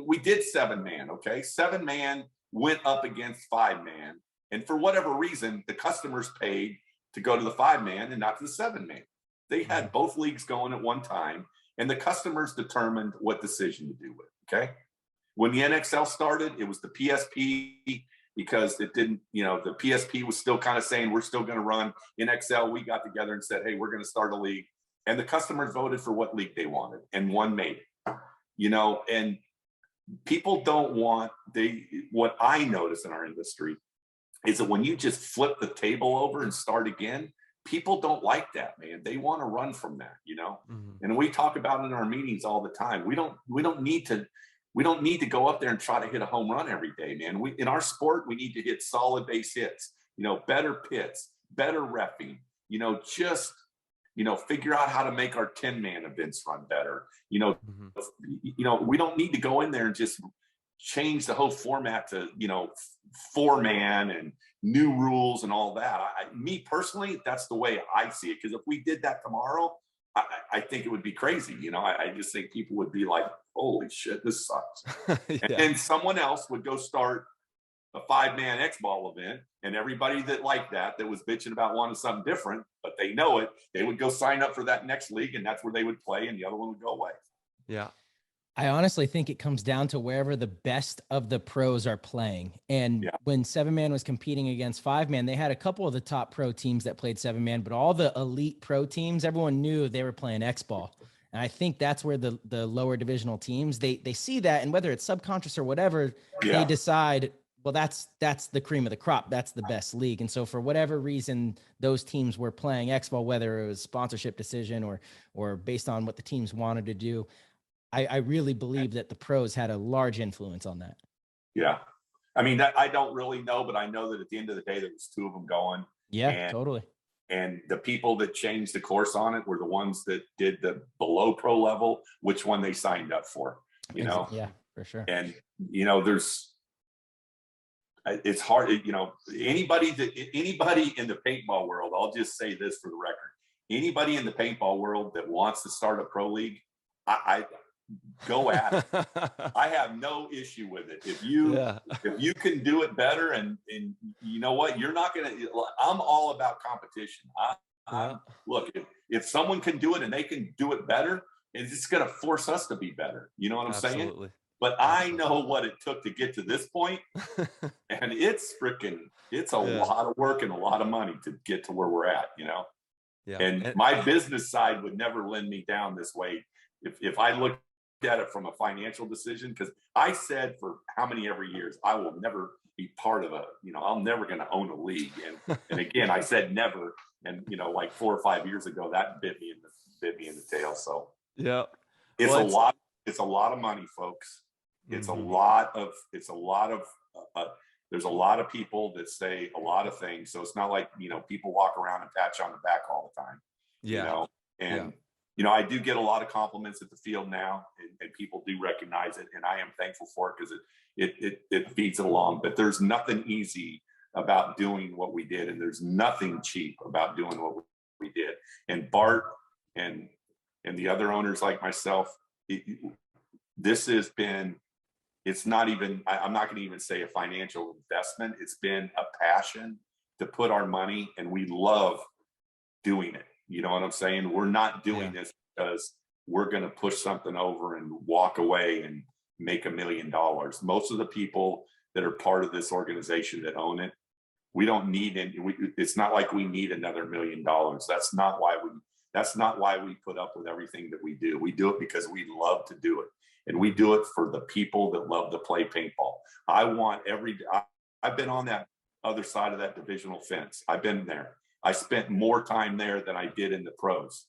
we did 7-man, okay? 7-man went up against 5-man. And for whatever reason, the customers paid to go to the 5-man and not to the 7-man. They had both leagues going at one time, and the customers determined what decision to do with it, okay? When the NXL started, it was the PSP, because it didn't, the PSP was still kind of saying, we're still going to run NXL. We got together and said, hey, we're going to start a league. And the customers voted for what league they wanted, and one made it, and people don't want, what I notice in our industry is that when you just flip the table over and start again, people don't like that, man. They want to run from that, And we talk about it in our meetings all the time. We don't need to, we don't need to go up there and try to hit a home run every day, man. In our sport, we need to hit solid base hits, better pits, better reffing, just, figure out how to make our 10-man events run better. We don't need to go in there and just change the whole format to, 4-man and new rules and all that. Me personally, that's the way I see it. Because if we did that tomorrow, I think it would be crazy. I just think people would be like, holy shit, this sucks. Yeah. And then someone else would go start a 5-man X-ball event, and everybody that liked that was bitching about wanting something different, but they know it, they would go sign up for that next league, and that's where they would play, and the other one would go away. Yeah. I honestly think it comes down to wherever the best of the pros are playing. And when 7-man was competing against 5-man, they had a couple of the top pro teams that played 7-man, but all the elite pro teams, everyone knew they were playing X-ball. And I think that's where the lower divisional teams, they see that, and whether it's subconscious or whatever, they decide, well, that's the cream of the crop. That's the best league. And so for whatever reason, those teams were playing X-ball, whether it was sponsorship decision or based on what the teams wanted to do. I really believe that the pros had a large influence on that. Yeah. I mean, I don't really know, but I know that at the end of the day, there was 2 of them going. Yeah, totally. And the people that changed the course on it were the ones that did the below pro level, which one they signed up for, Yeah, for sure. And, it's hard, anybody in the paintball world, I'll just say this for the record, anybody in the paintball world that wants to start a pro league, I go at it. I have no issue with it. If you can do it better, and you know what, you're not gonna. I'm all about competition. Look, if someone can do it and they can do it better, it's just gonna force us to be better. You know what I'm saying? But I know what it took to get to this point, and it's a lot of work and a lot of money to get to where we're at. Yeah. And my business side would never lend me down this way. If I look at it from a financial decision, because I said for how many every years, I will never be part of I'm never going to own a league. And again, I said never. And, like 4 or 5 years ago, that bit me in the tail. So yeah, it's a lot of money, folks. It's a lot of, there's a lot of people that say a lot of things. So it's not like, people walk around and pat you on the back all the time, I do get a lot of compliments at the field now, and people do recognize it, and I am thankful for it because it feeds it along. But there's nothing easy about doing what we did, and there's nothing cheap about doing what we did. And Bart and the other owners like myself, this has been, it's not even, I'm not going to even say a financial investment. It's been a passion to put our money, and we love doing it. You know what I'm saying? We're not doing this because we're going to push something over and walk away and make $1 million. Most of the people that are part of this organization that own it, we don't need any. It's not like we need another $1 million. That's not why we put up with everything that we do. We do it because we love to do it, and we do it for the people that love to play paintball. I've been on that other side of that divisional fence. I've been there. I spent more time there than I did in the pros,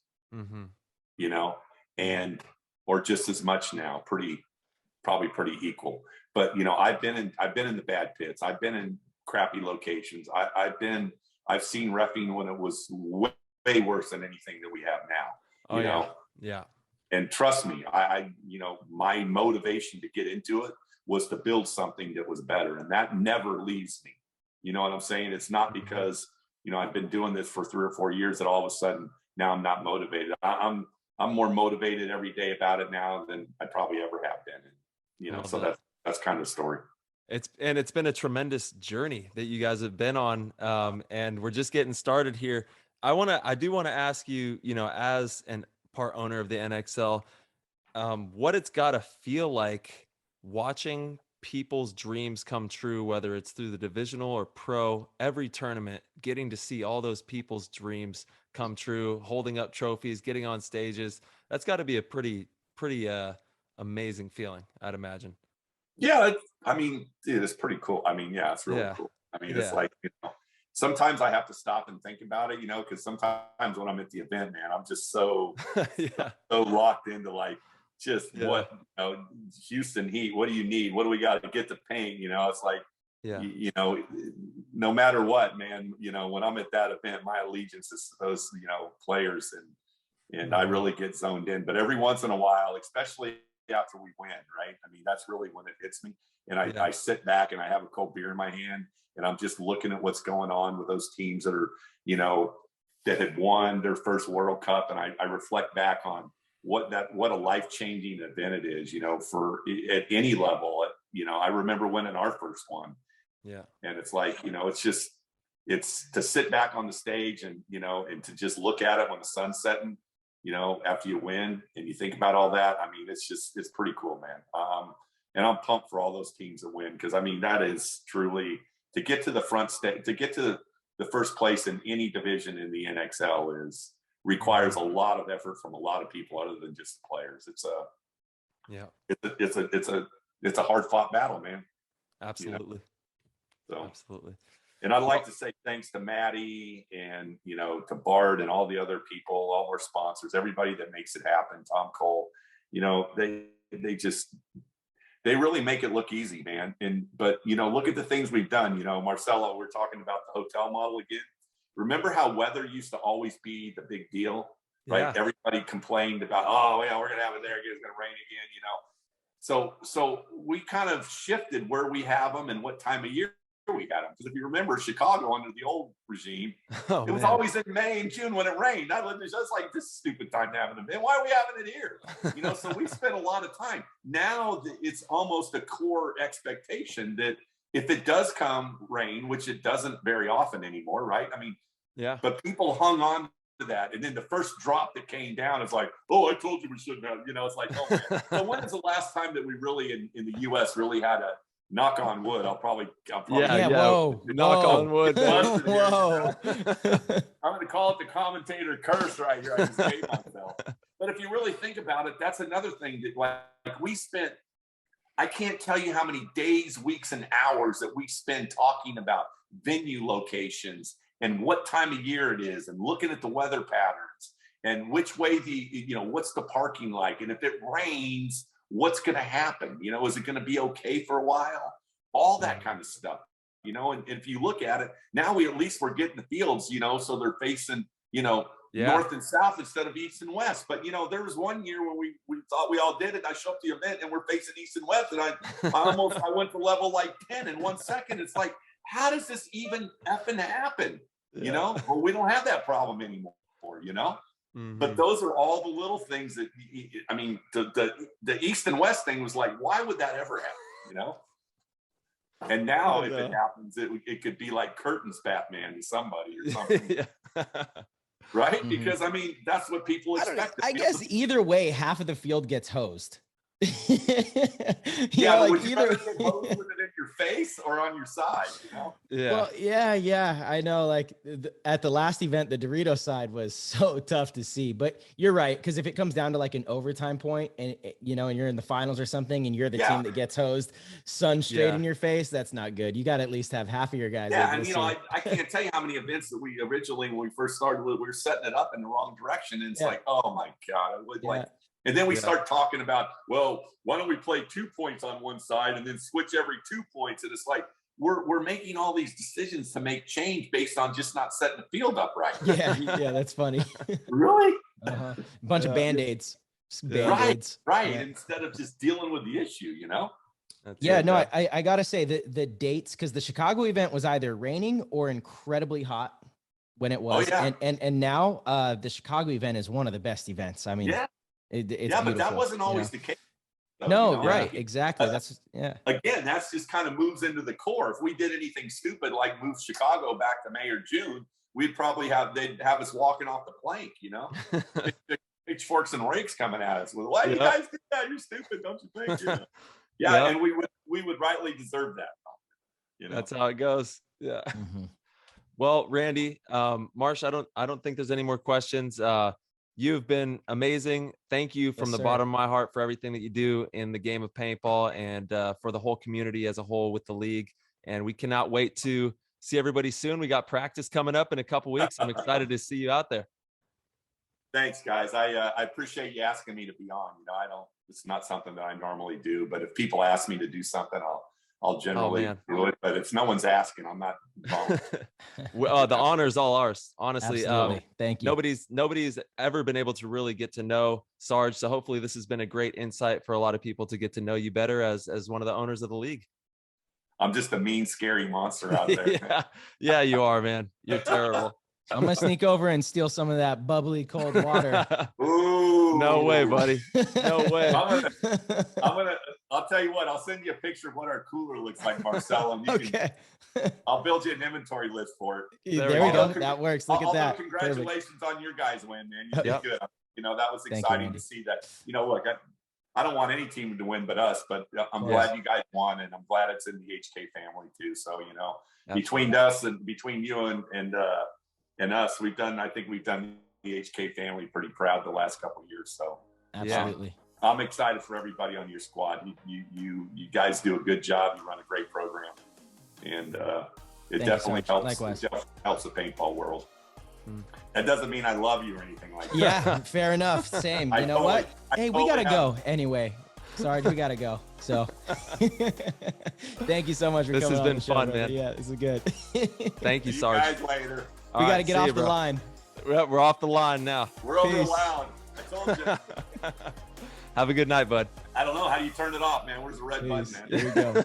or just as much now, probably pretty equal. But, I've been in the bad pits. I've been in crappy locations. I've seen reffing when it was way worse than anything that we have now, Yeah. And trust me, my motivation to get into it was to build something that was better. And that never leaves me. You know what I'm saying? It's not because, I've been doing this for 3 or 4 years that all of a sudden now I'm not motivated. I'm more motivated every day about it now than I probably ever have been. So that's kind of the story. It's been a tremendous journey that you guys have been on. And we're just getting started here. I do want to ask you, as an part owner of the NXL, what it's got to feel like watching people's dreams come true, whether it's through the divisional or pro, every tournament, getting to see all those people's dreams come true, holding up trophies, getting on stages. That's got to be a pretty amazing feeling, I'd imagine. Yeah. Dude, it's pretty cool. It's really cool. It's like, sometimes I have to stop and think about it, because sometimes when I'm at the event, man, I'm just so, so locked into like just what, Houston Heat, what do you need? What do we got to get the paint? It's like, no matter what, man, when I'm at that event, my allegiance is to those, players, and I really get zoned in. But every once in a while, especially after we win, right? I mean, that's really when it hits me. And I sit back and I have a cold beer in my hand, and I'm just looking at what's going on with those teams that are, that had won their first World Cup. And I reflect back on what a life-changing event it is, for at any level. I remember winning our first one. Yeah. And it's like, it's to sit back on the stage and, and to just look at it when the sun's setting, after you win and you think about all that. I mean, it's pretty cool, man. And I'm pumped for all those teams that win. Cause I mean, that is truly to get to the front stage, to get to the first place in any division in the NXL requires a lot of effort from a lot of people other than just the players. It's a hard fought battle, man. Absolutely. So, absolutely. And I'd like to say thanks to Maddie and, to Bart and all the other people, all our sponsors, everybody that makes it happen. Tom Cole, they really make it look easy, man. But look at the things we've done. Marcelo, we're talking about the hotel model again. Remember how weather used to always be the big deal, right? Yeah. Everybody complained about, oh yeah, we're gonna have it there, it's gonna rain again, So we kind of shifted where we have them and what time of year we had them. Because if you remember Chicago under the old regime, it was always in May and June when it rained. I was just like, this stupid time to have it. Why are we having it here? So we spent a lot of time. Now it's almost a core expectation that if it does come rain, which it doesn't very often anymore, right? I mean, yeah. But people hung on to that, and then the first drop that came down is like, oh, I told you we shouldn't have. It's like, oh man. So when is the last time that we really in the U.S. really had a knock on wood? I'll probably whoa, knock on wood. Whoa. I'm going to call it the commentator curse right here. I just hate myself. But if you really think about it, that's another thing that like we spent. I can't tell you how many days, weeks, and hours that we spend talking about venue locations and what time of year it is, and looking at the weather patterns and which way what's the parking like, and if it rains, what's going to happen? Is it going to be okay for a while? All that kind of stuff, and if you look at it now, we're getting the fields, so they're facing, north and south instead of east and west. But, there was one year when we thought we all did it. I show up to the event and we're facing east and west. And I went to level like 10 in 1 second. It's like, how does this even effing happen? Well, we don't have that problem anymore, Mm-hmm. But those are all the little things that, I mean, the east and west thing was like, why would that ever happen? And now if it happens, it could be like curtains Batman to somebody or something. Right? Mm-hmm. Because I mean, that's what people expect. I guess either way, half of the field gets hosed. Would you rather get hosed with it in your face or on your side? Yeah. Well, yeah. I know. Like at the last event, the Dorito side was so tough to see. But you're right, because if it comes down to like an overtime point, and and you're in the finals or something, and you're the team that gets hosed, sun straight in your face, that's not good. You got to at least have half of your guys. Yeah, and I can't tell you how many events that we originally, when we first started, we were setting it up in the wrong direction, and it's like, oh my god, And then we start talking about, well, why don't we play 2 points on one side and then switch every 2 points? And it's like, we're making all these decisions to make change based on just not setting the field up right. Yeah, that's funny. Really? A bunch of Band-Aids. Band-Aids. Right. Yeah. Instead of just dealing with the issue, I got to say the dates, because the Chicago event was either raining or incredibly hot when it was. And now the Chicago event is one of the best events. I mean, it's but that wasn't always the case. No, right. Exactly. Again, that's just kind of moves into the core. If we did anything stupid, like move Chicago back to May or June, they'd have us walking off the plank, pitchforks and rakes coming at us with, why do you guys do that? You're stupid, don't you think? And we would rightly deserve that. That's how it goes. Yeah. Mm-hmm. Well, Randy, Marsh, I don't think there's any more questions. You've been amazing. Thank you from the bottom of my heart for everything that you do in the game of paintball, and for the whole community as a whole with the league. And we cannot wait to see everybody soon. We got practice coming up in a couple weeks. I'm excited to see you out there. Thanks, guys. I appreciate you asking me to be on. It's not something that I normally do, but if people ask me to do something, I'll generally do it. But if no one's asking, I'm not involved. The honor is all ours. Honestly, thank you. Nobody's ever been able to really get to know Sarge. So hopefully this has been a great insight for a lot of people to get to know you better as one of the owners of the league. I'm just a mean, scary monster out there. Yeah, you are, man. You're terrible. I'm gonna sneak over and steal some of that bubbly cold water. Ooh. No way, buddy. No way. I'll tell you what, I'll send you a picture of what our cooler looks like, Marcel. And I'll build you an inventory list for it. There we go. That works. Look at that. Congratulations on your guys' win, man. You did good. That was Thank exciting you, to see that. Look, I don't want any team to win but us, but I'm glad you guys won, and I'm glad it's in the HK family too. So, between us and between you and us, I think we've done the HK family pretty proud the last couple of years. So absolutely. I'm excited for everybody on your squad. You guys do a good job. You run a great program, and it definitely helps. Likewise. It definitely helps the paintball world. That doesn't mean I love you or anything like that. Yeah, fair enough. Same. You know what? Hey, we gotta go anyway. Sorry, we gotta go. So, thank you so much for coming. This has been fun, man. Yeah, this is good. Thank you, Sarge. See you guys later. We gotta get off the line. We're off the line now. We're over the line. I told you. Have a good night, bud. I don't know how you turn it off, man. Where's the red button, man? There we go.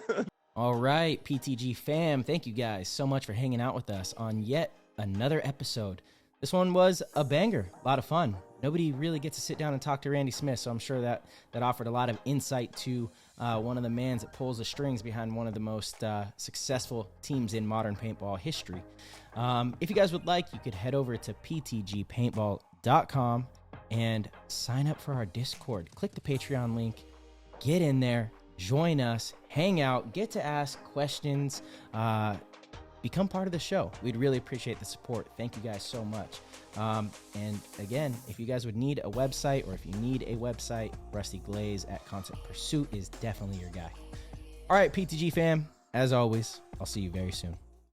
All right, PTG fam. Thank you guys so much for hanging out with us on yet another episode. This one was a banger, a lot of fun. Nobody really gets to sit down and talk to Randy Smith, so I'm sure that offered a lot of insight to one of the mans that pulls the strings behind one of the most successful teams in modern paintball history. If you guys would like, you could head over to ptgpaintball.com and sign up for our Discord. Click the Patreon link, get in there, join us, hang out, get to ask questions, become part of the show. We'd really appreciate the support. Thank you guys so much. And again, if you guys would need a website, or if you need a website, Rusty Glaze at Concept Pursuit is definitely your guy. All right, PTG fam, as always, I'll see you very soon.